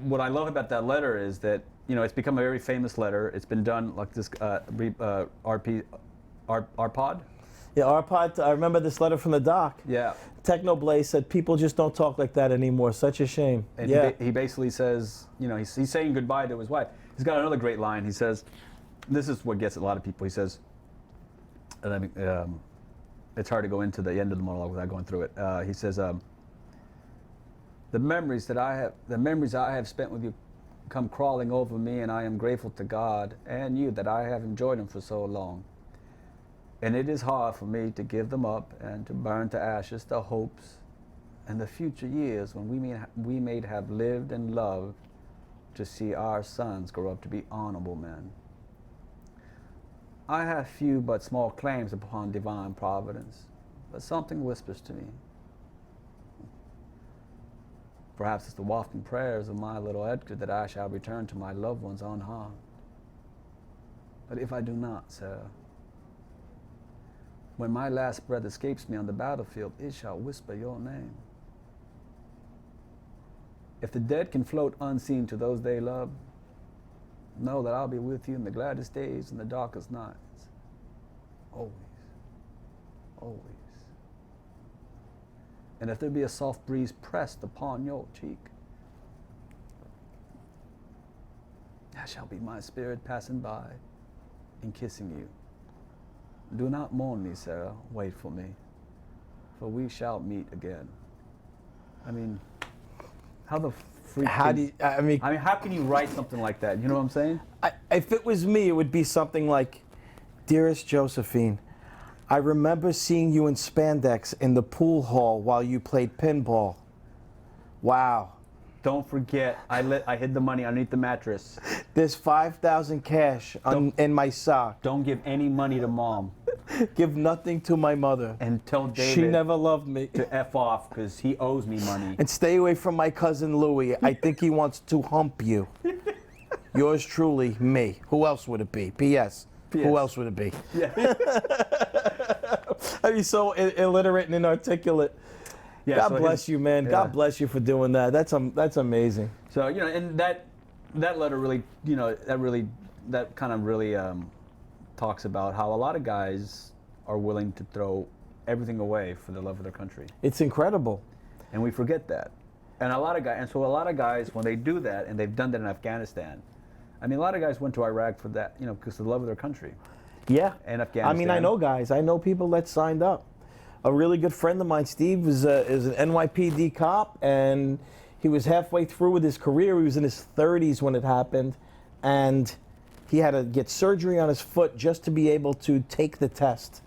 S3: what I love about that letter is that, you know, it's become a very famous letter. It's been done like this Arpod.
S1: Yeah, Arpod. I remember this letter from the doc.
S3: Yeah.
S1: Technoblaze said people just don't talk like that anymore. Such a shame.
S3: And
S1: yeah.
S3: he basically says, you know, he's saying goodbye to his wife. He's got another great line. He says, this is what gets a lot of people. He says, and I mean, it's hard to go into the end of the monologue without going through it. He says, the memories I have spent with you come crawling over me, and I am grateful to God and you that I have enjoyed them for so long. And it is hard for me to give them up and to burn to ashes the hopes and the future years when we may have lived and loved to see our sons grow up to be honorable men. I have few but small claims upon divine providence, but something whispers to me. Perhaps it's the wafting prayers of my little Edgar that I shall return to my loved ones unharmed. But if I do not, Sarah, when my last breath escapes me on the battlefield, it shall whisper your name. If the dead can float unseen to those they love, know that I'll be with you in the gladdest days and the darkest nights. Always. Always. And if there be a soft breeze pressed upon your cheek, that shall be my spirit passing by and kissing you. Do not mourn me, Sarah, wait for me, for we shall meet again. I mean, how the freak how can you write something like that? You know what I'm saying?
S1: If it was me, it would be something like, Dearest Josephine, I remember seeing you in spandex in the pool hall while you played pinball. Wow.
S3: Don't forget, I hid the money underneath the mattress.
S1: There's $5,000 cash in my sock.
S3: Don't give any money to Mom.
S1: Give nothing to my mother.
S3: And tell David
S1: she never loved me.
S3: To F off, because he owes me money.
S1: And stay away from my cousin Louie. I think he wants to hump you. Yours truly, me. Who else would it be? P.S. Who else would it be?
S3: Yeah.
S1: I'd be so illiterate and inarticulate. Yeah, God bless you, man. Yeah. God bless you for doing that. That's amazing.
S3: So, you know, and that letter really, you know, that kind of really talks about how a lot of guys are willing to throw everything away for the love of their country.
S1: It's incredible.
S3: And we forget that. And a lot of guys, when they do that, and they've done that in Afghanistan, I mean, a lot of guys went to Iraq for that, you know, because of the love of their country.
S1: Yeah.
S3: And Afghanistan.
S1: I mean, I know guys. I know people that signed up. A really good friend of mine, Steve, is an NYPD cop, and he was halfway through with his career. He was in his 30s when it happened, and he had to get surgery on his foot just to be able to take the test.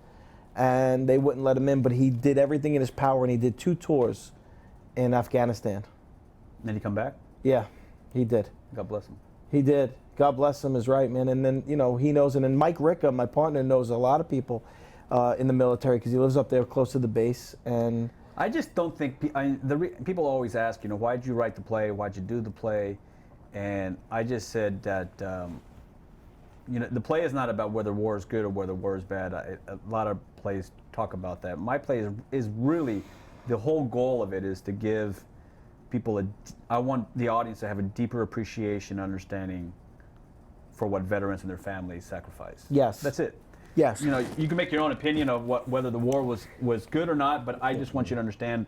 S1: And they wouldn't let him in, but he did everything in his power, and he did 2 tours in Afghanistan.
S3: Did he come back?
S1: Yeah, he did.
S3: God bless him.
S1: He did. God bless him is right, man. And then, you know, he knows, and then Mike Ricca, my partner, knows a lot of people in the military because he lives up there close to the base. And
S3: I just don't think, people always ask, you know, why'd you write the play? Why'd you do the play? And I just said that, you know, the play is not about whether war is good or whether war is bad. A lot of plays talk about that. My play is really, the whole goal of it is to give people I want the audience to have a deeper appreciation, understanding for what veterans and their families sacrifice.
S1: Yes.
S3: That's it.
S1: Yes.
S3: You know, you can make your own opinion of whether the war was good or not, but I just want you to understand,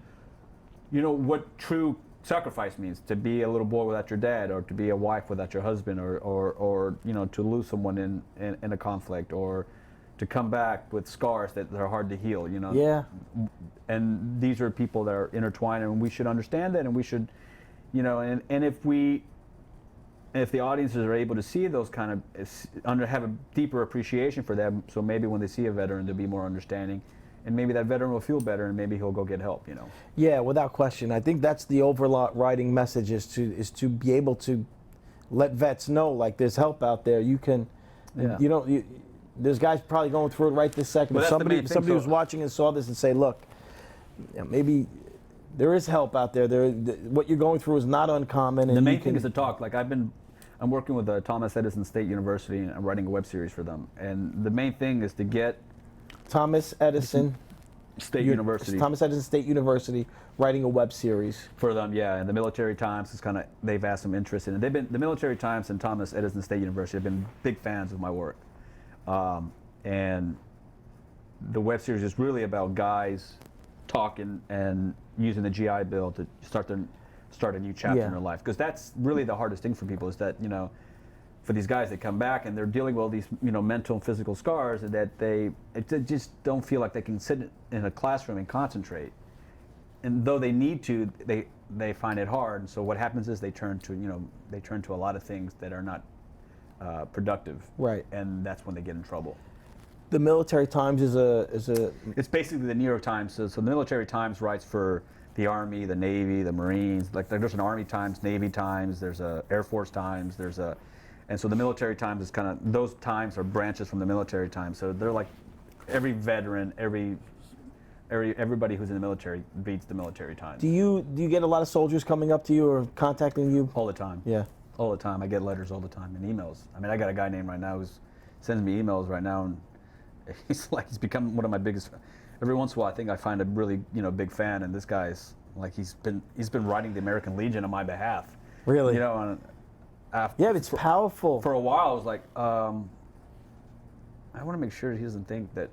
S3: you know, what true sacrifice means. To be a little boy without your dad, or to be a wife without your husband, or you know, to lose someone in a conflict, or to come back with scars that are hard to heal, you know.
S1: Yeah.
S3: And these are people that are intertwined, and we should understand that, and we should, you know, and if the audiences are able to see those kind of, have a deeper appreciation for them, so maybe when they see a veteran, they'll be more understanding, and maybe that veteran will feel better, and maybe he'll go get help, you know.
S1: Yeah, without question. I think that's the overriding message is to be able to let vets know, like, there's help out there. You can, there's guys probably going through it right this second.
S3: Well,
S1: If
S3: that's the main
S1: somebody
S3: thing,
S1: was watching and saw this and say, look, maybe there is help out there. What you're going through is not uncommon. And
S3: the main thing is to talk. Like I'm working with Thomas Edison State University, and I'm writing a web series for them. And the main thing is to get
S1: Thomas Edison
S3: State University.
S1: Thomas Edison State University writing a web series
S3: For them, yeah. And the Military Times is they've asked some interest in it. The Military Times and Thomas Edison State University have been big fans of my work. And the web series is really about guys talking and using the GI Bill to start a new chapter in their life. Because that's really the hardest thing for people, is that, you know, for these guys that come back and they're dealing with all these, you know, mental and physical scars, that they just don't feel like they can sit in a classroom and concentrate. And though they need to, they find it hard. And so what happens is they turn to a lot of things that are not productive.
S1: Right.
S3: And that's when they get in trouble.
S1: The Military Times is a
S3: It's basically the New York Times. So the Military Times writes for the Army, the Navy, the Marines. Like there's an Army Times, Navy Times, there's a Air Force Times, and so the Military Times is those times are branches from the Military Times. So they're like every veteran, everybody who's in the military reads the Military Times.
S1: Do you get a lot of soldiers coming up to you or contacting you?
S3: All the time.
S1: Yeah.
S3: All the time. I get letters all the time and emails. I mean, I got a guy named right now who's sends me emails right now, and he's become one of my biggest. Every once in a while, I think I find a really big fan, and this guy's like he's been writing the American Legion on my behalf.
S1: Really?
S3: You know, and
S1: Yeah, it's powerful.
S3: For a while, I was like, I want to make sure he doesn't think that.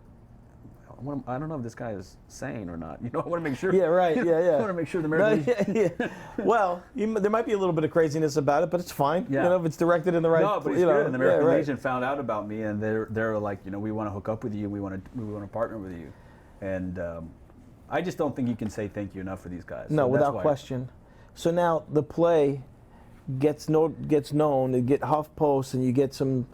S3: I don't know if this guy is sane or not. You know, I want to make sure.
S1: Yeah, right. Yeah.
S3: I want to make sure the American Legion.
S1: Yeah. Well, there might be a little bit of craziness about it, but it's fine.
S3: Yeah.
S1: You know, if it's directed in the right.
S3: No, but it's good. And the American
S1: right.
S3: Legion found out about me, and they're like, we want to hook up with you. We want to partner with you, and I just don't think you can say thank you enough for these guys.
S1: No,
S3: So that's
S1: without
S3: why-
S1: question. So now the play gets known. You get HuffPost, and you get some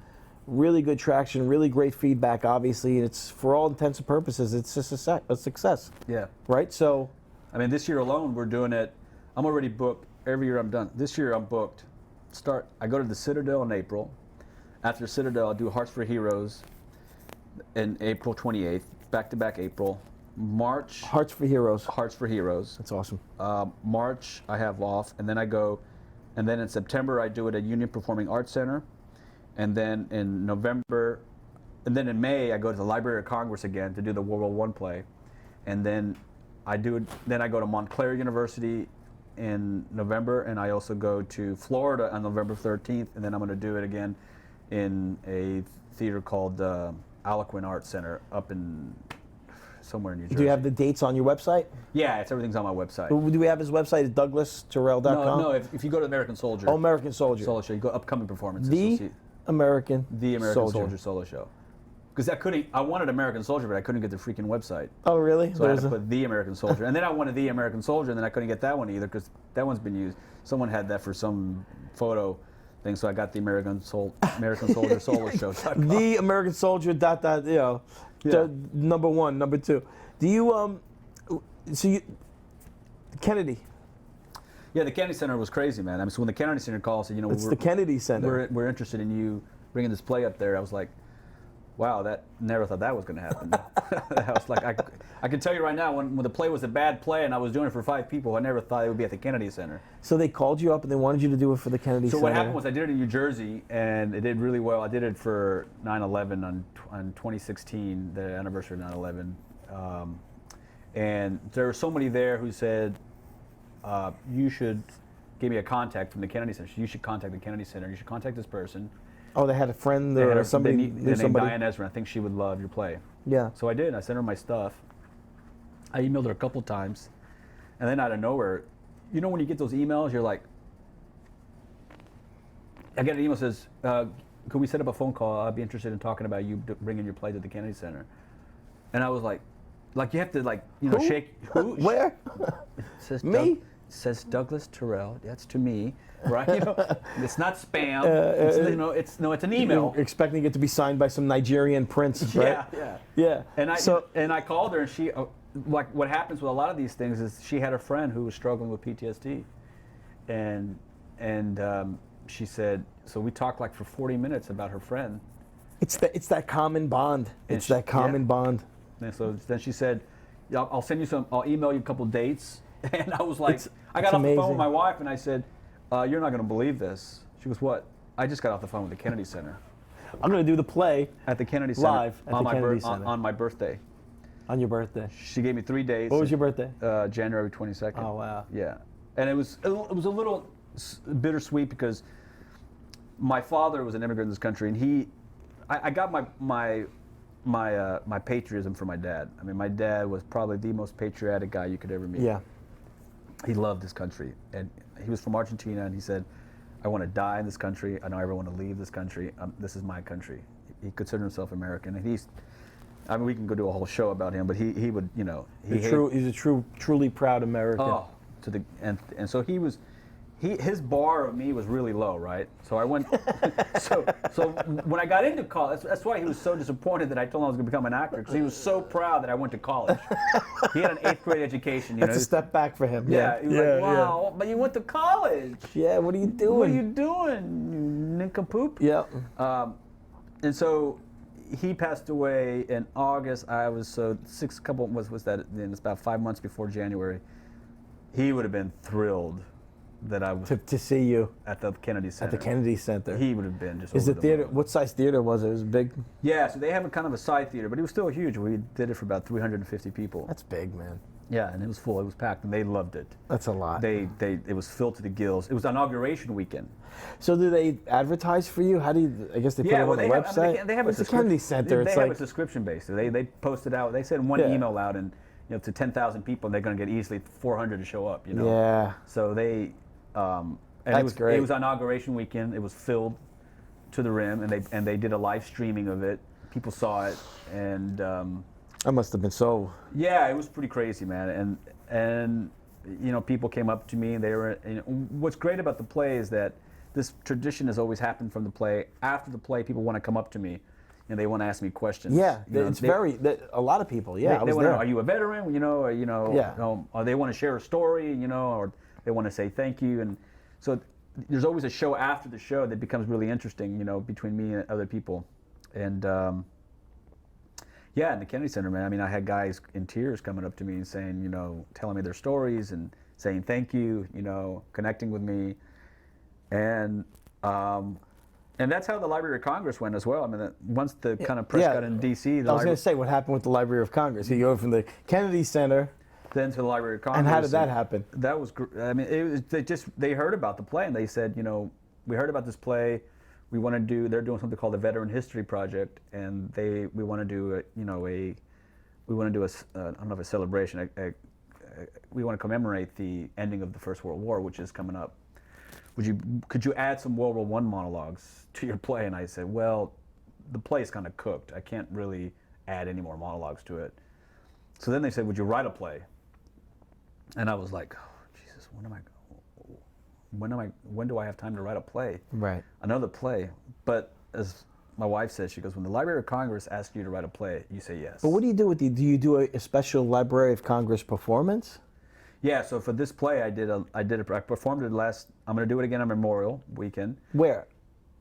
S1: really good traction, really great feedback. Obviously, and it's for all intents and purposes, it's just a success.
S3: Yeah.
S1: Right. So,
S3: I mean, this year alone, we're doing it. I'm already booked. Every year I'm done. This year I'm booked. I go to the Citadel in April. After Citadel, I'll do Hearts for Heroes in April 28th, back-to-back April. March,
S1: Hearts for Heroes.
S3: Hearts for Heroes.
S1: That's awesome.
S3: March, I have off, and then I go, and then in September, I do it at Union Performing Arts Center. And then in November, and then in May, I go to the Library of Congress again to do the World War I play. And then I go to Montclair University in November, and I also go to Florida on November 13th, and then I'm going to do it again in a theater called Alcuin Arts Center up in somewhere in New Jersey.
S1: Do you have the dates on your website?
S3: Yeah, everything's on my website.
S1: Do we have his website? Is DouglasTyrell.com?
S3: No, if you go to American Soldier.
S1: Oh, American Soldier.
S3: Solo show, you go upcoming performances.
S1: The
S3: you'll see.
S1: American
S3: Soldier solo show. Because I wanted American Soldier, but I couldn't get the freaking website.
S1: Oh, really?
S3: So I had to put The American Soldier. And then I wanted The American Soldier, and then I couldn't get that one either because that one's been used. Someone had that for some photo thing, so I got the American Soldier solo show.
S1: The American Soldier,
S3: Yeah.
S1: number one, number two. Do you, Kennedy.
S3: Yeah, the Kennedy Center was crazy, man. I mean, so when the Kennedy Center called, said,
S1: It's the Kennedy Center.
S3: we're interested in you bringing this play up there. I was like, wow, never thought that was going to happen. I was like, I can tell you right now, when the play was a bad play and I was doing it for 5 people, I never thought it would be at the Kennedy Center.
S1: So they called you up and they wanted you to do it for the Kennedy Center.
S3: So what happened was I did it in New Jersey, and it did really well. I did it for 9/11 on 2016, the anniversary of 9/11. And there were somebody there who said, you should give me a contact from the Kennedy Center. You should contact the Kennedy Center. You should contact this person.
S1: Oh, they had a friend or somebody.
S3: They
S1: knew
S3: named
S1: somebody.
S3: Diane Ezra. I think she would love your play.
S1: Yeah.
S3: So I did. I sent her my stuff. I emailed her a couple times, and then out of nowhere, when you get those emails, you're like, I get an email that says, could we set up a phone call? I'd be interested in talking about you bringing your play to the Kennedy Center. And I was like you have to
S1: Who?
S3: shake. Who?
S1: Where?
S3: Says
S1: Me?
S3: Says Douglas Tyrell. That's to me, right? It's not spam. It's an email.
S1: You're expecting it to be signed by some Nigerian prince, right? Yeah.
S3: And I called her, and she what happens with a lot of these things is she had a friend who was struggling with PTSD, and she said, so we talked for 40 minutes about her friend.
S1: It's that common bond. It's that common bond.
S3: And so then she said, yeah, I'll send you some. I'll email you a couple dates. And I was like, I got off the phone with my wife, and I said, you're not going to believe this. She goes, what? I just got off the phone with the Kennedy Center.
S1: I'm going to do the play
S3: at the Kennedy Center
S1: live at the Kennedy Center
S3: on my birthday.
S1: On your birthday.
S3: She gave me 3 days.
S1: What was your birthday?
S3: January 22nd.
S1: Oh wow.
S3: Yeah, and it was a little bittersweet because my father was an immigrant in this country, and I got my patriotism from my dad. I mean, my dad was probably the most patriotic guy you could ever meet.
S1: Yeah.
S3: He loved this country, and he was from Argentina, and he said, I want to die in this country. I don't ever want to leave this country. This is my country. He considered himself American, and we can go do a whole show about him, but he would, he's a
S1: truly proud American.
S3: Oh, and so his bar of me was really low, right? So I went, so when I got into college, that's why he was so disappointed that I told him I was going to become an actor, because he was so proud that I went to college. He had an 8th grade education.
S1: That's a step back for him.
S3: Yeah, he was like, wow, but you went to college.
S1: Yeah, what are you doing?
S3: What are you doing, you nincompoop?
S1: Yeah.
S3: And so he passed away in August. I was it's about 5 months before January. He would have been thrilled that I was
S1: to see you
S3: at the Kennedy Center.
S1: At the Kennedy Center.
S3: He would have been just.
S1: Is
S3: over
S1: the theater?
S3: moon.
S1: What size theater was it? It was big.
S3: Yeah, so they have a kind of a side theater, but it was still huge. We did it for about 350 people.
S1: That's big, man.
S3: Yeah, and it was full. It was packed, and they loved it.
S1: That's a lot.
S3: It was filled to the gills. It was inauguration weekend.
S1: So do they advertise for you? How do you? I guess they put it on the website.
S3: They have
S1: it's the Kennedy Center.
S3: They have a subscription base. So they posted out. They sent one email out, and to 10,000 people, and they're going to get easily 400 to show up.
S1: Yeah.
S3: So they. And
S1: That's great.
S3: It was inauguration weekend. It was filled to the rim, and they did a live streaming of it. People saw it, and
S1: that must have been so.
S3: Yeah, it was pretty crazy, man. And people came up to me, and they were. What's great about the play is that this tradition has always happened from the play. After the play, people want to come up to me, and they want to ask me questions.
S1: Yeah, a lot a lot of people. Yeah,
S3: they want to know, are you a veteran? Or they want to share a story, or they want to say thank you, and so there's always a show after the show that becomes really interesting, between me and other people. And in the Kennedy Center, man, I mean, I had guys in tears coming up to me and saying, telling me their stories and saying thank you, connecting with me. And that's how the Library of Congress went as well. I mean, once the kind of press got in D.C.
S1: I was going to say, what happened with the Library of Congress? You go from the Kennedy Center.
S3: Then to the Library of Congress.
S1: And how did that happen?
S3: That was, I mean, they heard about the play, and they said, we heard about this play. We want to do. They're doing something called the Veteran History Project, and we want to do I don't know if a celebration. We want to commemorate the ending of the First World War, which is coming up. Could you add some World War I monologues to your play? And I said, well, the play is kind of cooked. I can't really add any more monologues to it. So then they said, would you write a play? And I was like, oh, Jesus, when do I have time to write a play?
S1: Right.
S3: Another play. But as my wife said, she goes, when the Library of Congress asks you to write a play, you say yes.
S1: But what do you do with do you do a special Library of Congress performance?
S3: Yeah, so for this play, I performed it I'm going to do it again on Memorial Weekend.
S1: Where?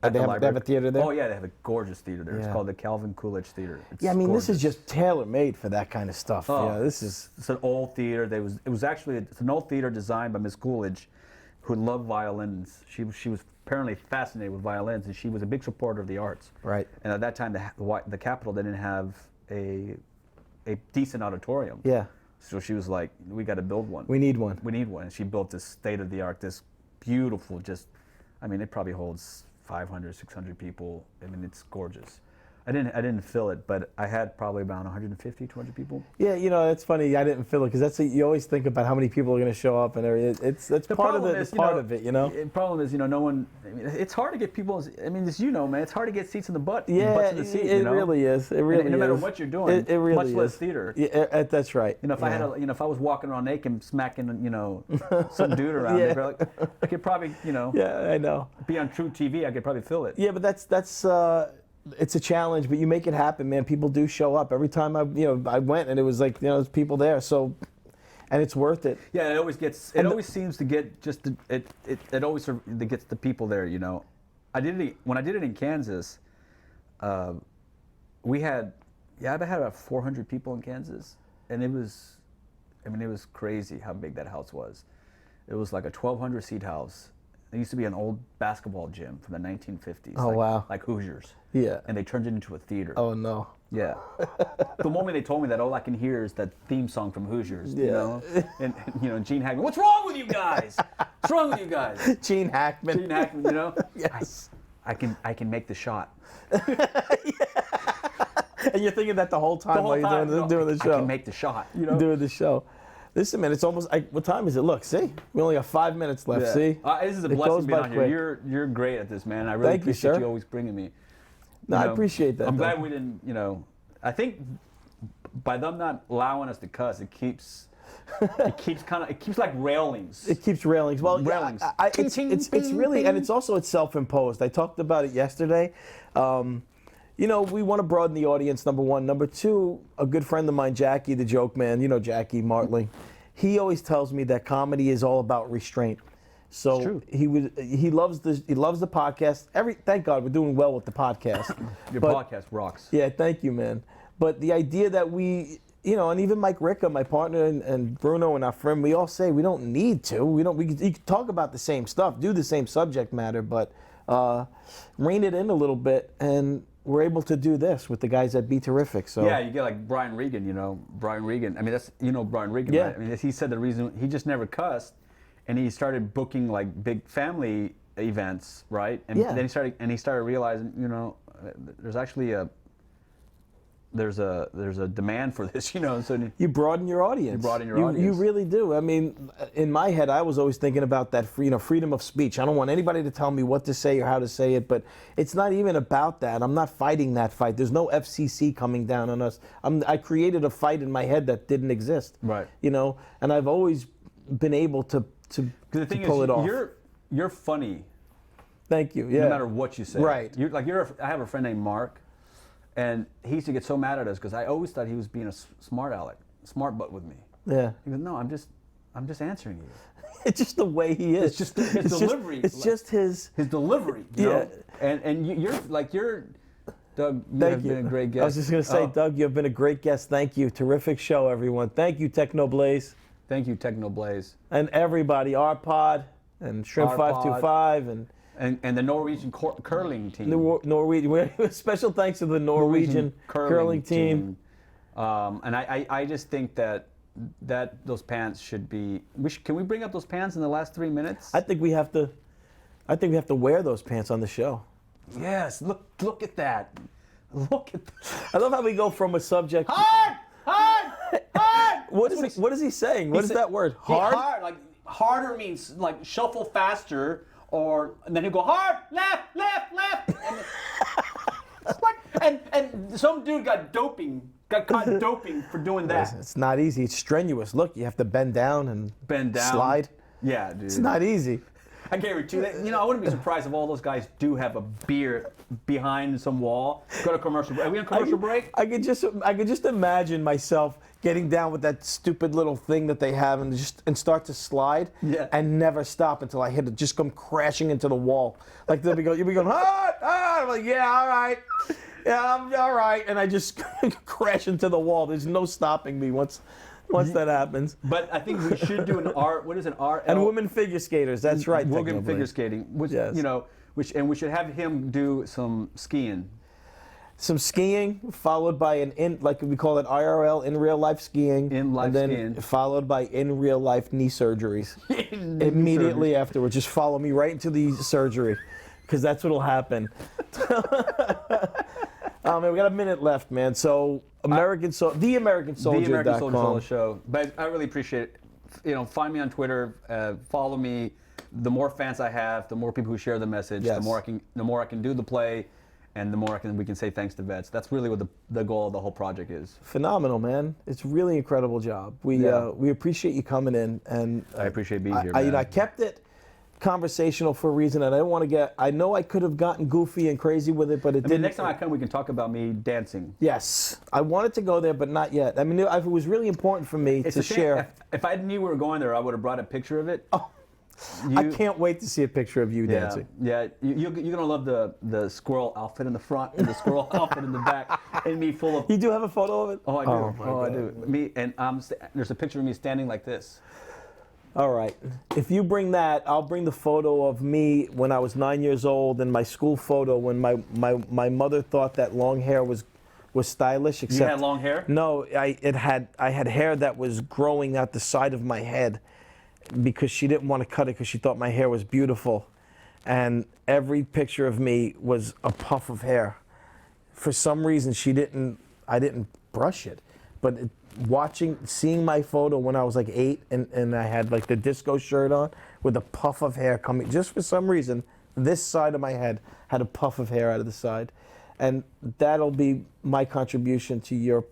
S1: They have a theater there?
S3: Oh, yeah, they have a gorgeous theater there. Yeah. It's called the Calvin Coolidge Theater. It's
S1: gorgeous. This is just tailor-made for that kind of stuff.
S3: Oh,
S1: yeah, it's
S3: an old theater. It's an old theater designed by Miss Coolidge, who loved violins. She was apparently fascinated with violins, and she was a big supporter of the arts.
S1: Right.
S3: And at that time, the Capitol didn't have a decent auditorium.
S1: Yeah.
S3: So she was like, we got to build one.
S1: We need one.
S3: We need one. And she built this state-of-the-art, this beautiful, it probably holds 500, 600 people. I mean, it's gorgeous. I didn't fill it, but I had probably about 150, 200 people.
S1: Yeah, you know, it's funny. I didn't feel it because you always think about how many people are going to show up and everything. It's part of
S3: It's
S1: part of it, you know.
S3: The problem is, no one. I mean, it's hard to get people. I mean, as you know, man, it's hard to get seats in the butt.
S1: Yeah,
S3: butts in the seat,
S1: it really is. It really
S3: no matter
S1: is.
S3: what you're doing,
S1: it really
S3: much
S1: is.
S3: less theater.
S1: Yeah, that's right.
S3: If I had if I was walking around naked and smacking, some dude around,
S1: Yeah.
S3: I could probably,
S1: Yeah, I know.
S3: be on True TV. I could probably fill it.
S1: Yeah, but that's it's a challenge, but you make it happen, man. People do show up. Every time I went and it was like, there's people there. So, and it's worth it.
S3: Yeah, it always gets. It always seems to get just. It always gets the people there. I did it when I did it in Kansas. We had, I had about 400 people in Kansas, and it was crazy how big that house was. It was like a 1,200 seat house. It used to be an old basketball gym from the 1950s.
S1: Oh, wow.
S3: Like Hoosiers.
S1: Yeah.
S3: And they turned it into a theater.
S1: Oh no.
S3: Yeah. The moment they told me that, all I can hear is that theme song from Hoosiers.
S1: Yeah.
S3: And Gene Hackman. What's wrong with you guys? What's wrong with you guys?
S1: Gene Hackman.
S3: Gene Hackman.
S1: Yes.
S3: I can make the shot.
S1: And you're thinking that the whole time while you're doing the show.
S3: I can make the shot.
S1: Doing the show. Listen, man, it's almost. What time is it? Look, see, we only got 5 minutes left.
S3: Yeah.
S1: See,
S3: This is a
S1: It
S3: blessing
S1: goes
S3: being
S1: by
S3: on
S1: quick.
S3: here. You're great at this, man. I really
S1: Thank you,
S3: appreciate
S1: sir.
S3: you always bringing me.
S1: No, I appreciate that.
S3: I'm
S1: though.
S3: glad we didn't. I think by them not allowing us to cuss, it keeps like railings.
S1: It keeps railings. Well,
S3: Railings.
S1: It's really, and it's also self-imposed. I talked about it yesterday. We want to broaden the audience, number one. Number two, a good friend of mine, Jackie, the joke man, Jackie Martling, he always tells me that comedy is all about restraint. So
S3: It's true.
S1: he loves the podcast. Thank God we're doing well with the podcast.
S3: Your
S1: But-
S3: podcast rocks.
S1: Yeah, thank you, man. But the idea that we, and even Mike Ricca, my partner, and Bruno and our friend, we all say we don't need to. You can talk about the same stuff, do the same subject matter, but rein it in a little bit, and we're able to do this with the guys at Be Terrific. So
S3: Yeah, you get like Brian Regan, Brian Regan. I mean, that's, Brian Regan,
S1: Yeah.
S3: right? I mean, he said the reason, he just never cussed, and he started booking like big family events, right? And
S1: Yeah.
S3: then he started realizing, there's actually there's a demand for this, so
S1: you broaden your audience.
S3: You broaden your
S1: You
S3: audience.
S1: really do. I mean, in my head, I was always thinking about that, freedom of speech. I don't want anybody to tell me what to say or how to say it, but it's not even about that. I'm not fighting that fight. There's no FCC coming down on us. I created a fight in my head that didn't exist.
S3: Right.
S1: And I've always been able to
S3: the thing
S1: pull
S3: is,
S1: it off.
S3: you're funny.
S1: Thank you. Yeah.
S3: No matter what you say.
S1: Right.
S3: I have a friend named Mark, and he used to get so mad at us because I always thought he was being a smart butt with me.
S1: Yeah.
S3: He goes, no, I'm just answering you.
S1: It's just the way he is.
S3: It's just his delivery.
S1: It's just his.
S3: His delivery.
S1: Yeah.
S3: And you're Doug. You
S1: Thank
S3: have
S1: you.
S3: been a great guest.
S1: I was just going to say,
S3: Oh,
S1: Doug, you have been a great guest. Thank you. Terrific show, everyone. Thank you, Techno Blaze.
S3: Thank you, Techno Blaze.
S1: And everybody, our pod and Shrimp
S3: Our Pod.
S1: 525
S3: And the Norwegian curling team.
S1: Norwegian. Special thanks to the Norwegian curling team.
S3: And I just think that those pants should be. Can we bring up those pants in the last 3 minutes?
S1: I think we have to wear those pants on the show.
S3: Yes. Look at that. Look at that.
S1: I love how we go from a subject.
S3: Hard.
S1: What is he saying? What is that word? Hard?
S3: Hard. Like harder means like shuffle faster, and then he'll go hard, left. And some dude got caught doping for doing that.
S1: It's not easy. It's strenuous. Look, you have to bend down and
S3: Slide.
S1: slide.
S3: Yeah, dude.
S1: It's not easy.
S3: I guarantee you that. I wouldn't be surprised if all those guys do have a beer behind some wall. Go to commercial break. Are we on commercial break?
S1: I could just imagine myself getting down with that stupid little thing that they have and start to slide and never stop until I hit it, just come crashing into the wall. Like you'll be going, I'm like, yeah, all right. Yeah, I'm all right. And I just crash into the wall. There's no stopping me once that happens.
S3: But I think we should do an what is an RL?
S1: And women figure skaters, that's right.
S3: Women
S1: Techno
S3: figure
S1: Blaze.
S3: skating, which,
S1: Yes.
S3: and we should have him do some skiing.
S1: Some skiing, followed by like we call it IRL, in real life skiing.
S3: In-life
S1: and then
S3: skiing.
S1: followed by in real life knee surgeries. Immediately afterwards, just follow me right into the surgery, because that's what'll happen. Man, we got a minute left, man. So the American Soldier.
S3: The American Soldier Solo Show. But I really appreciate it. You know, find me on Twitter. Follow me. The more fans I have, the more people who share the message,
S1: Yes.
S3: the more I can do the play, and the more we can say thanks to vets. That's really what the goal of the whole project is.
S1: Phenomenal, man. It's a really incredible job. We appreciate you coming in, and
S3: I appreciate being here,
S1: You
S3: man.
S1: know, I kept it conversational for a reason, and I don't want to get. I know I could have gotten goofy and crazy with it, but it didn't.
S3: Next time I come, we can talk about me dancing.
S1: Yes, I wanted to go there, but not yet. I mean, it was really important for me
S3: It's
S1: to
S3: a shame.
S1: share.
S3: If I knew we were going there, I would have brought a picture of it.
S1: Oh, I can't wait to see a picture of you dancing.
S3: Yeah, you're gonna love the squirrel outfit in the front and the squirrel outfit in the back, and me full of.
S1: You do have a photo of it?
S3: Oh, I do.
S1: my God.
S3: I do. Me and there's a picture of me standing like this.
S1: All right. If you bring that, I'll bring the photo of me when I was 9 years old and my school photo when my mother thought that long hair was stylish. Except
S3: You had long hair?
S1: No, I had hair that was growing out the side of my head because she didn't want to cut it because she thought my hair was beautiful. And every picture of me was a puff of hair. For some reason, I didn't brush it. But seeing my photo when I was like 8 and I had like the disco shirt on with a puff of hair coming, just for some reason, this side of my head had a puff of hair out of the side. And that'll be my contribution to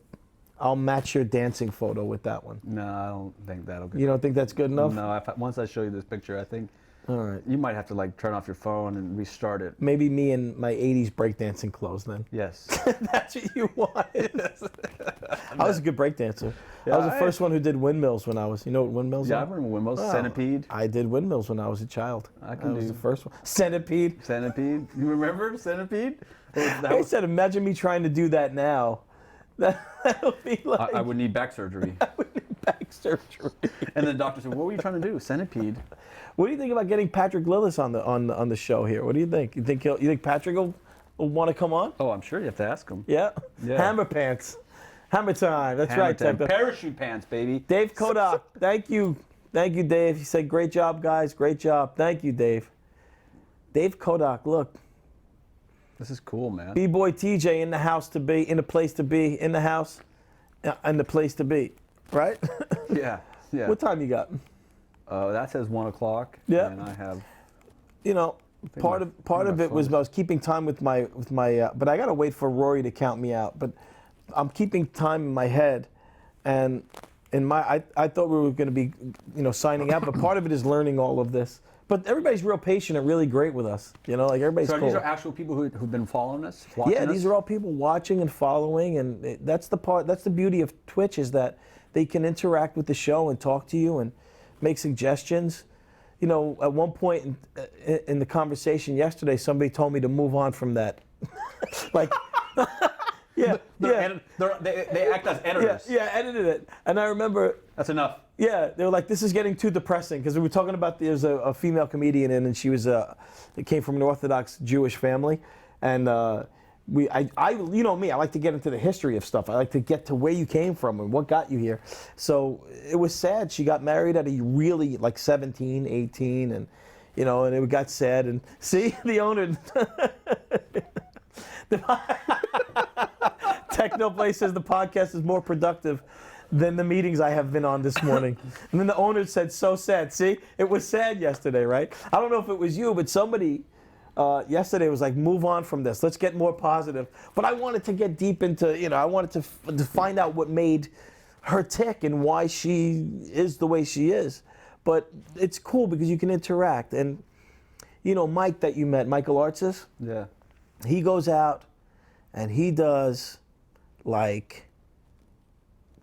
S1: I'll match your dancing photo with that one.
S3: No, I don't think that'll go.
S1: You don't think that's good enough?
S3: No, once I show you this picture, I think
S1: All right.
S3: you might have to like turn off your phone and restart it.
S1: Maybe me in my 80s breakdancing clothes then.
S3: Yes.
S1: That's what you wanted. I was a good breakdancer. I was the
S3: Yeah,
S1: first one who did windmills when I was, you know what windmills
S3: Yeah, I
S1: are?
S3: remember windmills.
S1: Oh,
S3: Centipede.
S1: I did windmills when I was a child.
S3: I can
S1: was
S3: do-
S1: the first one. Centipede.
S3: Centipede. You remember Centipede? That
S1: I
S3: was-
S1: said, imagine me trying to do that now. That would be like
S3: I would need back surgery.
S1: back surgery.
S3: And the doctor said, "What were you trying to do?" Centipede.
S1: What do you think about getting Patrick Lillis on the show here? What do you think? You think Patrick will want to come on?
S3: Oh, I'm sure you have to ask him.
S1: Yeah.
S3: Yeah.
S1: Hammer pants. Hammer time. That's
S3: Hammer
S1: right,
S3: time.
S1: Techno.
S3: Parachute pants, baby.
S1: Dave Kodak. Thank you, Dave. He said, "Great job, guys. Great job." Thank you, Dave. Dave Kodak. Look.
S3: This is cool, man.
S1: B-boy TJ in the house to be, in the place to be, in the house, and the place to be, right?
S3: Yeah, yeah.
S1: What time you got?
S3: That says 1 o'clock.
S1: Yeah.
S3: And I have.
S1: You know, part of
S3: my
S1: it was
S3: phone
S1: I was keeping time with my but I gotta wait for Rory to count me out. But I'm keeping time in my head, and I thought we were gonna be, signing out. But part of it is learning all of this. But everybody's real patient and really great with us. You know, like everybody's
S3: So
S1: cool.
S3: these are actual people who've been following us? Watching
S1: Yeah,
S3: us?
S1: these are all people watching and following, and that's the beauty of Twitch is that they can interact with the show and talk to you and make suggestions. You know, at one point in the conversation yesterday, somebody told me to move on from that. Like, yeah,
S3: They act as editors.
S1: yeah, edited it, and I remember.
S3: That's enough.
S1: Yeah, they were like, this is getting too depressing because we were talking about there's a female comedian in, and she was came from an Orthodox Jewish family, and you know me, I like to get into the history of stuff. I like to get to where you came from and what got you here. So it was sad. She got married at a really like 17, 18, and and it got sad. And see, the owner. Technoplay says the podcast is more productive than the meetings I have been on this morning. And then the owner said, so sad. See, it was sad yesterday, right? I don't know if it was you, but somebody yesterday was like, move on from this. Let's get more positive. But I wanted to get deep into, I wanted to find out what made her tick and why she is the way she is. But it's cool because you can interact. And, Mike that you met, Michael Artsis,
S3: Yeah.
S1: he goes out and he does like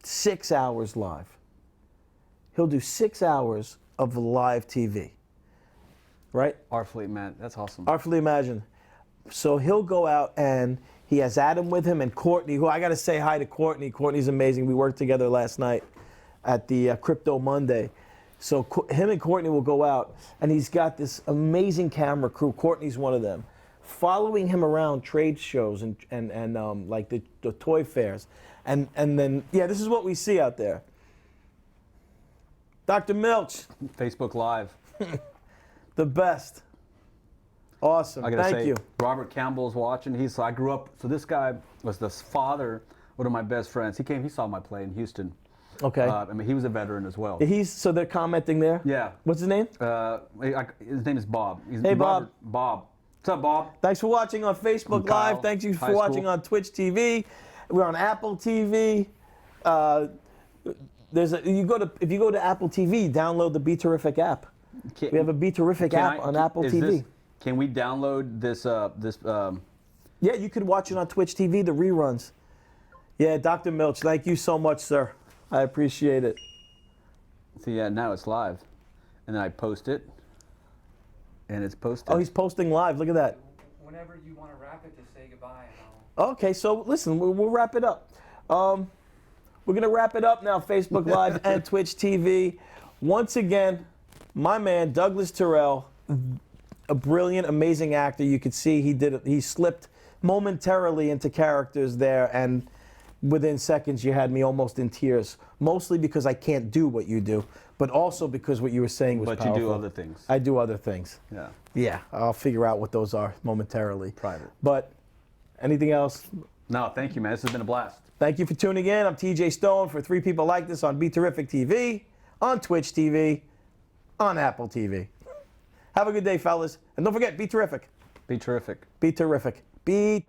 S1: 6 hours live. He'll do 6 hours of live TV, right?
S3: Artfully, man. That's awesome.
S1: Artfully imagined. So he'll go out and he has Adam with him and Courtney, who I got to say hi to Courtney. Courtney's amazing. We worked together last night at the Crypto Monday. So him and Courtney will go out and he's got this amazing camera crew. Courtney's one of them. Following him around trade shows and like the toy fairs. And then, this is what we see out there. Dr. Milch,
S3: Facebook Live.
S1: the best. Awesome.
S3: I gotta
S1: Thank
S3: say,
S1: you.
S3: Robert Campbell's watching. I grew up. So this guy was the father, one of my best friends. He saw my play in Houston.
S1: Okay.
S3: I mean, he was a veteran as well.
S1: So they're commenting there?
S3: Yeah.
S1: What's his name?
S3: His name is Bob.
S1: Hey, Bob.
S3: Bob. What's up, Bob?
S1: Thanks for watching on Facebook
S3: Kyle,
S1: Live. Thank you for
S3: high
S1: watching
S3: school.
S1: on Twitch TV. We're on Apple TV. If you go to Apple TV, download the Be Terrific app. We have a Be Terrific app on Apple TV.
S3: Can we download this?
S1: Yeah, you could watch it on Twitch TV, the reruns. Yeah, Dr. Milch, thank you so much, sir. I appreciate it.
S3: See, yeah, now it's live, and then I post it, and it's posted.
S1: Oh, he's posting live. Look at that.
S6: Whenever you want to wrap it, just say goodbye. And
S1: Okay, so listen, we'll wrap it up. We're going to wrap it up now, Facebook Live and Twitch TV. Once again, my man, Douglas Tyrell, a brilliant, amazing actor. You could see he slipped momentarily into characters there, and within seconds you had me almost in tears, mostly because I can't do what you do, but also because what you were saying was
S3: But
S1: powerful.
S3: you do other things.
S1: I do other things.
S3: Yeah.
S1: Yeah, I'll figure out what those are momentarily.
S3: Private.
S1: But anything else?
S3: No, thank you, man. This has been a blast.
S1: Thank you for tuning in. I'm TJ Stone for Three People Like This on Be Terrific TV, on Twitch TV, on Apple TV. Have a good day, fellas. And don't forget, be terrific.
S3: Be terrific.
S1: Be terrific. Be